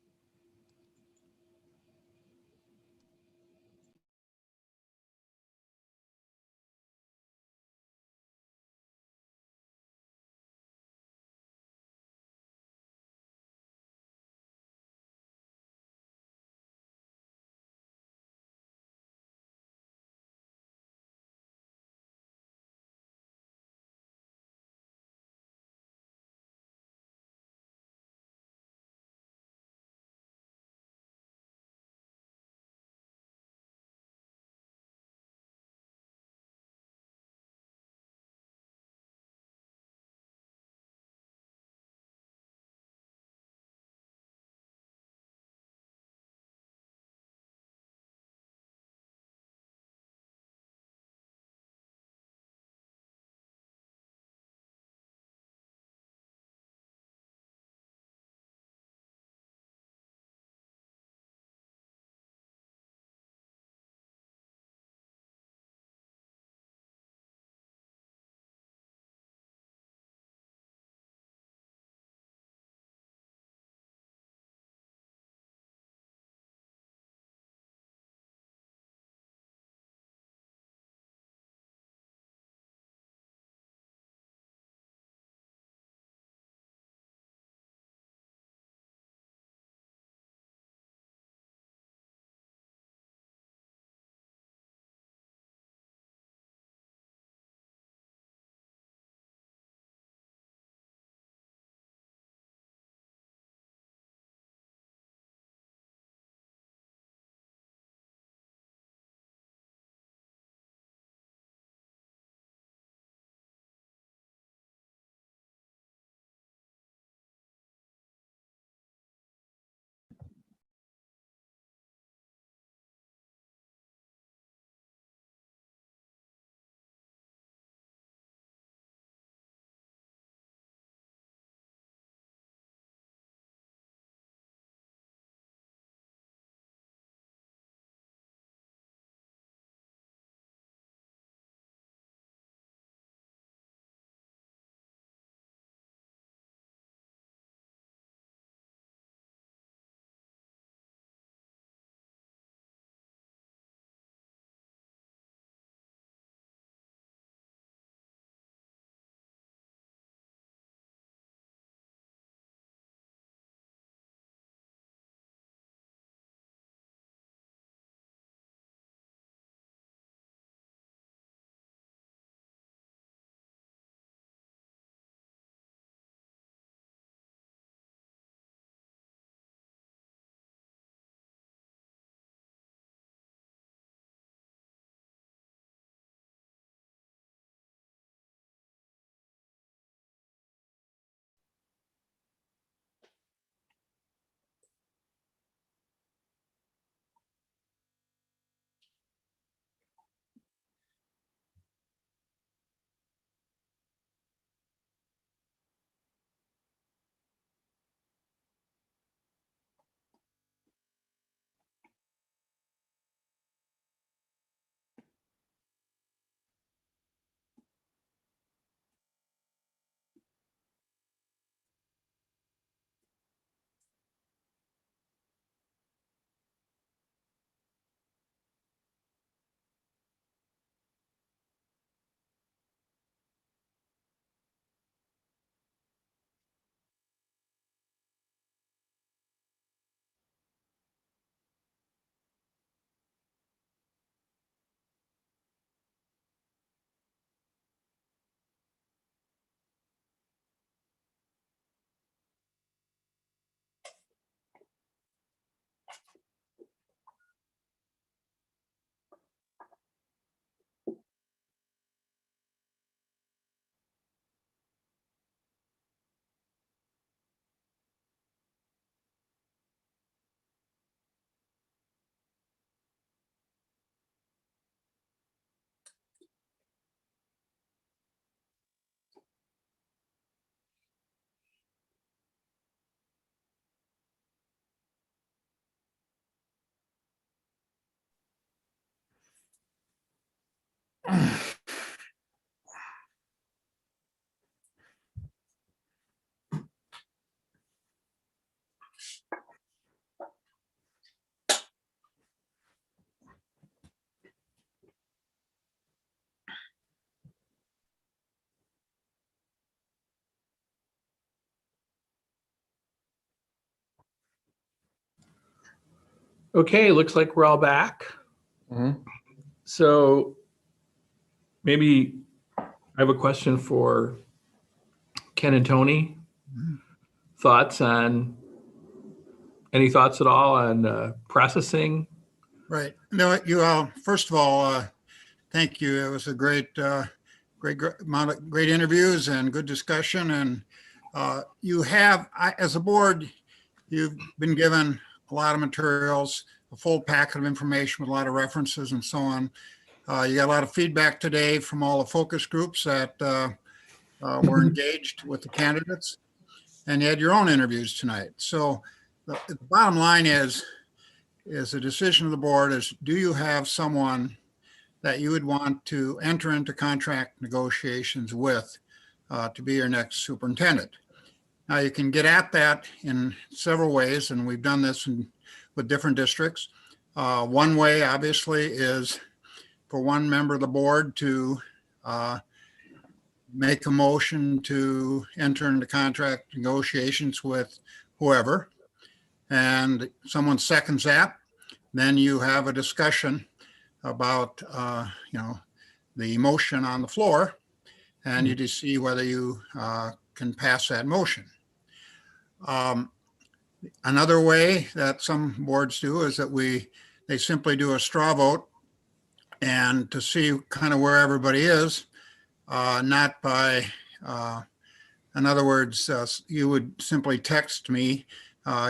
Speaker 4: Okay, looks like we're all back.
Speaker 5: Mhm.
Speaker 4: So maybe I have a question for Ken and Tony. Thoughts on, any thoughts at all on processing?
Speaker 10: Right. No, you all, first of all, thank you. It was a great amount of great interviews and good discussion. And you have, as a board, you've been given a lot of materials, a full packet of information with a lot of references and so on. You got a lot of feedback today from all the focus groups that were engaged with the candidates, and you had your own interviews tonight. So the bottom line is the decision of the board is, do you have someone that you would want to enter into contract negotiations with to be your next superintendent? Now, you can get at that in several ways, and we've done this with different districts. One way, obviously, is for one member of the board to make a motion to enter into contract negotiations with whoever, and someone seconds that. Then you have a discussion about the motion on the floor, and you just see whether you can pass that motion. Another way that some boards do is that they simply do a straw vote, and to see kind of where everybody is, not by, in other words, you would simply text me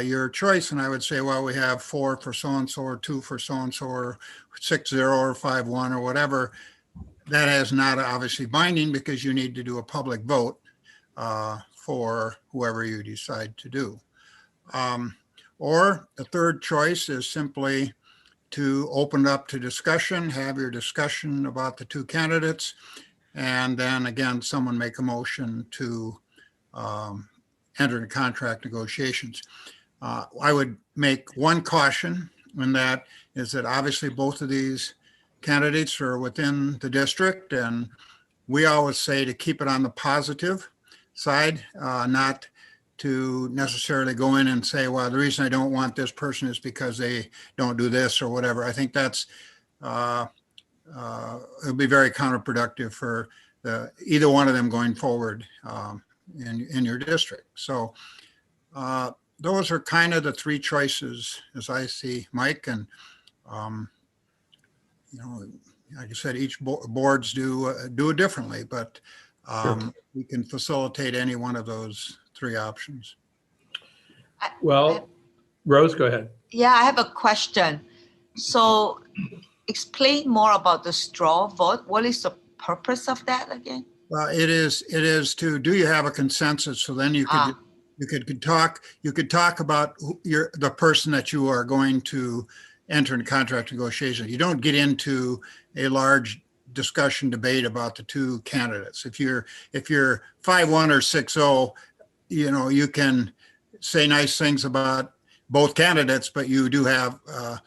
Speaker 10: your choice, and I would say, well, we have 4 for so-and-so, or 2 for so-and-so, or 6-0, or 5-1, or whatever. That is not obviously binding, because you need to do a public vote for whoever you decide to do. Or the third choice is simply to open it up to discussion, have your discussion about the 2 candidates, and then again, someone make a motion to enter into contract negotiations. I would make one caution, and that is that obviously both of these candidates are within the district, and we always say to keep it on the positive side, not to necessarily go in and say, well, the reason I don't want this person is because they don't do this or whatever. I think that's it'll be very counterproductive for either one of them going forward in your district. So those are kind of the 3 choices as I see, Mike. And like I said, each boards do it differently, but we can facilitate any one of those 3 options.
Speaker 4: Well, Rose, go ahead.
Speaker 3: Yeah, I have a question. So explain more about the straw vote. What is the purpose of that again?
Speaker 10: It is to, do you have a consensus? So then you could talk about the person that you are going to enter in contract negotiation. You don't get into a large discussion debate about the 2 candidates. If you're 5-1 or 6-0, you can say nice things about both candidates, but you do have a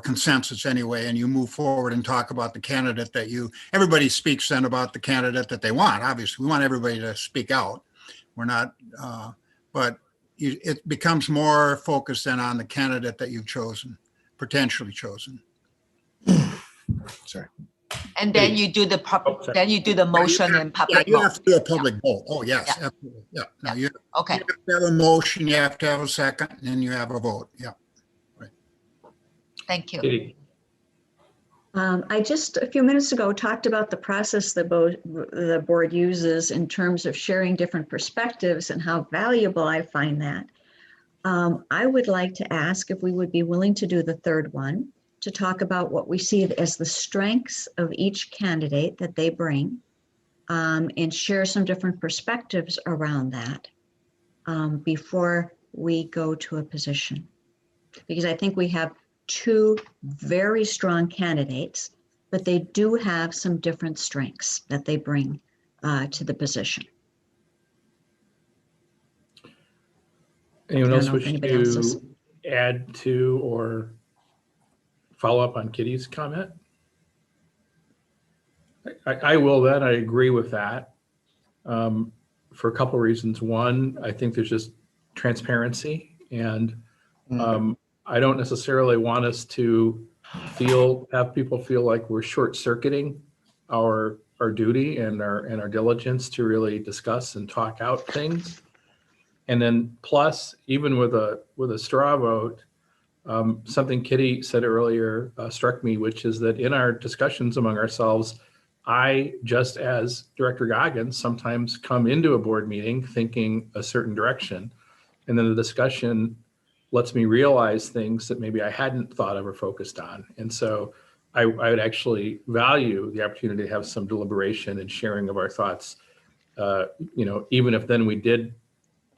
Speaker 10: consensus anyway, and you move forward and talk about the candidate that everybody speaks then about the candidate that they want. Obviously, we want everybody to speak out. We're not, but it becomes more focused then on the candidate that you've chosen, potentially chosen.
Speaker 5: Sorry.
Speaker 3: And then you do the motion and public
Speaker 10: you
Speaker 3: vote.
Speaker 10: have to do a public vote. Oh, yes, absolutely. Yeah. Now you have to have a motion, you have to have a second, and then you have a vote. Yeah. Right.
Speaker 3: Thank you.
Speaker 4: Katie.
Speaker 2: I just a few minutes ago talked about the process that the board uses in terms of sharing different perspectives and how valuable I find that. I would like to ask if we would be willing to do the third one, to talk about what we see as the strengths of each candidate that they bring, and share some different perspectives around that before we go to a position. Because I think we have 2 very strong candidates, but they do have some different strengths that they bring to the position.
Speaker 4: Anyone
Speaker 2: I don't
Speaker 4: else
Speaker 2: know if
Speaker 4: wish
Speaker 2: anybody else is.
Speaker 4: to add to or follow up on Kitty's comment? I will then. I agree with that for a couple of reasons. One, I think there's just transparency, and I don't necessarily want us to have people feel like we're short-circuiting our duty and our diligence to really discuss and talk out things. And then plus, even with a straw vote, something Kitty said earlier struck me, which is that in our discussions among ourselves, I, just as Director Goggins, sometimes come into a board meeting thinking a certain direction, and then the discussion lets me realize things that maybe I hadn't thought of or focused on. And so I would actually value the opportunity to have some deliberation and sharing of our thoughts, even if then we did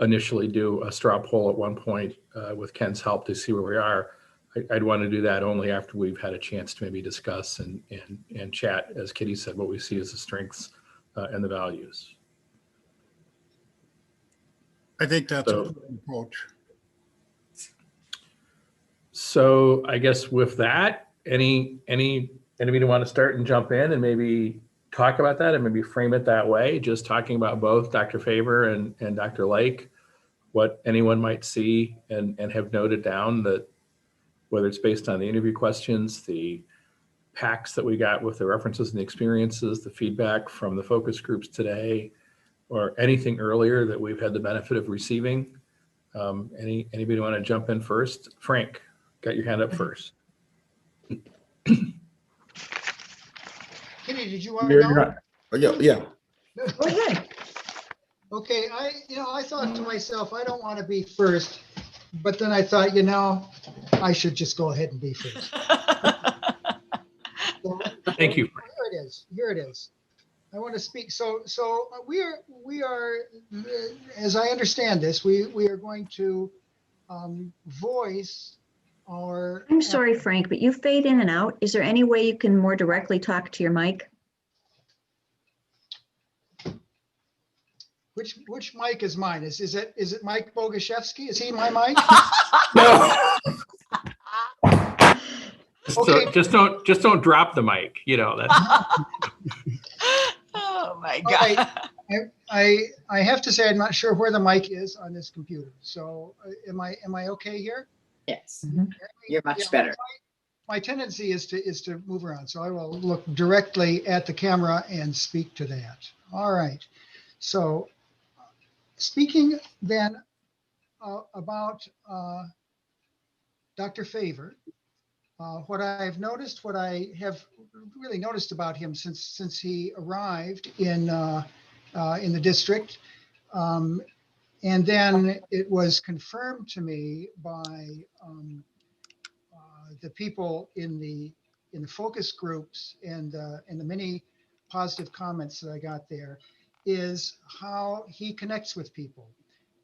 Speaker 4: initially do a straw poll at one point with Ken's help to see where we are. I'd want to do that only after we've had a chance to maybe discuss and chat, as Kitty said, what we see as the strengths and the values.
Speaker 10: I think that's a good approach.
Speaker 4: So I guess with that, anybody want to start and jump in and maybe talk about that and maybe frame it that way, just talking about both Dr. Favor and Dr. Lake, what anyone might see and have noted down, that whether it's based on the interview questions, the packs that we got with the references and the experiences, the feedback from the focus groups today, or anything earlier that we've had the benefit of receiving. Anybody want to jump in first? Frank, got your hand up first.
Speaker 6: Kitty, did you want to go?
Speaker 5: Yeah.
Speaker 2: Go ahead.
Speaker 6: Okay, I thought to myself, I don't want to be first, but then I thought, I should just go ahead and be first.
Speaker 4: Thank you.
Speaker 6: Here it is. I want to speak. So we are, as I understand this, we are going to voice our.
Speaker 2: I'm sorry, Frank, but you fade in and out. Is there any way you can more directly talk to your mic?
Speaker 6: Which mic is mine? Is it Mike Boguszewski? Is he my mic?
Speaker 4: No.
Speaker 6: Okay.
Speaker 4: So just don't drop the mic. That's.
Speaker 3: Oh my
Speaker 6: All
Speaker 3: God.
Speaker 6: right. I have to say I'm not sure where the mic is on this computer. So am I okay here?
Speaker 1: Yes,
Speaker 2: Mhm.
Speaker 1: you're much better.
Speaker 6: My tendency is to move around, so I will look directly at the camera and speak to that. All right. So speaking then about Dr. Favor, what I have really noticed about him since he arrived in the district, and then it was confirmed to me by the people in the focus groups and the many positive comments that I got there, is how he connects with people.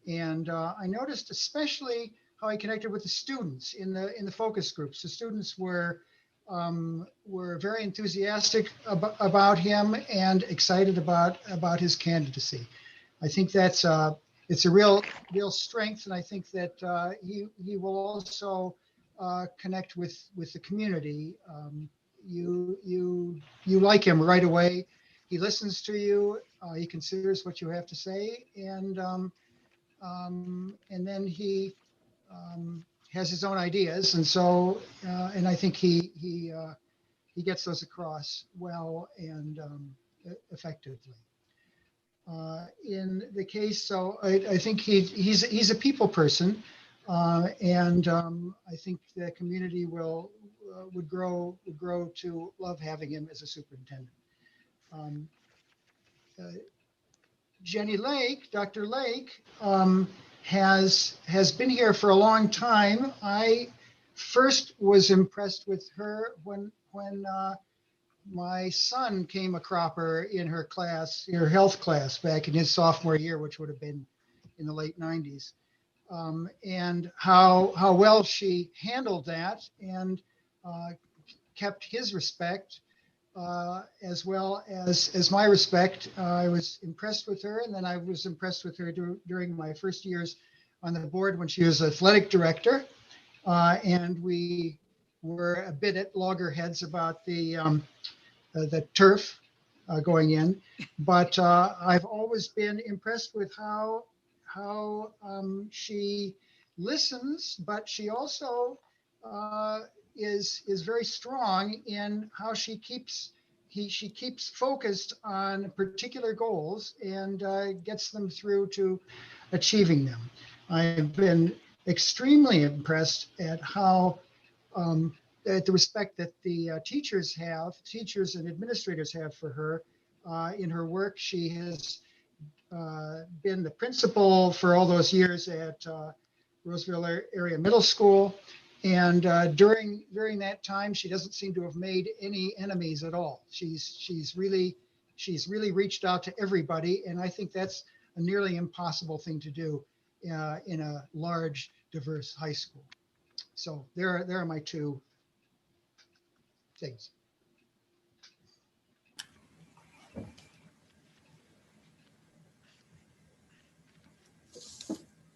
Speaker 6: And I noticed especially how he connected with the students in the focus groups. The students were very enthusiastic about him and excited about his candidacy. I think that's it's a real strength, and I think that he will also connect with the community. You like him right away. He listens to you. He considers what you have to say, and then he has his own ideas, and so and I think he gets those across well and effectively. In the case, so I think he's a people person, and I think the community would grow to love having him as a superintendent. Jenny Lake, Dr. Lake, has been here for a long time. I first was impressed with her when my son came a cropper in her class, her health class, back in his sophomore year, which would have been in the late 90s, and how well she handled that and kept his respect as well as my respect. I was impressed with her, and then I was impressed with her during my first years on the board when she was athletic director. And we were a bit at loggerheads about the turf going in. But I've always been impressed with how she listens, but she also is very strong in how she keeps focused on particular goals and gets them through to achieving them. I've been extremely impressed at how at the respect that the teachers and administrators have for her in her work. She has been the principal for all those years at Roseville Area Middle School. And during that time, she doesn't seem to have made any enemies at all. She's really reached out to everybody. And I think that's a nearly impossible thing to do in a large, diverse high school. So there are my two things.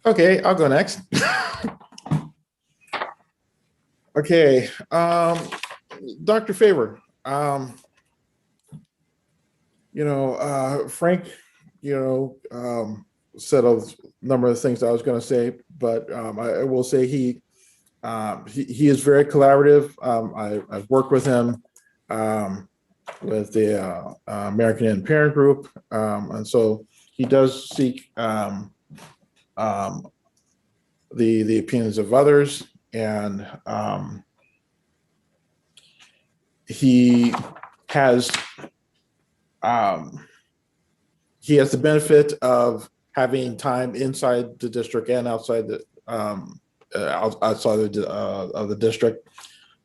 Speaker 5: Okay, I'll go next. Okay, Dr. Favor, Frank, said a number of things I was going to say, but I will say he is very collaborative. I've worked with him with the American Indian Parent Group, and so he does seek the opinions of others, and he has the benefit of having time inside the district and outside the outside of the district,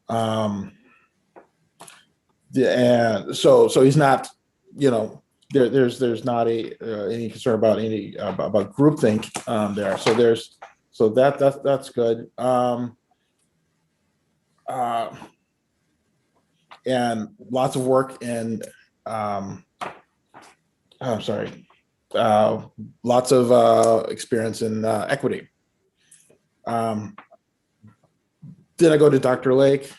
Speaker 5: and so he's not, there's not any concern about about groupthink there. So that's good. And lots of work in lots of experience in equity. Then I go to Dr. Lake,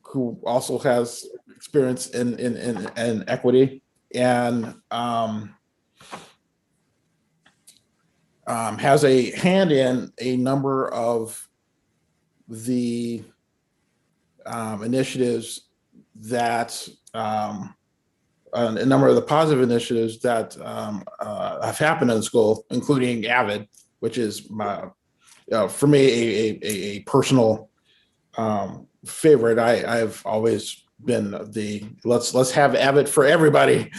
Speaker 5: who also has experience in equity, and has a hand in a number of the initiatives that a number of the positive initiatives that have happened in the school, including AVID, which is for me a personal favorite. I've always been the let's have AVID for everybody.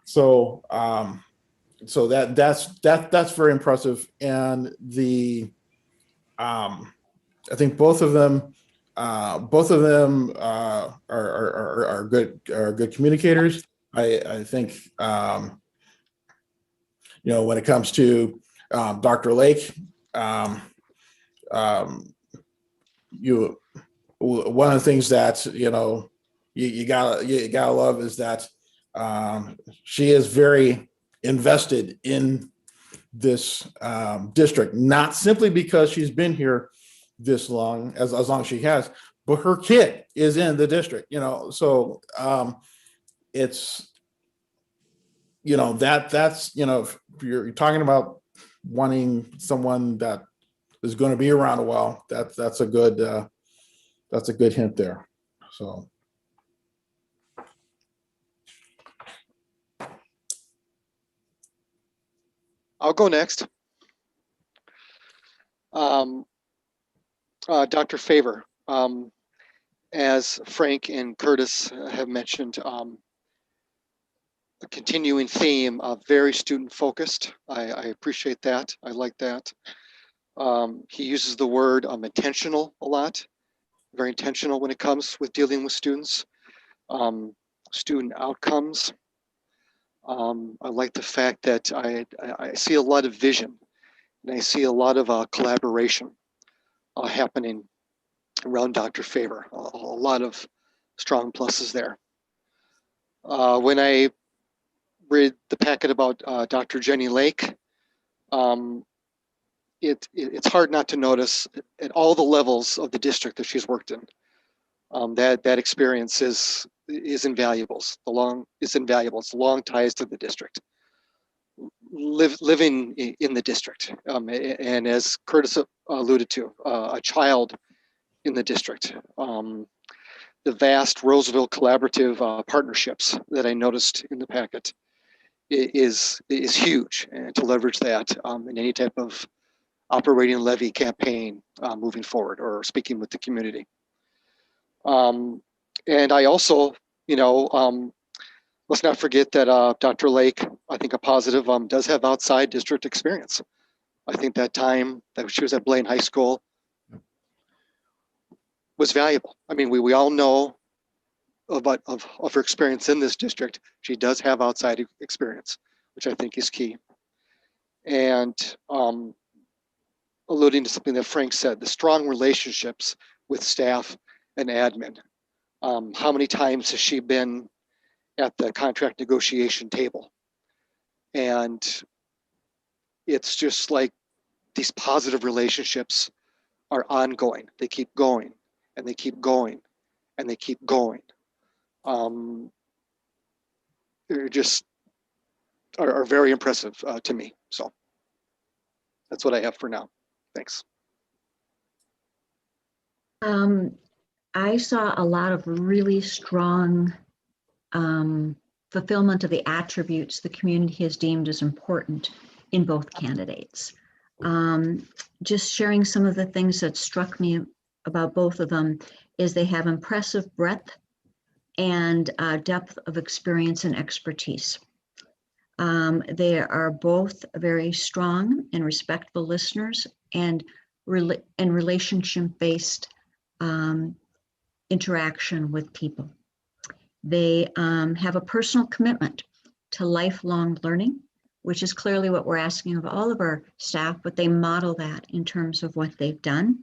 Speaker 5: So that's very impressive, and I think both of them are good communicators. I think when it comes to Dr. Lake, one of the things that you gotta love is that she is very invested in this district, not simply because she's been here this long, as long as she has, but her kid is in the district, so it's that's if you're talking about wanting someone that is going to be around a while, that's a good hint there. So
Speaker 8: I'll go next. Dr. Favor, as Frank and Curtis have mentioned, a continuing theme of very student focused. I appreciate that. I like that. He uses the word intentional a lot, very intentional when it comes with dealing with students. Student outcomes. I like the fact that I see a lot of vision, and I see a lot of collaboration happening around Dr. Favor. A lot of strong pluses there. When I read the packet about Dr. Jenny Lake. It's hard not to notice at all the levels of the district that she's worked in. That experience is invaluable. It's invaluable. It's long ties to the district. Living in the district, and as Curtis alluded to, a child in the district. The vast Roseville collaborative partnerships that I noticed in the packet is huge, and to leverage that in any type of operating levy campaign moving forward or speaking with the community. And I also, let's not forget that Dr. Lake, I think a positive, does have outside district experience. I think that time that she was at Blaine High School was valuable. I mean, we all know of her experience in this district. She does have outside experience, which I think is key. And alluding to something that Frank said, the strong relationships with staff and admin. How many times has she been at the contract negotiation table? And it's just like these positive relationships are ongoing. They keep going and they keep going and they keep going. They're just are very impressive to me. So that's what I have for now. Thanks.
Speaker 2: I saw a lot of really strong fulfillment of the attributes the community has deemed as important in both candidates. Just sharing some of the things that struck me about both of them is they have impressive breadth and depth of experience and expertise. They are both very strong and respectful listeners and relationship-based interaction with people. They have a personal commitment to lifelong learning, which is clearly what we're asking of all of our staff, but they model that in terms of what they've done.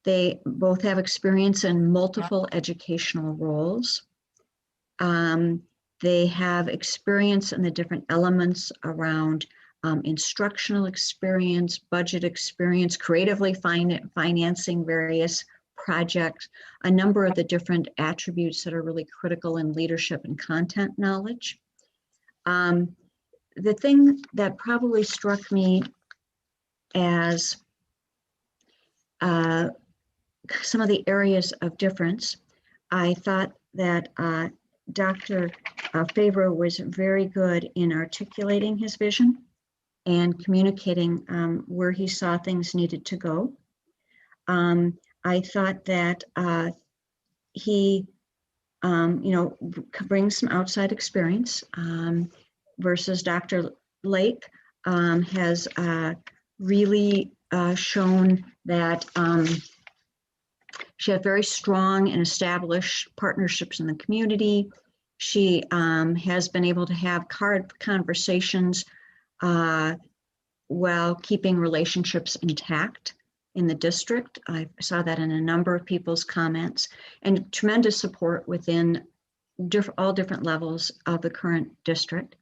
Speaker 2: They both have experience in multiple educational roles. They have experience in the different elements around instructional experience, budget experience, creatively financing various projects, a number of the different attributes that are really critical in leadership and content knowledge. The thing that probably struck me as some of the areas of difference, I thought that Dr. Favreau was very good in articulating his vision and communicating where he saw things needed to go. I thought that he, brings some outside experience versus Dr. Lake has really shown that she had very strong and established partnerships in the community. She has been able to have conversations while keeping relationships intact in the district. I saw that in a number of people's comments, and tremendous support within all different levels of the current district.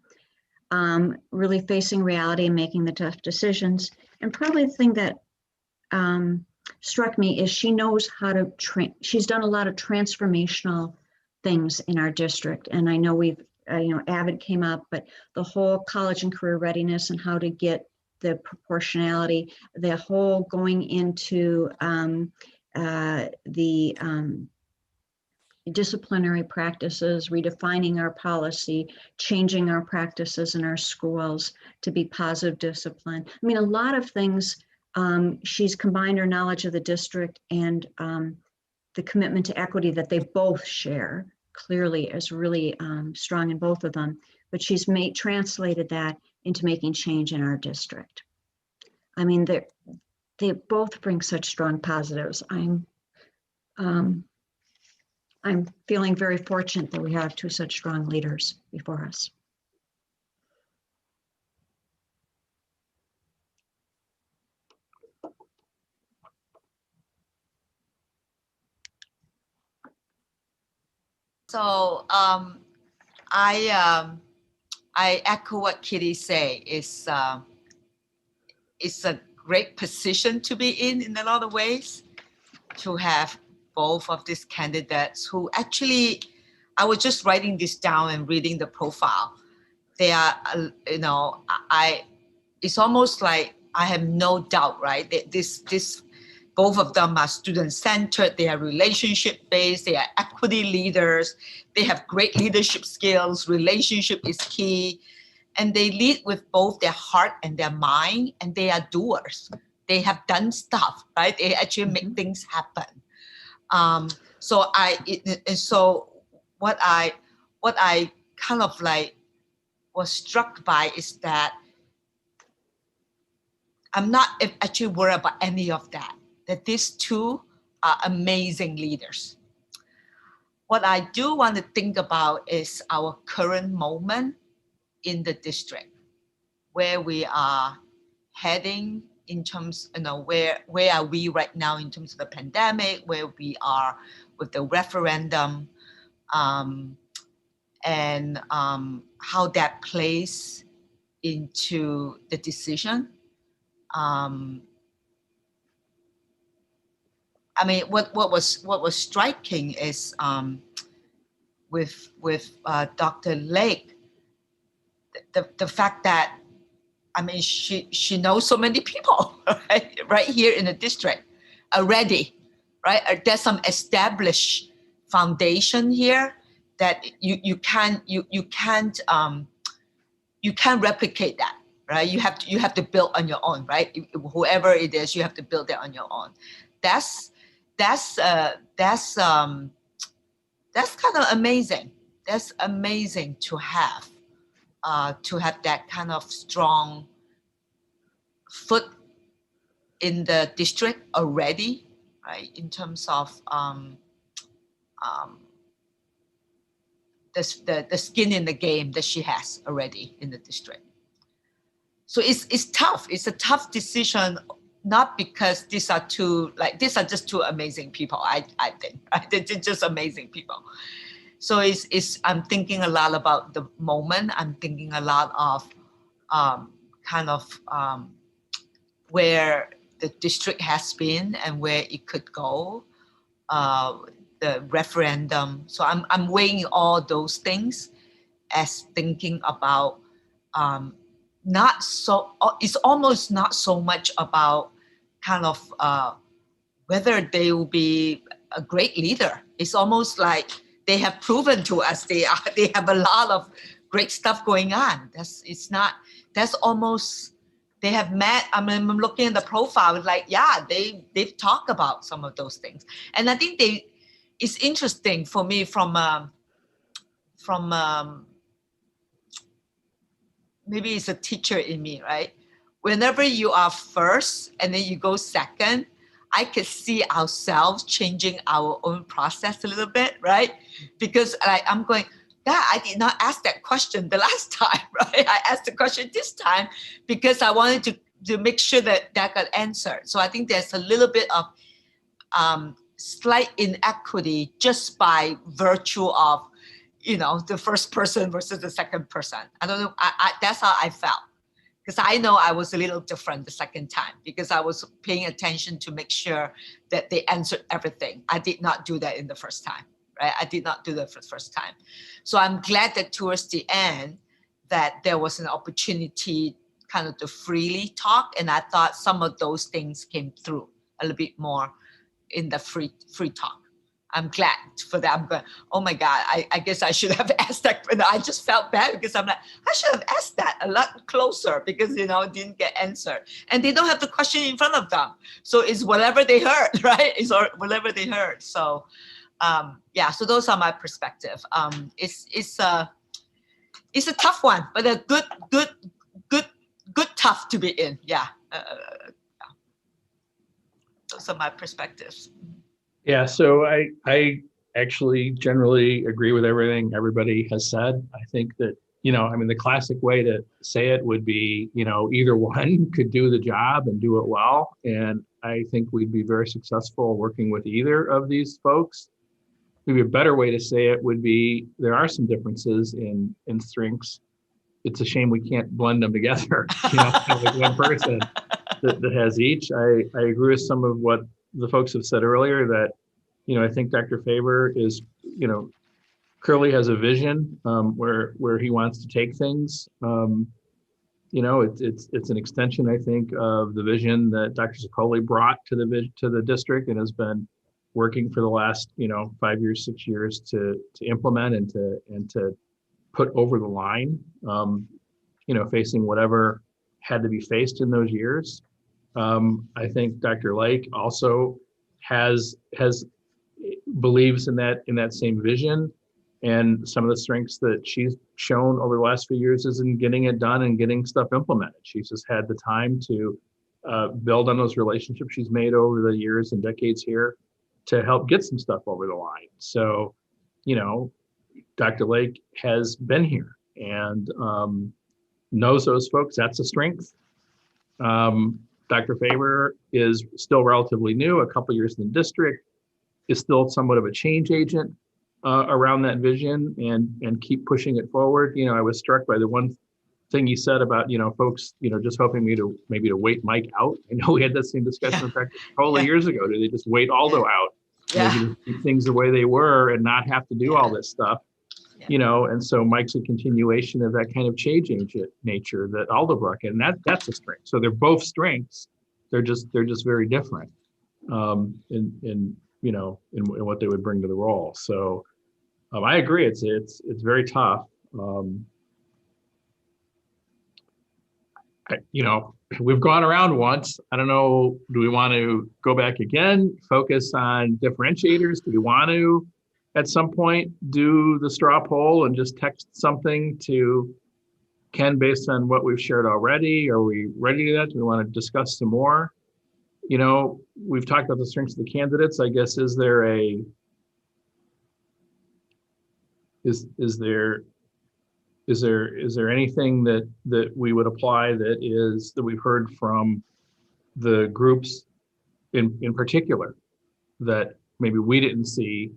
Speaker 2: Really facing reality and making the tough decisions. And probably the thing that struck me is she knows how to she's done a lot of transformational things in our district. And I know we've, AVID came up, but the whole college and career readiness and how to get the proportionality, the whole going into the disciplinary practices, redefining our policy, changing our practices in our schools to be positive discipline. I mean, a lot of things. She's combined her knowledge of the district and the commitment to equity that they both share clearly is really strong in both of them, but she's translated that into making change in our district. I mean, they both bring such strong positives. I'm feeling very fortunate that we have two such strong leaders before us.
Speaker 3: So I I echo what Kitty say. It's a great position to be in a lot of ways, to have both of these candidates who actually, I was just writing this down and reading the profile. They are, it's almost like I have no doubt, right? Both of them are student-centered, they are relationship-based, they are equity leaders, they have great leadership skills, relationship is key, and they lead with both their heart and their mind, and they are doers. They have done stuff, right? They actually make things happen. So what I kind of like was struck by is that I'm not actually worried about any of that, that these two are amazing leaders. What I do want to think about is our current moment in the district, where we are heading in terms, where are we right now in terms of the pandemic, where we are with the referendum, and how that plays into the decision. I mean, what was striking is with Dr. Lake, the fact that, I mean, she knows so many people right here in the district already, right? There's some established foundation here that you can't replicate that, right? You have to build on your own, right? Whoever it is, you have to build it on your own. That's kind of amazing. That's amazing to have that kind of strong foot in the district already, right? In terms of the skin in the game that she has already in the district. So it's tough. It's a tough decision, not because these are just two amazing people. I think, right? They're just amazing people. So I'm thinking a lot about the moment. I'm thinking a lot of where the district has been and where it could go, the referendum. So I'm weighing all those things as thinking about it's almost not so much about kind of whether they will be a great leader. It's almost like they have proven to us they have a lot of great stuff going on. They have met. I mean, I'm looking at the profile, it's like, yeah, they've talked about some of those things. And I think it's interesting for me from maybe it's a teacher in me, right? Whenever you are first and then you go second, I could see ourselves changing our own process a little bit, right? Because I'm going, yeah, I did not ask that question the last time, right? I asked the question this time because I wanted to make sure that got answered. So I think there's a little bit of slight inequity just by virtue of, the first person versus the second person. I don't know. That's how I felt. Because I know I was a little different the second time because I was paying attention to make sure that they answered everything. I did not do that in the first time, right? I did not do that for the first time. So I'm glad that towards the end that there was an opportunity kind of to freely talk. And I thought some of those things came through a little bit more in the free talk. I'm glad for that. I'm going, oh my God, I guess I should have asked that. But I just felt bad because I'm like, I should have asked that a lot closer because, it didn't get answered. And they don't have the question in front of them. So it's whatever they heard, right? It's whatever they heard. So, so those are my perspective. It's a tough one, but a good tough to be in. Yeah. Those are my perspectives.
Speaker 4: Yeah, so I actually generally agree with everything everybody has said. I think that, the classic way to say it would be, either one could do the job and do it well. And I think we'd be very successful working with either of these folks. Maybe a better way to say it would be there are some differences in strengths it's a shame we can't blend them together, have like one person that has each. I agree with some of what the folks have said earlier that, I think Dr. Faber is, clearly has a vision where he wants to take things. It's an extension, I think, of the vision that Dr. Sicoli brought to the district and has been working for the last 5 years, 6 years to implement and to put over the line. Facing whatever had to be faced in those years. I think Dr. Lake also believes in that same vision, and some of the strengths that she's shown over the last few years is in getting it done and getting stuff implemented. She's just had the time to build on those relationships she's made over the years and decades here to help get some stuff over the line. So, Dr. Lake has been here and knows those folks. That's a strength. Dr. Faber is still relatively new, a couple years in the district, is still somewhat of a change agent around that vision and keep pushing it forward. I was struck by the one thing you said about, folks, just hoping to wait Mike out. I know we had that same discussion in practice a couple of years ago. Do they just wait Aldo out? Maybe just keep things the way they were and not have to do all this stuff. And so Mike's a continuation of that kind of change agent nature that Aldo brought in, and that's a strength. So they're both strengths. They're just very different in what they would bring to the role. So I agree. It's very tough. We've gone around once. I don't know. Do we want to go back again? Focus on differentiators? Do we want to, at some point, do the straw poll and just text something to Ken based on what we've shared already? Are we ready to do that? Do we want to discuss some more? We've talked about the strengths of the candidates. I guess, is there anything that we would apply that we've heard from the groups in particular that maybe we didn't see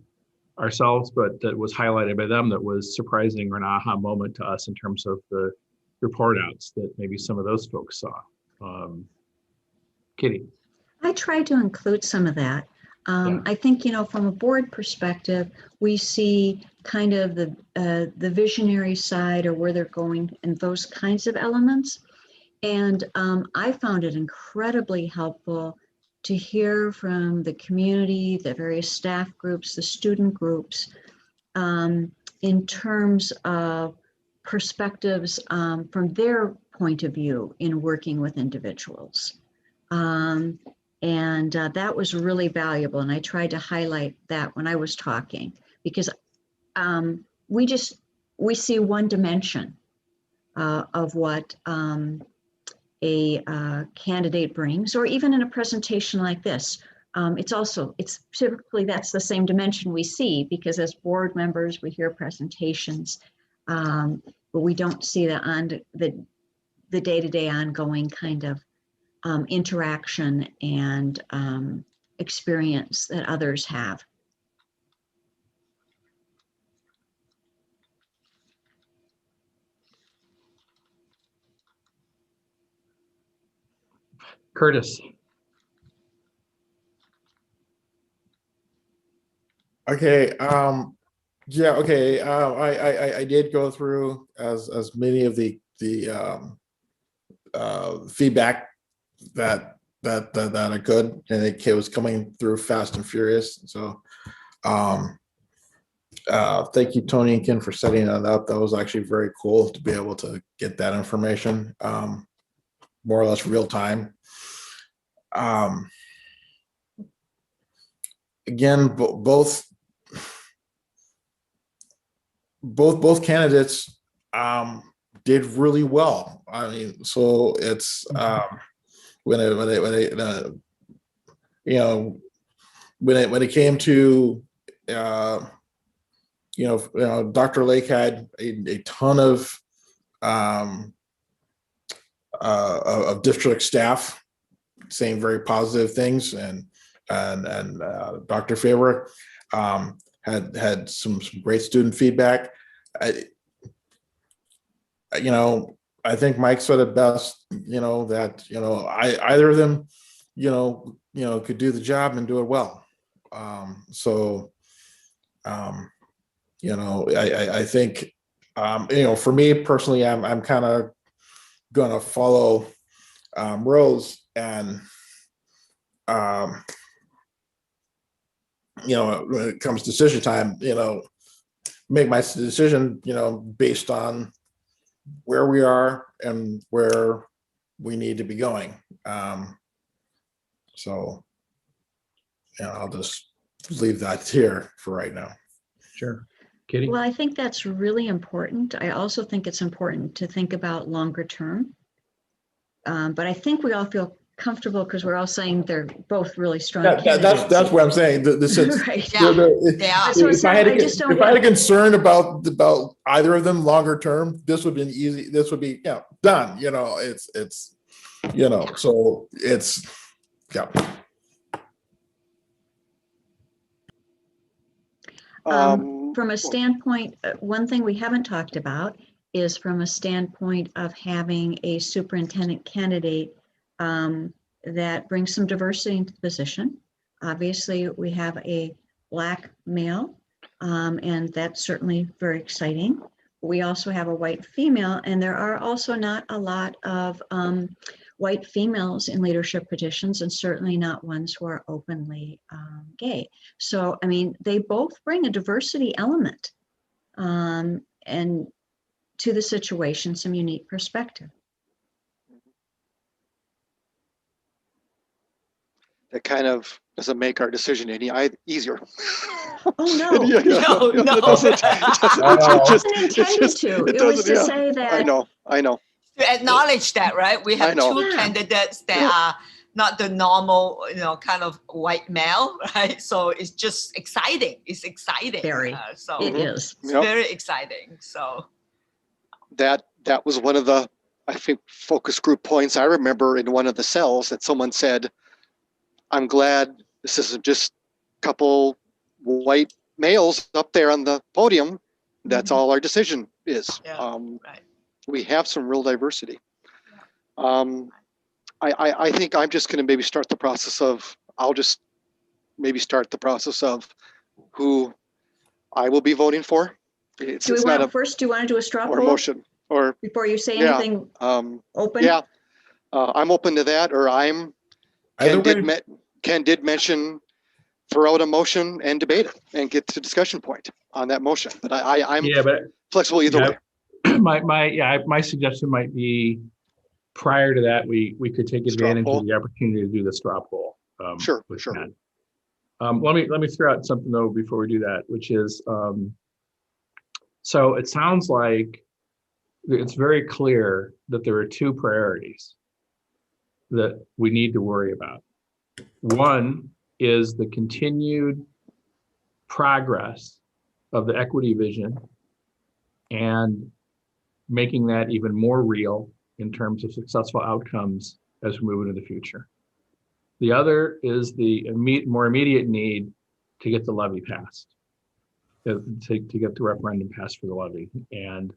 Speaker 4: ourselves, but that was highlighted by them that was surprising or an aha moment to us in terms of the report outs that maybe some of those folks saw? Kitty.
Speaker 2: I tried to include some of that. I think, from a board perspective, we see kind of the visionary side or where they're going and those kinds of elements. And I found it incredibly helpful to hear from the community, the various staff groups, the student groups, in terms of perspectives from their point of view in working with individuals. And that was really valuable. And I tried to highlight that when I was talking, because we see one dimension of what a candidate brings, or even in a presentation like this. It's typically that's the same dimension we see, because as board members, we hear presentations, but we don't see the day-to-day ongoing kind of interaction and experience that others have.
Speaker 4: Curtis.
Speaker 5: Okay. I did go through as many of the feedback that I could, and it was coming through fast and furious. So thank you, Tony and Ken, for setting that up. That was actually very cool to be able to get that information more or less real time. Again, both candidates did really well. I mean, so it's when it came to Dr. Lake had a ton of district staff saying very positive things, and Dr. Faber had some great student feedback. you know, I think Mike said it best, you know, that, you know, either of them, could do the job and do it well. So, I think, for me personally, I'm kind of gonna follow Rose, and when it comes to decision time, make my decision, based on where we are and where we need to be going. So, I'll just leave that here for right now.
Speaker 4: Sure. Kitty?
Speaker 2: Well, I think that's really important. I also think it's important to think about longer term. But I think we all feel comfortable because we're all saying they're both really strong candidates.
Speaker 5: That's what I'm saying. This is
Speaker 2: Right.
Speaker 3: Yeah.
Speaker 2: So
Speaker 5: if I had a
Speaker 2: a
Speaker 5: concern about either of them longer term, this would be easy. This would be done. It's so it's
Speaker 2: From a standpoint, one thing we haven't talked about is from a standpoint of having a superintendent candidate that brings some diversity into the position. Obviously, we have a Black male, and that's certainly very exciting. We also have a white female, and there are also not a lot of white females in leadership positions, and certainly not ones who are openly gay. So, I mean, they both bring a diversity element and to the situation, some unique perspective.
Speaker 8: That kind of doesn't make our decision any easier.
Speaker 2: Oh, no.
Speaker 3: No.
Speaker 8: It doesn't.
Speaker 2: It wasn't intended to. It was to say that.
Speaker 8: I know.
Speaker 3: To acknowledge that, right? We have
Speaker 8: I know.
Speaker 3: two candidates that are not the normal, kind of white male, right? So it's just exciting. It's exciting.
Speaker 2: Very.
Speaker 3: So
Speaker 2: It is.
Speaker 3: it's
Speaker 8: Yep.
Speaker 3: very exciting. So
Speaker 8: That was one of the, I think, focus group points I remember in one of the cells that someone said, I'm glad this isn't just a couple white males up there on the podium. That's all our decision is.
Speaker 3: Yeah, right.
Speaker 8: We have some real diversity. I think I'm just going to maybe start the process of, who I will be voting for.
Speaker 2: Do you want to do a straw poll?
Speaker 8: Or motion, or
Speaker 2: before you say anything open?
Speaker 8: Yeah, I'm open to that, or Ken did mention throw out a motion and debate it and get to discussion point on that motion. But I'm flexible either way.
Speaker 4: My suggestion might be prior to that, we could take advantage of the opportunity to do the straw poll.
Speaker 8: Sure.
Speaker 4: Ken. Let me throw out something though before we do that, which is so it sounds like it's very clear that there are two priorities that we need to worry about. One is the continued progress of the equity vision and making that even more real in terms of successful outcomes as we move into the future. The other is the more immediate need to get the levy passed, to get the referendum passed for the levy. And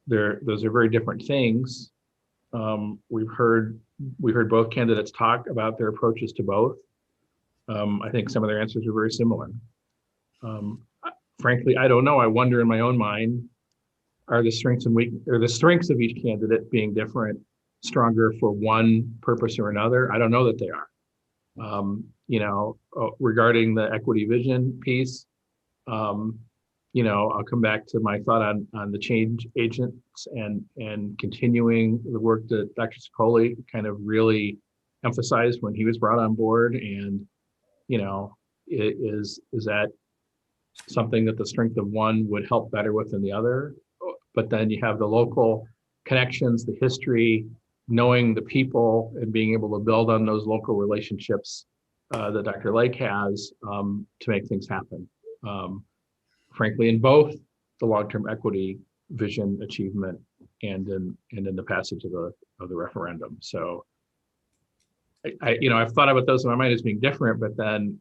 Speaker 4: those are very different things. We heard both candidates talk about their approaches to both. I think some of their answers are very similar. Frankly, I don't know. I wonder in my own mind, are the strengths of each candidate being different, stronger for one purpose or another? I don't know that they are. Regarding the equity vision piece, I'll come back to my thought on the change agents and continuing the work that Dr. Sicoli kind of really emphasized when he was brought on board. And, is that something that the strength of one would help better with than the other? But then you have the local connections, the history, knowing the people and being able to build on those local relationships that Dr. Lake has to make things happen. Frankly, in both the long-term equity vision achievement and in the passage of the referendum. So I've thought about those in my mind as being different, but then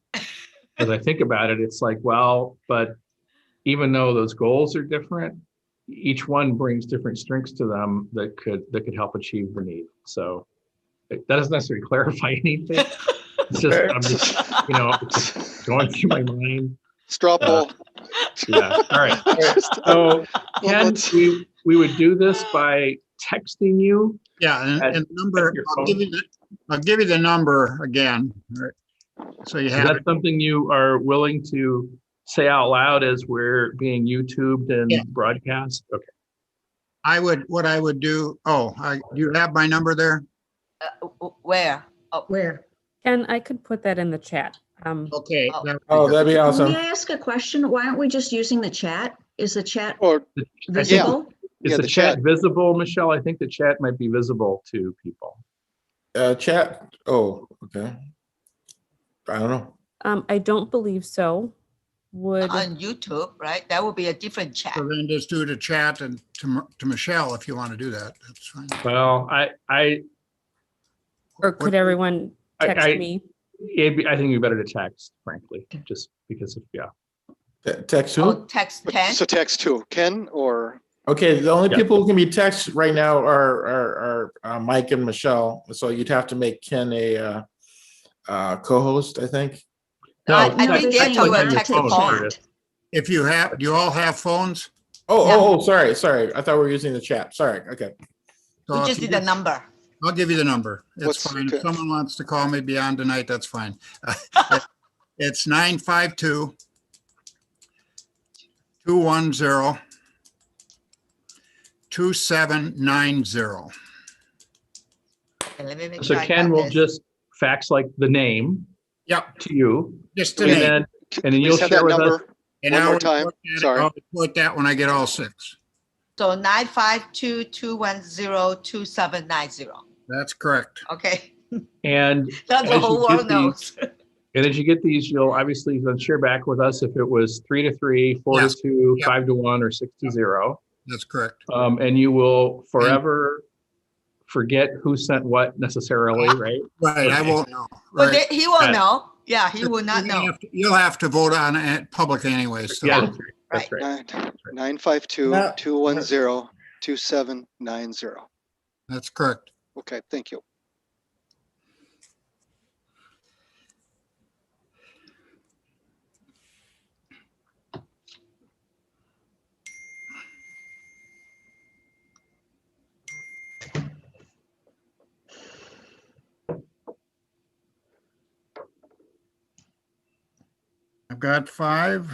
Speaker 4: as I think about it, it's like, well, but even though those goals are different, each one brings different strengths to them that could help achieve the need. So that doesn't necessarily clarify anything. It's just, I'm just, it's going through my mind.
Speaker 8: Straw poll.
Speaker 4: Yeah. All right. So Ken, we would do this by texting you.
Speaker 10: Yeah, and the number,
Speaker 4: your
Speaker 10: I'll
Speaker 4: phone.
Speaker 10: give you the number again. Right? So you
Speaker 4: Is
Speaker 10: have
Speaker 4: that
Speaker 10: it.
Speaker 4: something you are willing to say out loud as we're being YouTubed and
Speaker 10: Yeah.
Speaker 4: broadcast? Okay.
Speaker 10: What I would do, do you have my number there?
Speaker 3: Where?
Speaker 2: Where?
Speaker 11: Ken, I could put that in the chat.
Speaker 10: Okay.
Speaker 3: Oh.
Speaker 10: that would be
Speaker 5: Oh,
Speaker 10: good.
Speaker 5: that'd be awesome.
Speaker 2: May I ask a question? Why aren't we just using the chat? Is the chat
Speaker 8: Or
Speaker 2: visible?
Speaker 4: Is
Speaker 8: Yeah,
Speaker 4: the
Speaker 8: the
Speaker 4: chat
Speaker 8: chat.
Speaker 4: visible, Michelle? I think the chat might be visible to people.
Speaker 5: Chat. Oh, okay. I don't know.
Speaker 11: I don't believe so. Would,
Speaker 3: On YouTube, right? That would be a different chat.
Speaker 10: So then just do the chat and to Michelle if you want to do that. That's fine.
Speaker 4: Well,
Speaker 11: or could
Speaker 10: What-
Speaker 11: everyone text
Speaker 4: I-
Speaker 11: me?
Speaker 4: I think it'd be better to text, frankly, just because of,
Speaker 5: Text who?
Speaker 3: Oh, text Ken?
Speaker 8: So text who? Ken or?
Speaker 5: Okay, the only
Speaker 4: Yeah.
Speaker 5: people who can be text right now are Mike and Michelle. So you'd have to make Ken a co-host, I think.
Speaker 4: No,
Speaker 3: I
Speaker 2: No,
Speaker 3: think
Speaker 2: they're
Speaker 3: they
Speaker 2: saying
Speaker 3: do a
Speaker 2: not
Speaker 3: text
Speaker 2: to
Speaker 3: phone.
Speaker 2: chat.
Speaker 10: If you have, do you all have phones?
Speaker 5: Oh, sorry. I thought we were using the chat. Sorry. Okay.
Speaker 10: So
Speaker 3: We
Speaker 10: if
Speaker 3: just
Speaker 10: you
Speaker 3: need the
Speaker 10: just-
Speaker 3: number.
Speaker 10: I'll give you the number. It's
Speaker 8: What's-
Speaker 10: fine.
Speaker 8: okay.
Speaker 10: If someone wants to call me beyond tonight, that's fine. It's 952 210 2790.
Speaker 3: Okay, let me make
Speaker 4: so
Speaker 3: sure I
Speaker 4: Ken
Speaker 3: got
Speaker 4: will
Speaker 3: this.
Speaker 4: just fax like the name
Speaker 10: Yep,
Speaker 4: to you,
Speaker 10: just the
Speaker 4: and
Speaker 10: name.
Speaker 4: then
Speaker 8: Can we
Speaker 4: you'll
Speaker 8: just have
Speaker 4: share
Speaker 8: that
Speaker 4: with us.
Speaker 8: number?
Speaker 10: And
Speaker 8: one
Speaker 10: I'll
Speaker 8: more
Speaker 10: report
Speaker 8: time.
Speaker 10: that-
Speaker 8: Sorry.
Speaker 10: I'll report that when I get all six.
Speaker 3: So 952-210-2790.
Speaker 10: That's correct.
Speaker 3: Okay,
Speaker 4: And
Speaker 3: that's the
Speaker 4: As
Speaker 3: whole
Speaker 4: you
Speaker 3: world
Speaker 4: get
Speaker 3: knows.
Speaker 4: And as you get these, you'll obviously then share back with us if it was 3-3, 4-2,
Speaker 10: Yep.
Speaker 4: 5-1, or 6-0.
Speaker 10: That's correct.
Speaker 4: And you will forever forget who sent what necessarily, right?
Speaker 10: Right, I
Speaker 4: Okay.
Speaker 10: won't know.
Speaker 3: But
Speaker 10: Right.
Speaker 3: he will
Speaker 4: Got it.
Speaker 3: know. Yeah, he will not know.
Speaker 10: You'll have to vote on it public anyway, so.
Speaker 4: Yeah,
Speaker 3: Yeah,
Speaker 4: that's right.
Speaker 8: 952-210-2790.
Speaker 10: That's correct.
Speaker 8: Okay, thank you.
Speaker 10: I've got 5.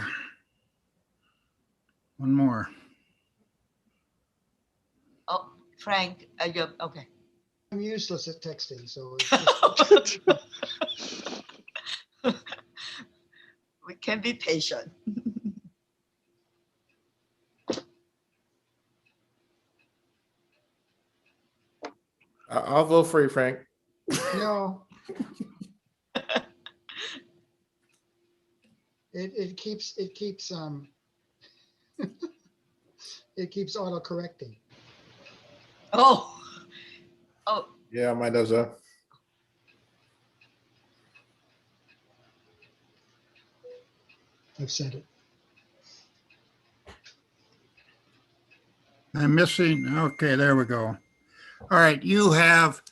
Speaker 10: One more.
Speaker 3: Oh, Frank, you're, okay.
Speaker 6: I'm useless at texting, so it's just-
Speaker 3: We can be patient.
Speaker 5: I'll vote for you, Frank.
Speaker 6: no. It keeps it keeps auto correcting.
Speaker 3: Oh,
Speaker 5: Yeah, mine does.
Speaker 6: I've said it.
Speaker 10: I'm missing, okay, there we go. All right, you have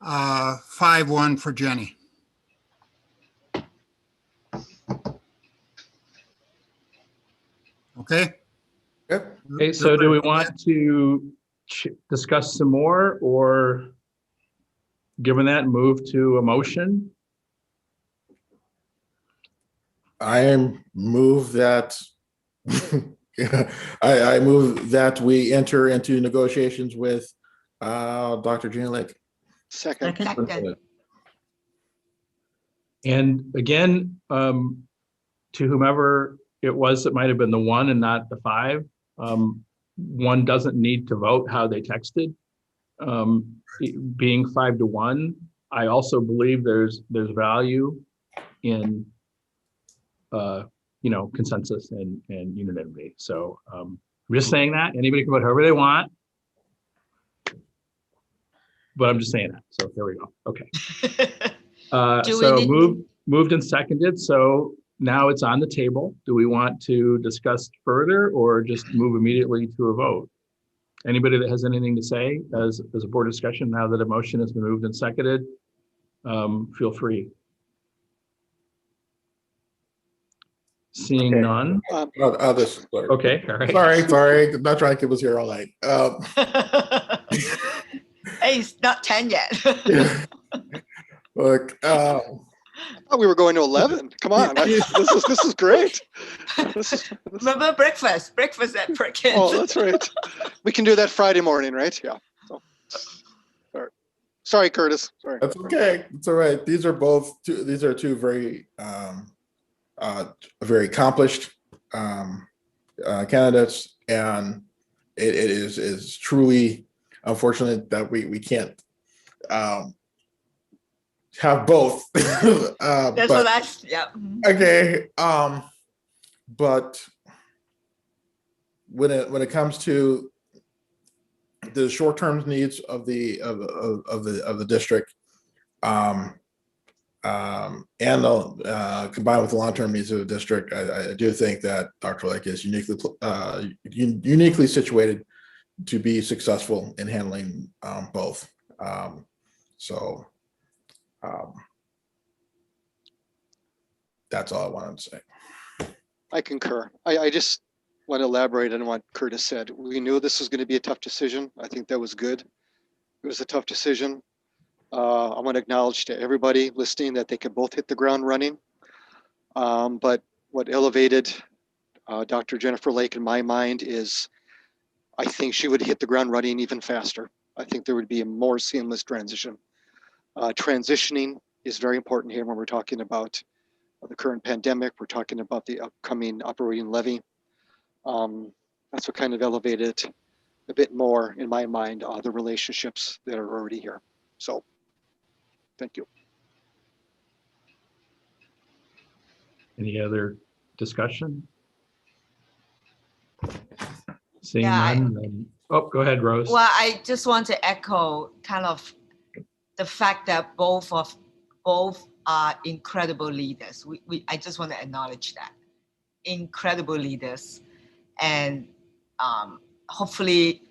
Speaker 10: 5-1 for Jenny. Okay?
Speaker 5: Yep.
Speaker 4: Okay, so do we want to discuss some more, or given that, move to a motion?
Speaker 5: I move that I move that we enter into negotiations with Dr. Gina Lake.
Speaker 8: Second.
Speaker 3: second.
Speaker 4: And again, to whomever it was that might have been the 1 and not the 5, one doesn't need to vote how they texted. Being 5-1, I also believe there's value in consensus and unanimity. So I'm just saying that anybody can vote however they want, but I'm just saying that. So there we go. Okay.
Speaker 3: Do we
Speaker 4: So
Speaker 3: need-
Speaker 4: moved and seconded. So now it's on the table. Do we want to discuss further or just move immediately to a vote? Anybody that has anything to say as a board discussion now that a motion has been moved and seconded, feel free. Seeing
Speaker 5: Okay.
Speaker 4: none.
Speaker 5: This.
Speaker 4: Okay, all right.
Speaker 5: Sorry. I'm not trying to keep us here all night.
Speaker 3: Hey, it's not 10 yet.
Speaker 5: Look,
Speaker 8: I thought we were going to 11. Come on, this is great.
Speaker 3: Remember breakfast at Perkins.
Speaker 8: Oh, that's right. We can do that Friday morning, right? Yeah. So, all right. Sorry, Curtis. Sorry.
Speaker 5: that's okay. It's all right. These are two very very accomplished candidates, and it is truly unfortunate that we can't have both.
Speaker 3: That's what yeah.
Speaker 5: Okay. But when it comes to the short-term needs of the district, and combined with the long-term needs of the district, I do think that Dr. Lake is uniquely situated to be successful in handling both. That's all I wanted to say.
Speaker 8: I concur. I just want to elaborate on what Curtis said. We knew this was going to be a tough decision. I think that was good. It was a tough decision. I want to acknowledge to everybody listening that they could both hit the ground running. But what elevated Dr. Jennifer Lake in my mind is I think she would hit the ground running even faster. I think there would be a more seamless transition. Transitioning is very important here when we're talking about the current pandemic. We're talking about the upcoming operating levy. That's what kind of elevated a bit more in my mind, the relationships that are already here. So thank you.
Speaker 4: Any other discussion? Seeing
Speaker 3: Yeah,
Speaker 4: none, then, oh, go ahead, Rose.
Speaker 3: Well, I just want to echo kind of the fact that both are incredible leaders. I just want to acknowledge that. Incredible leaders. And hopefully,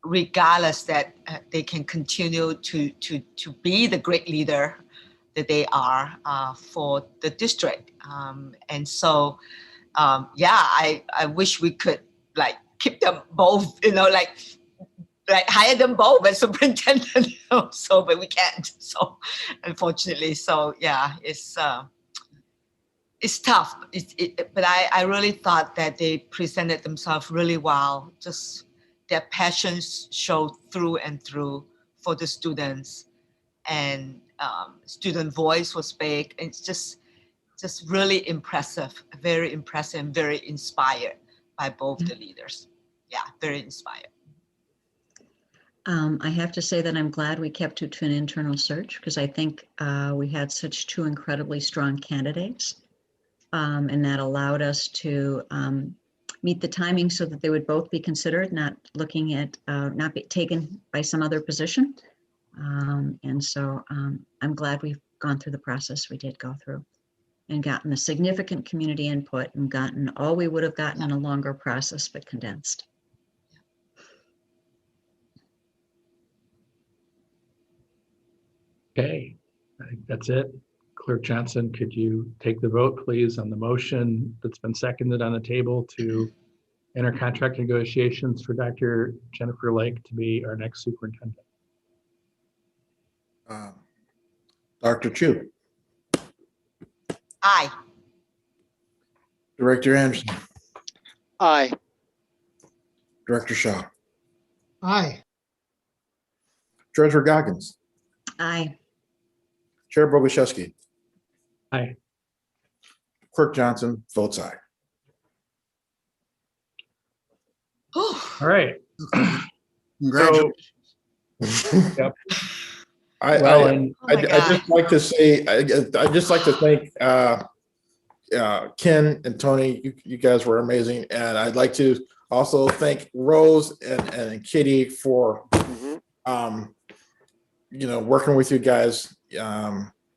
Speaker 3: regardless that they can continue to be the great leader that they are for the district. And so, I wish we could keep them both, like hire them both as superintendent, so, but we can't. So unfortunately, so yeah, it's tough. But I really thought that they presented themselves really well. Just their passions showed through and through for the students, and student voice was big. It's just really impressive, very impressive, and very inspired by both the leaders. Yeah, very inspired.
Speaker 2: I have to say that I'm glad we kept it to an internal search because I think we had such two incredibly strong candidates, and that allowed us to meet the timing so that they would both be considered, not looking at not be taken by some other position. And so I'm glad we've gone through the process we did go through and gotten a significant community input and gotten all we would have gotten in a longer process, but condensed.
Speaker 4: Okay, I think that's it. Clerk Johnson, could you take the vote, please, on the motion that's been seconded on the table to enter contract negotiations for Dr. Jennifer Lake to be our next superintendent?
Speaker 5: Dr. Chu.
Speaker 3: Aye.
Speaker 5: Director Anderson.
Speaker 8: Aye.
Speaker 5: Director Shaw.
Speaker 6: Aye.
Speaker 5: Treasurer Goggins.
Speaker 2: Aye.
Speaker 5: Chair Boguszewski.
Speaker 4: Aye.
Speaker 5: Clerk Johnson votes aye.
Speaker 4: All right.
Speaker 10: Congratulations.
Speaker 4: Yep.
Speaker 5: I just like to say, I just like to thank Ken and Tony. You guys were amazing, and I'd like to also thank Rose and Kitty for working with you guys.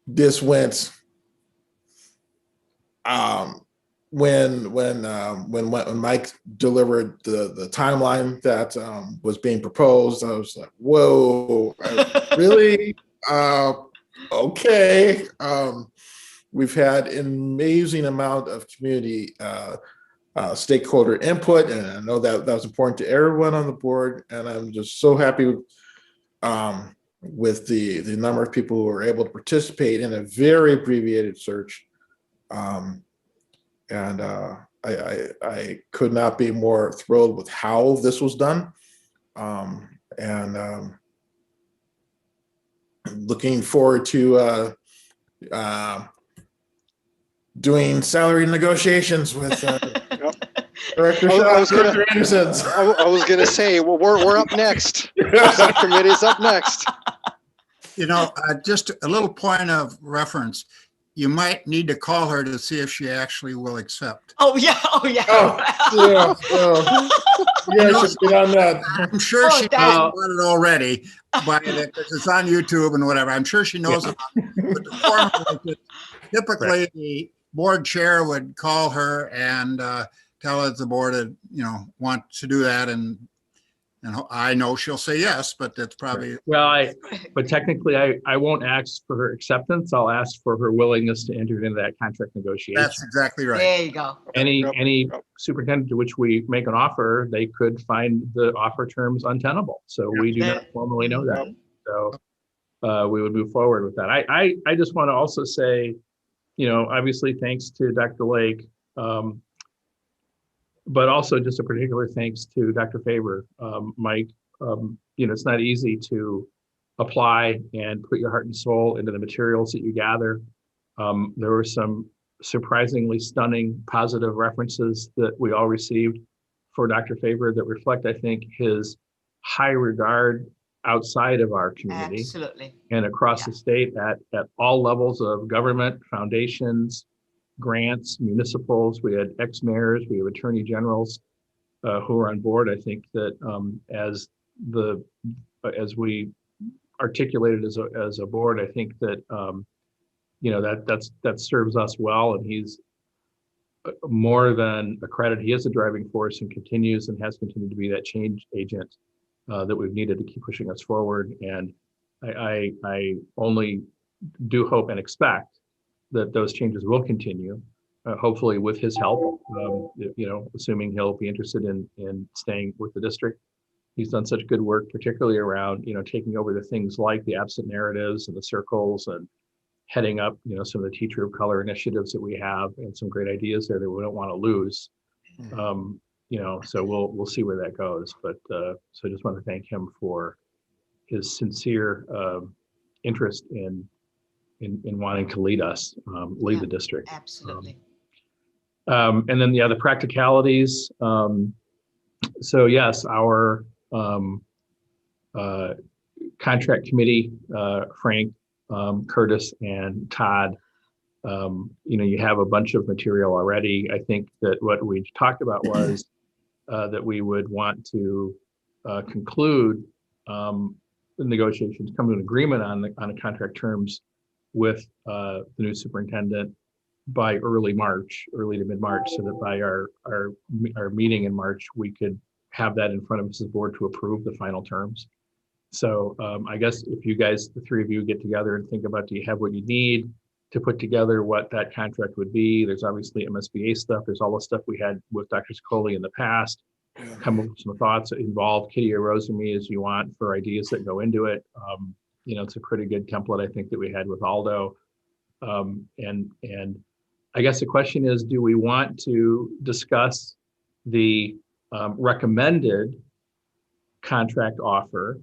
Speaker 5: This went when Mike delivered the timeline that was being proposed, I was like, whoa, really? Okay. We've had an amazing amount of community stakeholder input, and I know that was important to everyone on the board, and I'm just so happy with the number of people who were able to participate in a very abbreviated search. And I could not be more thrilled with how this was done. Looking forward to doing salary negotiations with Director Anderson.
Speaker 8: I was going to say, well, we're up next. Subcommittee's up next.
Speaker 10: You know, just a little point of reference. You might need to call her to see if she actually will accept.
Speaker 3: Oh, yeah. Oh, yeah.
Speaker 5: Yeah, I should get on that.
Speaker 10: I'm sure she knows about it already, but because it's on YouTube and whatever. I'm sure she knows about it. But the format, typically the board chair would call her and tell her the board that, you know, want to do that, and I know she'll say yes, but that's probably
Speaker 4: but technically I won't ask for her acceptance. I'll ask for her willingness to enter into that contract negotiation.
Speaker 10: That's exactly right.
Speaker 3: There you go.
Speaker 4: Any superintendent to which we make an offer, they could find the offer terms untenable. So we do not formally know that. So we would move forward with that. I just want to also say, you know, obviously thanks to Dr. Lake, but also just a particular thanks to Dr. Faber, Mike. You know, it's not easy to apply and put your heart and soul into the materials that you gather. There were some surprisingly stunning positive references that we all received for Dr. Faber that reflect, I think, his high regard outside of our community.
Speaker 3: Absolutely.
Speaker 4: And across the state at all levels of government, foundations, grants, municipals. We had ex-mayors, we have attorney generals who are on board. I think that as we articulated as a board, I think that you know, that serves us well, and he's more than a credit. He is a driving force and continues and has continued to be that change agent that we've needed to keep pushing us forward. And I only do hope and expect that those changes will continue, hopefully with his help, you know, assuming he'll be interested in staying with the district. He's done such good work, particularly around, you know, taking over the things like the absent narratives and the circles, and heading up, you know, some of the teacher of color initiatives that we have, and some great ideas there that we don't want to lose. You know, so we'll see where that goes. But so I just want to thank him for his sincere interest in wanting to lead us, lead the district.
Speaker 3: Absolutely.
Speaker 4: And then the other practicalities. So yes, our contract committee, Frank, Curtis, and Todd, you know, you have a bunch of material already. I think that what we talked about was that we would want to conclude the negotiations, come to an agreement on the contract terms with the new superintendent by early to mid-March, so that by our meeting in March, we could have that in front of Mrs. Board to approve the final terms. So I guess if you guys, the three of you, get together and think about, do you have what you need to put together what that contract would be? There's obviously MSBA stuff. There's all the stuff we had with Dr. Sicoli in the past. Come up with some thoughts that involve Kitty or Rose or me as you want for ideas that go into it. You know, it's a pretty good template, I think, that we had with Aldo. And I guess the question is, do we want to discuss the recommended contract offer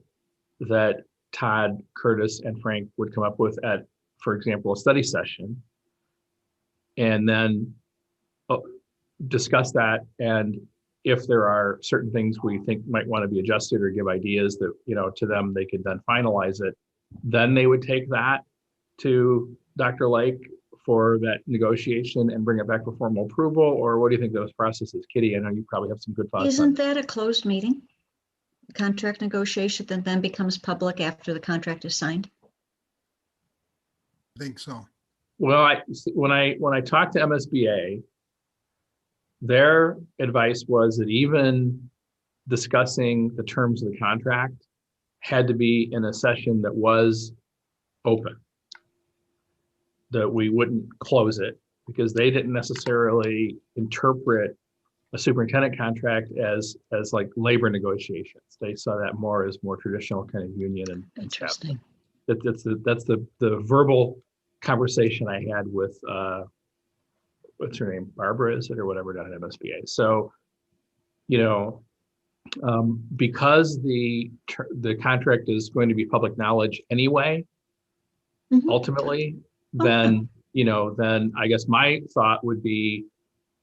Speaker 4: that Todd, Curtis, and Frank would come up with at, for example, a study session, and then discuss that? And if there are certain things we think might want to be adjusted or give ideas that, you know, to them, they could then finalize it. Then they would take that to Dr. Lake for that negotiation and bring it back for formal approval? Or what do you think those processes? Kitty, I know you probably have some good thoughts.
Speaker 2: Isn't that a closed meeting? Contract negotiation that then becomes public after the contract is signed?
Speaker 10: I think so.
Speaker 4: Well, when I talked to MSBA, their advice was that even discussing the terms of the contract had to be in a session that was open, that we wouldn't close it, because they didn't necessarily interpret a superintendent contract as like labor negotiations. They saw that more as more traditional kind of union and staff.
Speaker 2: Interesting.
Speaker 4: That's the verbal conversation I had with what's her name, Barbara, is it, or whatever, down at MSBA. So, you know, because the contract is going to be public knowledge anyway,
Speaker 2: Mhm.
Speaker 4: ultimately,
Speaker 2: Okay.
Speaker 4: then, you know, then I guess my thought would be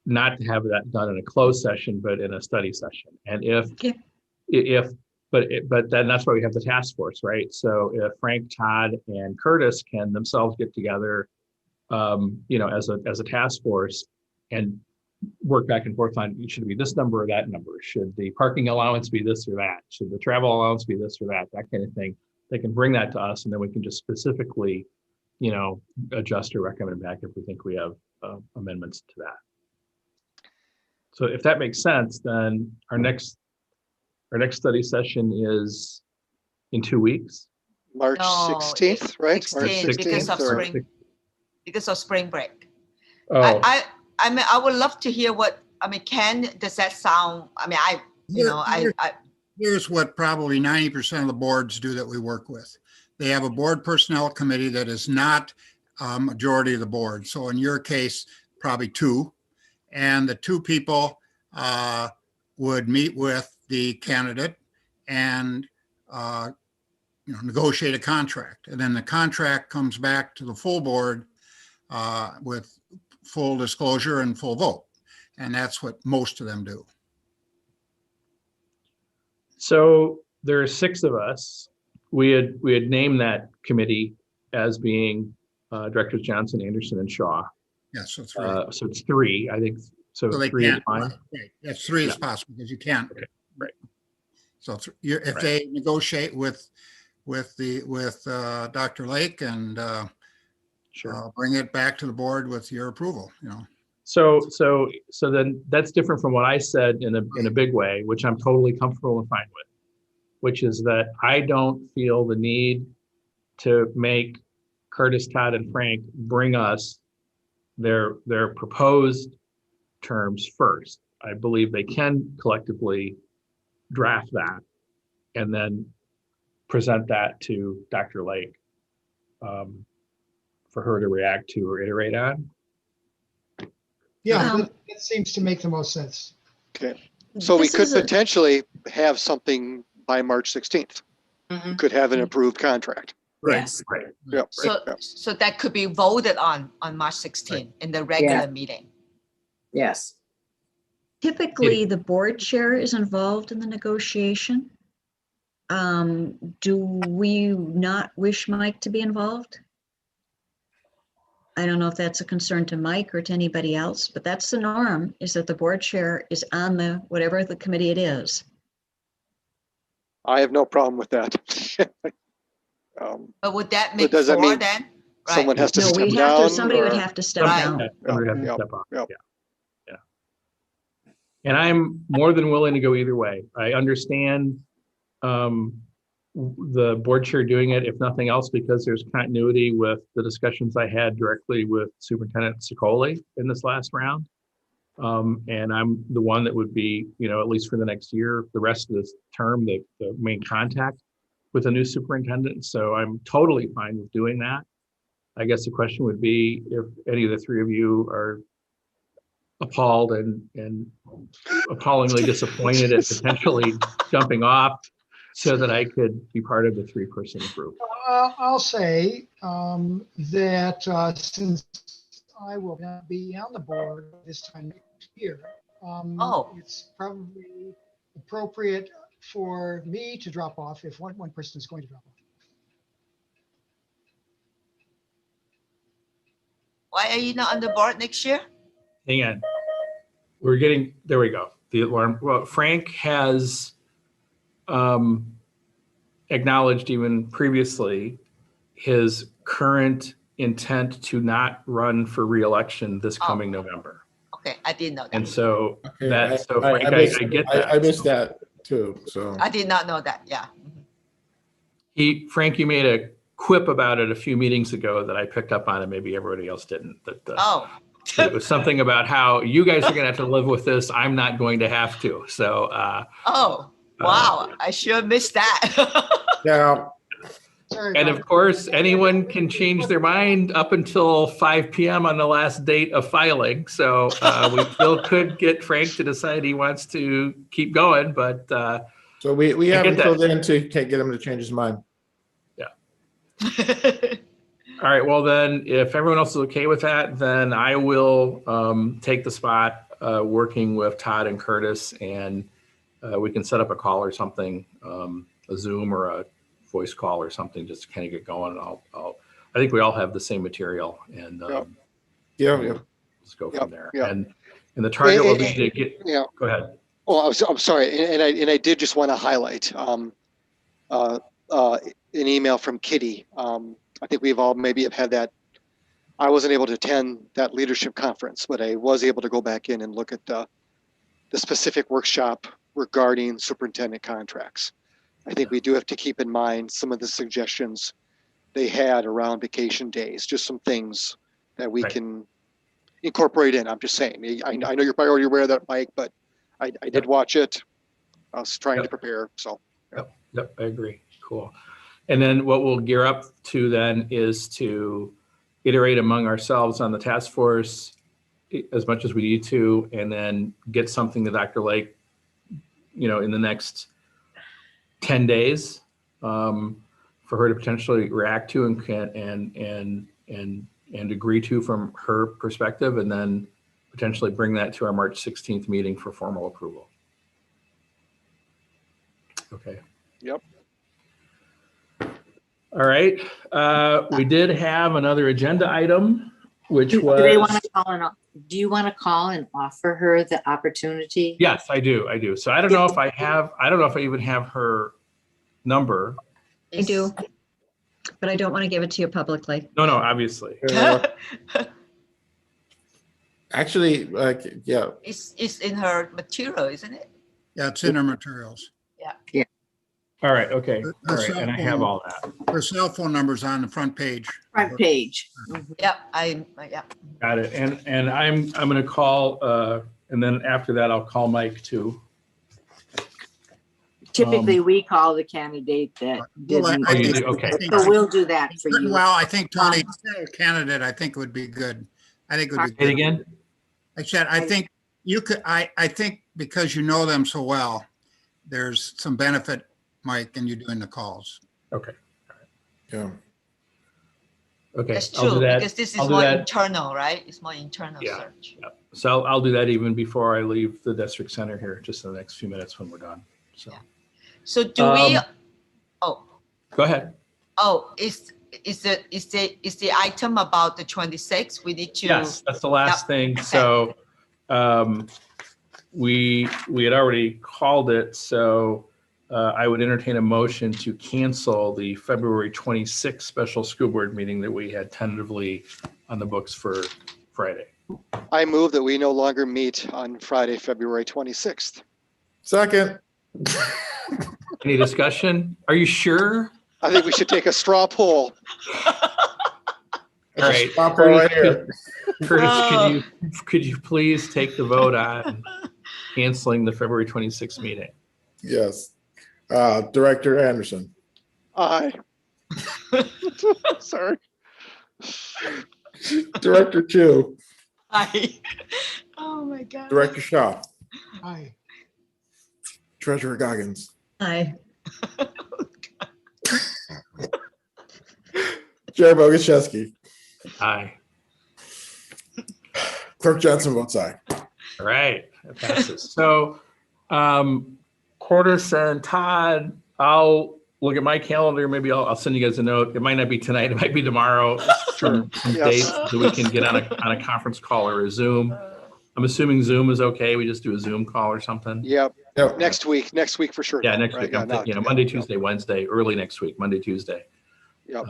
Speaker 4: not to have that done in a closed session, but in a study session. And
Speaker 2: Okay.
Speaker 4: but then that's why we have the task force, right? So if Frank, Todd, and Curtis can themselves get together, you know, as a task force and work back and forth on, should it be this number or that number? Should the parking allowance be this or that? Should the travel allowance be this or that? That kind of thing. They can bring that to us, and then we can just specifically, you know, adjust or recommend back if we think we have amendments to that. So if that makes sense, then our next study session is in 2 weeks.
Speaker 8: March
Speaker 3: No,
Speaker 8: 16th, right? March
Speaker 3: 16th, because of
Speaker 8: 16th or-
Speaker 3: spring, because of spring break.
Speaker 4: Oh,
Speaker 3: I mean, I would love to hear what, I mean, does that sound, I mean,
Speaker 10: Here's what probably 90% of the boards do that we work with. They have a board personnel committee that is not a majority of the board. So in your case, probably 2. And the 2 people would meet with the candidate and negotiate a contract. And then the contract comes back to the full board with full disclosure and full vote. And that's what most of them do.
Speaker 4: so there are 6 of us. We had named that committee as being Directors Johnson, Anderson, and Shaw.
Speaker 10: Yeah, so 3.
Speaker 4: So it's 3, I think. So
Speaker 10: So they
Speaker 4: 3 is
Speaker 10: can't,
Speaker 4: fine.
Speaker 10: right, yes, 3 is
Speaker 4: Yeah.
Speaker 10: possible because you can't.
Speaker 4: Okay, right.
Speaker 10: So if
Speaker 4: Right.
Speaker 10: they negotiate with Dr. Lake and
Speaker 4: Sure.
Speaker 10: bring it back to the board with your approval, you know.
Speaker 4: So then that's different from what I said in a big way, which I'm totally comfortable and fine with, which is that I don't feel the need to make Curtis, Todd, and Frank bring us their proposed terms first. I believe they can collectively draft that and then present that to Dr. Lake for her to react to or iterate on.
Speaker 6: Yeah,
Speaker 2: Um,
Speaker 6: that seems to make the most sense.
Speaker 8: Okay, so we
Speaker 2: This
Speaker 8: could
Speaker 2: is a-
Speaker 8: potentially have something by March 16th.
Speaker 3: Mhm.
Speaker 8: Could have an approved contract.
Speaker 3: Yes.
Speaker 4: Right.
Speaker 8: Yep.
Speaker 3: So that could be voted on March 16th in the regular meeting.
Speaker 1: Yes.
Speaker 2: Typically, the board chair is involved in the negotiation. Do we not wish Mike to be involved? I don't know if that's a concern to Mike or to anybody else, but that's the norm, is that the board chair is on the, whatever the committee it is.
Speaker 8: I have no problem with that.
Speaker 3: But would that
Speaker 8: But
Speaker 3: make
Speaker 8: does that
Speaker 3: 4
Speaker 8: mean
Speaker 3: then?
Speaker 8: someone has to
Speaker 2: No,
Speaker 8: step
Speaker 2: we'd have to,
Speaker 8: down?
Speaker 2: somebody would
Speaker 8: or-
Speaker 2: have to step
Speaker 3: Right.
Speaker 2: down.
Speaker 4: Somebody has to
Speaker 8: Yep,
Speaker 4: step up.
Speaker 8: yep.
Speaker 4: Yeah. And I'm more than willing to go either way. I understand the board chair doing it, if nothing else, because there's continuity with the discussions I had directly with Superintendent Sicoli in this last round. And I'm the one that would be, you know, at least for the next year, the rest of this term, the main contact with a new superintendent. So I'm totally fine with doing that. I guess the question would be if any of the 3 of you are appalled and appallingly disappointed at potentially jumping off so that I could be part of the 3-person group.
Speaker 6: I'll say that since I will not be on the board this time next year, it's probably appropriate for me to drop off if one person is going to drop off.
Speaker 3: Why are you not on the board next year?
Speaker 4: Hang on. There we go. The alarm. Well, Frank has acknowledged even previously his current intent to not run for reelection this
Speaker 3: Oh.
Speaker 4: coming November.
Speaker 3: Okay, I didn't know that.
Speaker 4: And so
Speaker 5: Okay,
Speaker 4: that, so Frank,
Speaker 5: missed,
Speaker 4: I get that.
Speaker 5: I missed that too, so.
Speaker 3: I did not know that. Yeah.
Speaker 4: Frank, you made a quip about it a few meetings ago that I picked up on and maybe everybody else didn't. That,
Speaker 3: Oh.
Speaker 4: that it was something about how you guys are gonna have to live with this. I'm not going to have to. So,
Speaker 3: Oh, wow. I sure missed that.
Speaker 5: Yeah,
Speaker 6: Sorry
Speaker 4: and
Speaker 6: about
Speaker 4: of course, anyone can change their mind up until 5 p.m. on the last date of filing. So we still could get Frank to decide he wants to keep going, but
Speaker 5: so we
Speaker 4: I
Speaker 5: have
Speaker 4: get
Speaker 5: until
Speaker 4: that.
Speaker 5: then to get him to change his mind.
Speaker 4: All right, well then, if everyone else is okay with that, then I will take the spot working with Todd and Curtis, and we can set up a call or something, a Zoom or a voice call or something, just to kind of get going. I think we all have the same material, and
Speaker 5: Yeah.
Speaker 4: let's go
Speaker 8: Yep,
Speaker 4: from there.
Speaker 8: yep.
Speaker 4: And the target will be to get.
Speaker 8: Yeah.
Speaker 4: Go ahead.
Speaker 8: Oh, I'm sorry, and I did just want to highlight an email from Kitty. I think we've all maybe have had that. I wasn't able to attend that leadership conference, but I was able to go back in and look at the specific workshop regarding superintendent contracts. I think we do have to keep in mind some of the suggestions they had around vacation days, just some things that we
Speaker 4: Right.
Speaker 8: can incorporate in. I'm just saying, I know you're probably already aware of that, Mike, but I did watch it. I was trying to
Speaker 4: Yep.
Speaker 8: prepare, so.
Speaker 4: Yep, I agree. Cool. And then what we'll gear up to then is to iterate among ourselves on the task force as much as we need to, and then get something to Dr. Lake, in the next 10 days for her to potentially react to and agree to from her perspective, and then potentially bring that to our March 16th meeting for formal approval. Okay.
Speaker 8: Yep.
Speaker 4: All right. We did have another agenda item, which
Speaker 1: Do
Speaker 4: was.
Speaker 1: they want to call and, do you want to call and offer her the opportunity?
Speaker 4: Yes, I do. So I don't know if I even have her number.
Speaker 2: I do, but I don't want to give it to you publicly.
Speaker 4: No, obviously.
Speaker 5: Actually, yeah,
Speaker 3: It's in her material, isn't it?
Speaker 10: Yeah, it's in our materials.
Speaker 4: All right. Okay.
Speaker 10: Her
Speaker 4: All right.
Speaker 10: cell
Speaker 4: And I have
Speaker 10: phone-
Speaker 4: all that.
Speaker 10: Her cell phone number's on the front page.
Speaker 1: Front page.
Speaker 3: Yep. Yeah.
Speaker 4: Got it. And I'm going to call, and then after that, I'll call Mike too.
Speaker 1: Typically, we call the candidate that
Speaker 10: Well,
Speaker 1: didn't.
Speaker 4: Oh, you do? Okay.
Speaker 1: So we'll do that for you.
Speaker 10: Well, I think Tony, candidate, I think would be good. I think it would be
Speaker 4: Say it
Speaker 10: good.
Speaker 4: again.
Speaker 10: I said, I think you could, I think because you know them so well, there's some benefit, Mike, in you doing the calls.
Speaker 4: Okay.
Speaker 5: yeah.
Speaker 4: Okay.
Speaker 3: That's
Speaker 4: I'll do
Speaker 3: true,
Speaker 4: that.
Speaker 3: because this is
Speaker 4: I'll do
Speaker 3: more
Speaker 4: that.
Speaker 3: internal, right? It's more internal
Speaker 4: Yeah.
Speaker 3: search.
Speaker 4: So I'll do that even before I leave the district center here, just in the next few minutes when we're done. So
Speaker 3: So do we,
Speaker 4: go ahead.
Speaker 3: is the item about the 26th? We need to.
Speaker 4: Yes, that's the last
Speaker 3: Yep.
Speaker 4: thing.
Speaker 3: Okay.
Speaker 4: So we had already called it. So I would entertain a motion to cancel the February 26th special school board meeting that we had tentatively on the books for Friday.
Speaker 8: I move that we no longer meet on Friday, February 26th.
Speaker 5: Second.
Speaker 4: Any discussion? Are you sure?
Speaker 8: I think we should take a straw poll.
Speaker 4: All right.
Speaker 5: Stop right here.
Speaker 4: Curtis, could you please take the vote on canceling the February 26th meeting?
Speaker 5: Yes. Director Anderson,
Speaker 8: Aye. Sorry.
Speaker 5: Director Chu,
Speaker 3: Hi. Oh, my God.
Speaker 5: Director Shaw,
Speaker 6: Aye.
Speaker 5: Treasurer Goggins,
Speaker 2: Aye.
Speaker 5: Chair Boguszewski,
Speaker 4: Aye.
Speaker 5: Clerk Johnson votes aye.
Speaker 4: All right, that passes. So, Curtis and Todd, I'll look at my calendar. Maybe I'll send you guys a note. It might not be tonight. It might be tomorrow. Some
Speaker 8: Yes.
Speaker 4: dates that we can get on a conference call or a Zoom. I'm assuming Zoom is okay. We just do a Zoom call or something.
Speaker 8: Yep.
Speaker 5: Yep.
Speaker 8: Next week for sure.
Speaker 4: Yeah, next
Speaker 8: Right,
Speaker 4: week.
Speaker 8: yeah,
Speaker 4: I'm
Speaker 8: no,
Speaker 4: thinking,
Speaker 8: yeah,
Speaker 4: Monday,
Speaker 8: yeah.
Speaker 4: Tuesday, Wednesday, early next week, Monday, Tuesday.
Speaker 8: Yep.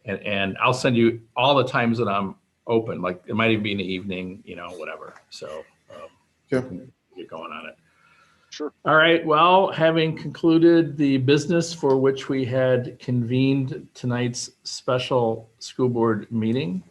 Speaker 4: And I'll send you all the times that I'm open. Like it might even be in the evening, whatever. So
Speaker 5: Yeah.
Speaker 4: we can get going on it.
Speaker 8: Sure.
Speaker 4: All right. Well, having concluded the business for which we had convened tonight's special school board meeting,